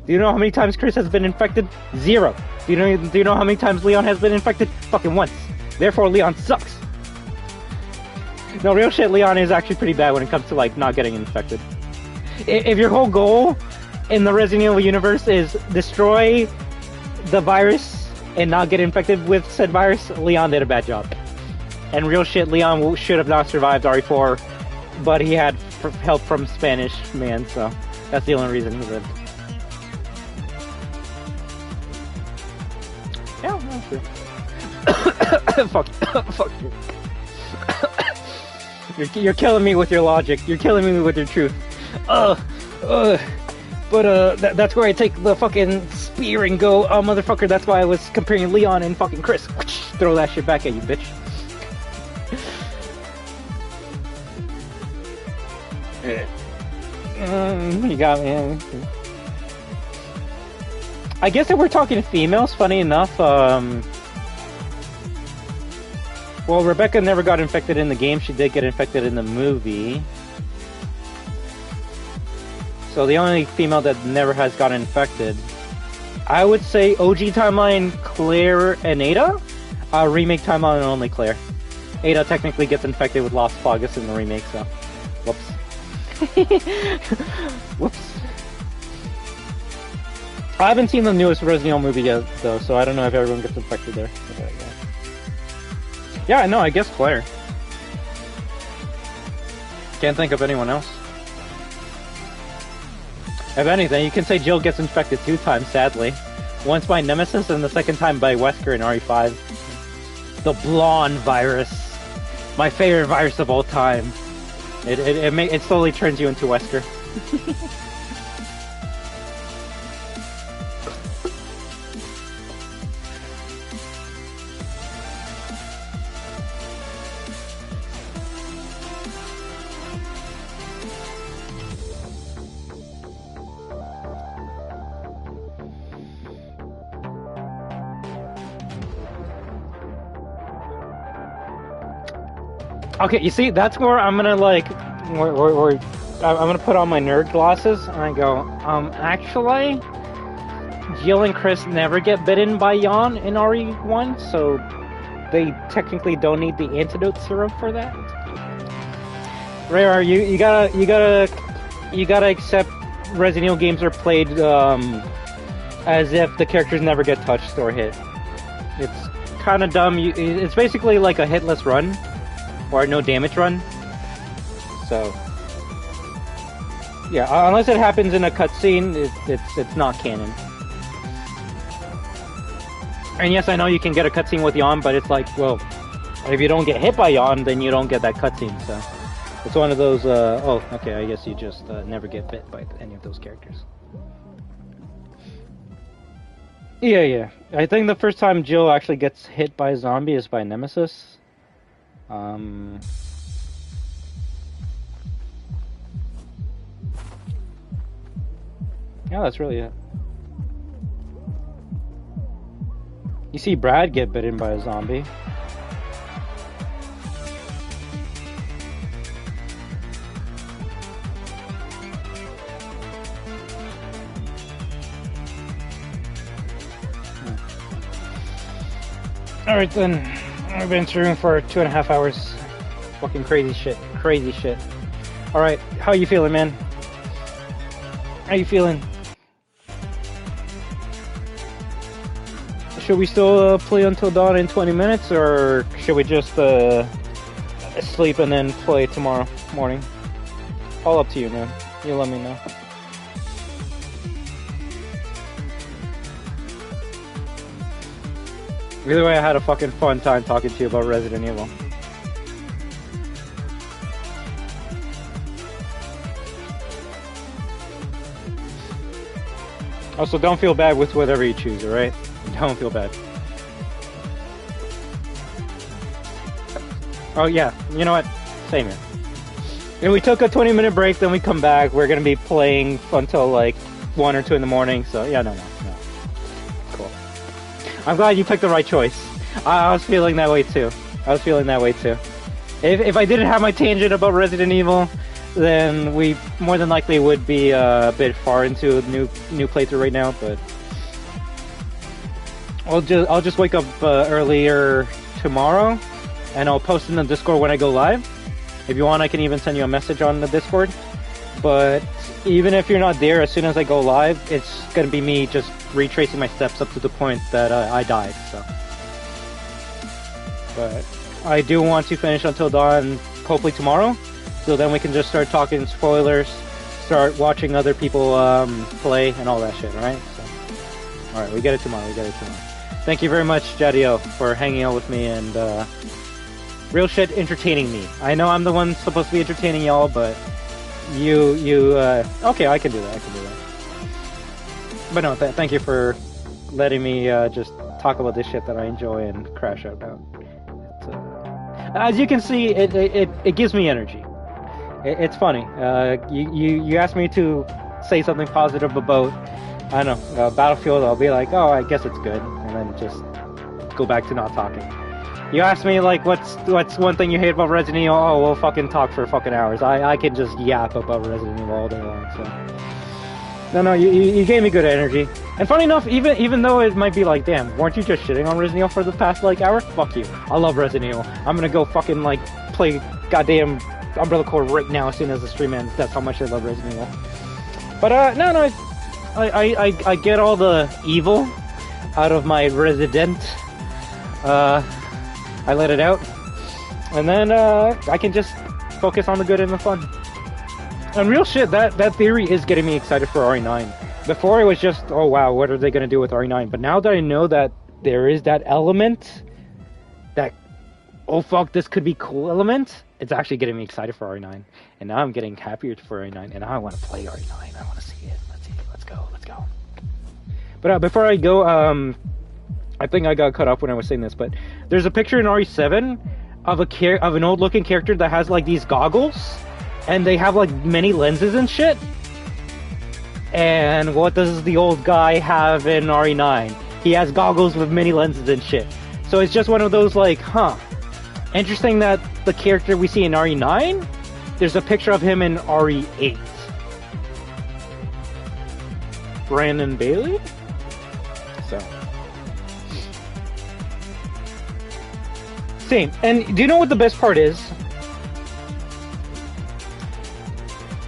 Do you know how many times Chris has been infected? 0. Do you know how many times Leon has been infected? Fucking once. Therefore, Leon sucks. No, real shit, Leon is actually pretty bad when it comes to, like, not getting infected. If your whole goal in the Resident Evil universe is destroy the virus and not get infected with said virus, Leon did a bad job. And real shit, Leon should have not survived RE4, but he had help from Spanish man, so that's the only reason he lived. Yeah, that's true. Fuck you. You're killing me with your logic. You're killing me with your truth. That's where I take the fucking spear and go, oh motherfucker, that's why I was comparing Leon and fucking Chris. Throw that shit back at you, bitch. You got me. I guess if we're talking females, funny enough, well, Rebecca never got infected in the game. She did get infected in the movie. So the only female that never has gotten infected, I would say OG timeline, Claire and Ada. Remake timeline, only Claire. Ada technically gets infected with Lost Fagus in the remake, so whoops. Whoops. I haven't seen the newest Resident Evil movie yet, though, so I don't know if everyone gets infected there. Yeah, no, I guess Claire. Can't think of anyone else. If anything, you can say Jill gets infected 2 times, sadly. Once by Nemesis and the second time by Wesker in RE5. The blonde virus. My favorite virus of all time. It slowly turns you into Wesker. Okay, you see, that's where I'm gonna like, I'm gonna put on my nerd glasses and I go, actually, Jill and Chris never get bitten by Jan in RE1, so they technically don't need the antidote serum for that. Rare, you gotta accept Resident Evil games are played as if the characters never get touched or hit. It's kind of dumb. It's basically like a hitless run. Or no damage run. So yeah, unless it happens in a cutscene, it's not canon. And yes, I know you can get a cutscene with Jan, but it's like, well, If you don't get hit by yawn, then you don't get that cutscene. So it's one of those. Oh, okay. I guess you just never get bit by any of those characters. Yeah. I think the first time Jill actually gets hit by a zombie is by Nemesis. Yeah, that's really it. You see Brad get bitten by a zombie. Alright then, I've been streaming for 2.5 hours. Fucking crazy shit. Alright, how you feeling, man? How you feeling? Should we still play until dawn in 20 minutes, or should we just sleep and then play tomorrow morning? All up to you, man. You let me know. Either way, I had a fucking fun time talking to you about Resident Evil. Also, don't feel bad with whatever you choose, alright? Don't feel bad. Oh yeah, you know what? Same here. And we took a 20-minute break, then we come back. We're gonna be playing until like 1 or 2 in the morning, so yeah, no. Cool. I'm glad you picked the right choice. I was feeling that way too. If I didn't have my tangent about Resident Evil, then we more than likely would be a bit far into a new playthrough right now, but I'll just wake up earlier tomorrow, and I'll post in the Discord when I go live. If you want, I can even send you a message on the Discord. But even if you're not there, as soon as I go live, it's gonna be me just retracing my steps up to the point that I died. So, but I do want to finish until dawn, hopefully tomorrow. So then we can just start talking spoilers, start watching other people play and all that shit, alright? So, alright, we get it tomorrow. Thank you very much, Jadio, for hanging out with me and real shit entertaining me. I know I'm the one supposed to be entertaining y'all, but okay, I can do that. But no, thank you for letting me just talk about this shit that I enjoy and crash out about. As you can see, it gives me energy. It's funny. You asked me to say something positive about, I don't know, Battlefield. I'll be like, oh, I guess it's good, and then just go back to not talking. You asked me like, what's one thing you hate about Resident Evil? Oh, we'll fucking talk for fucking hours. I can just yap about Resident Evil all day long. So no, you gave me good energy. And funny enough, even though it might be like, damn, weren't you just shitting on Resident Evil for the past like hour? Fuck you. I love Resident Evil. I'm gonna go fucking like play goddamn Umbrella Corps right now as soon as the stream ends. That's how much I love Resident Evil. But no, I get all the evil out of my Resident. I let it out, and then I can just focus on the good and the fun. And real shit, that theory is getting me excited for RE9. Before it was just, oh wow, what are they gonna do with RE9? But now that I know that there is that element, that, oh fuck, this could be cool element, it's actually getting me excited for RE9. And now I'm getting happier for RE9, and now I want to play RE9. I want to see it. Let's go. But before I go, I think I got cut off when I was saying this, but there's a picture in RE7 of an old-looking character that has like these goggles, and they have like many lenses and shit. And what does the old guy have in RE9? He has goggles with many lenses and shit. So it's just one of those like, huh, interesting that the character we see in RE9, there's a picture of him in RE8. Brandon Bailey? So. Same. And do you know what the best part is?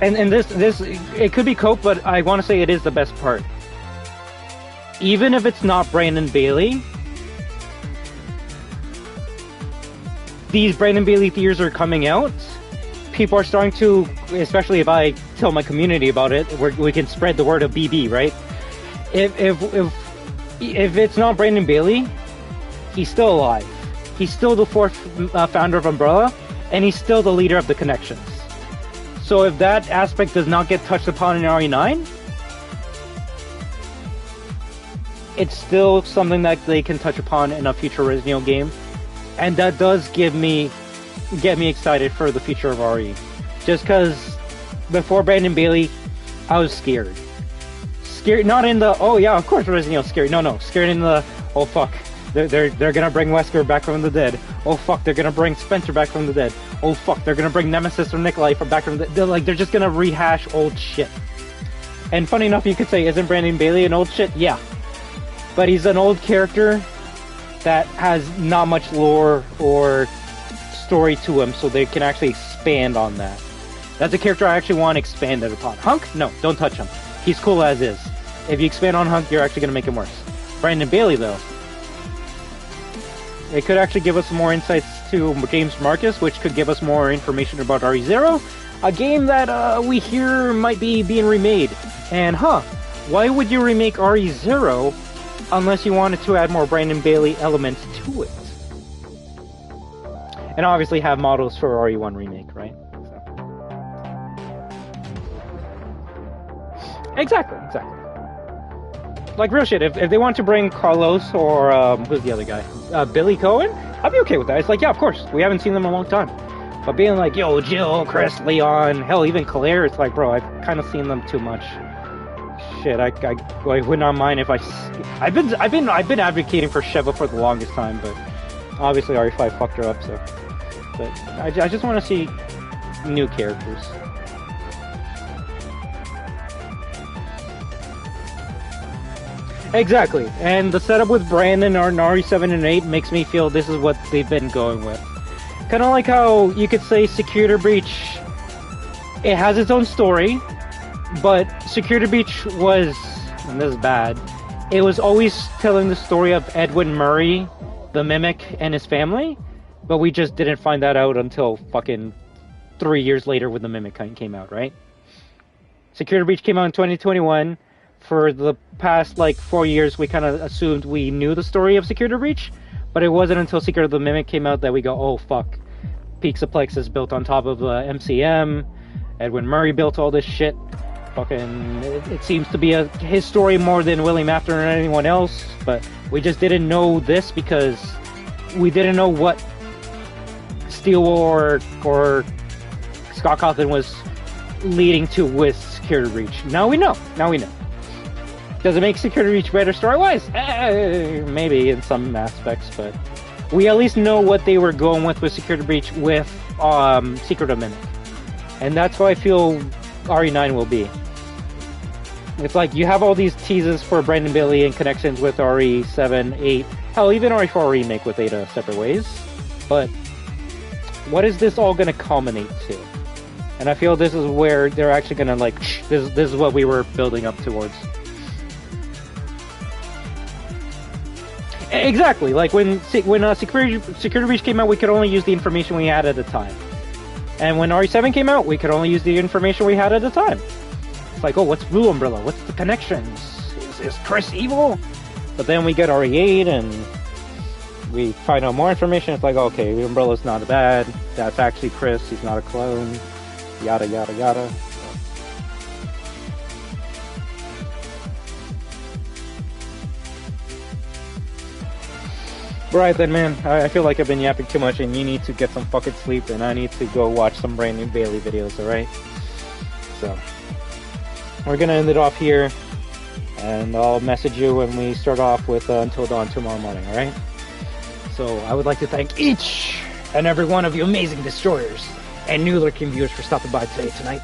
And this it could be cope, but I want to say it is the best part. Even if it's not Brandon Bailey, these Brandon Bailey theories are coming out. People are starting to, especially if I tell my community about it, we can spread the word of BB, right? If it's not Brandon Bailey, he's still alive. he's still the fourth founder of Umbrella, and he's still the leader of the Connections. So if that aspect does not get touched upon in RE9, it's still something that they can touch upon in a future Resident Evil game, and that does get me excited for the future of RE. Just because before Brandon Bailey, I was scared. Scared, not in the oh yeah, of course Resident Evil scared. No, scared in the oh fuck, they're gonna bring Wesker back from the dead. Oh fuck, they're gonna bring Spencer back from the dead. Oh fuck, they're gonna bring Nemesis or Nikolai back from the dead. They're just gonna rehash old shit. And funny enough, you could say, isn't Brandon Bailey an old shit? Yeah. But he's an old character that has not much lore or story to him, so they can actually expand on that. That's a character I actually want expanded upon. Hunk? No, don't touch him. He's cool as is. If you expand on Hunk, you're actually going to make him worse. Brandon Bailey, though, it could actually give us some more insights to James Marcus, which could give us more information about RE0, a game that we hear might be being remade. And why would you remake RE0 unless you wanted to add more Brandon Bailey elements to it? And obviously have models for RE1 remake, right? So. Exactly. Like real shit, if they want to bring Carlos or who's the other guy? Billy Cohen? I'd be okay with that. It's like, yeah, of course. We haven't seen them in a long time. But being like, yo, Jill, Chris, Leon, hell, even Claire, it's like, bro, I've kind of seen them too much. Shit, I would not mind if I've been advocating for Sheva for the longest time, but obviously RE5 fucked her up, so. But I just want to see new characters. Exactly, and the setup with Brandon or RE7 and 8 makes me feel this is what they've been going with. Kind of like how you could say Security Breach, it has its own story, but Security Breach was, and this is bad, it was always telling the story of Edwin Murray, the Mimic, and his family, but we just didn't find that out until fucking 3 years later when the Mimic came out, right? Security Breach came out in 2021. For the past, 4 years, we kind of assumed we knew the story of Security Breach, but it wasn't until Secret of the Mimic came out that we go, oh fuck, Pixaplex is built on top of MCM, Edwin Murray built all this shit, fucking, it seems to be his story more than William Afton or anyone else, but we just didn't know this because we didn't know what Steel or Scott Cawthon was leading to with Security Breach. Now we know. Does it make Security Breach better story-wise? Maybe in some aspects, but we at least know what they were going with Security Breach with Secret of Mimic. And that's what I feel RE9 will be. It's like you have all these teases for Brandon Bailey and connections with RE7, 8, hell, even RE4 remake with Ada separate ways. But what is this all going to culminate to? And I feel this is where they're actually going to this is what we were building up towards. Exactly, like when Security Breach came out, we could only use the information we had at the time. And when RE7 came out, we could only use the information we had at the time. It's like, oh, what's Blue Umbrella? What's the connections? Is Chris evil? But then we get RE8 and we find out more information. It's like, okay, Umbrella's not bad. That's actually Chris. He's not a clone. Yada, yada, yada. Right then, man, I feel like I've been yapping too much and you need to get some fucking sleep and I need to go watch some Brandon Bailey videos, alright? So, we're gonna end it off here and I'll message you when we start off with Until Dawn tomorrow morning, alright? So, I would like to thank each and every one of you amazing destroyers and new lurking viewers for stopping by tonight.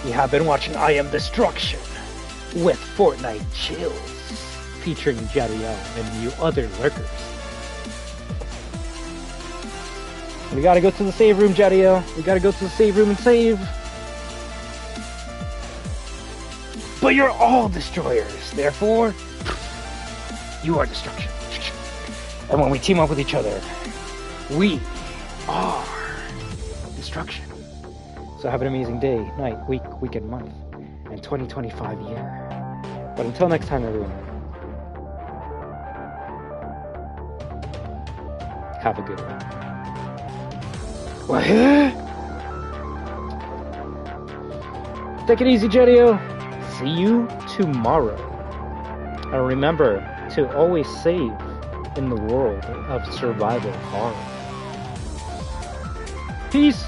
You have been watching I Am Destruction with Fortnite Chillz, featuring Jadiel and you other lurkers. We gotta go to the save room, Jadiel. We gotta go to the save room and save. But you're all destroyers, therefore, you are destruction. And when we team up with each other, we are destruction. So have an amazing day, night, week, weekend, month, and 2025 year. But until next time, everyone. Have a good one. WAHOO! Take it easy, Jedio. See you tomorrow. And remember to always save in the world of survival horror. Peace!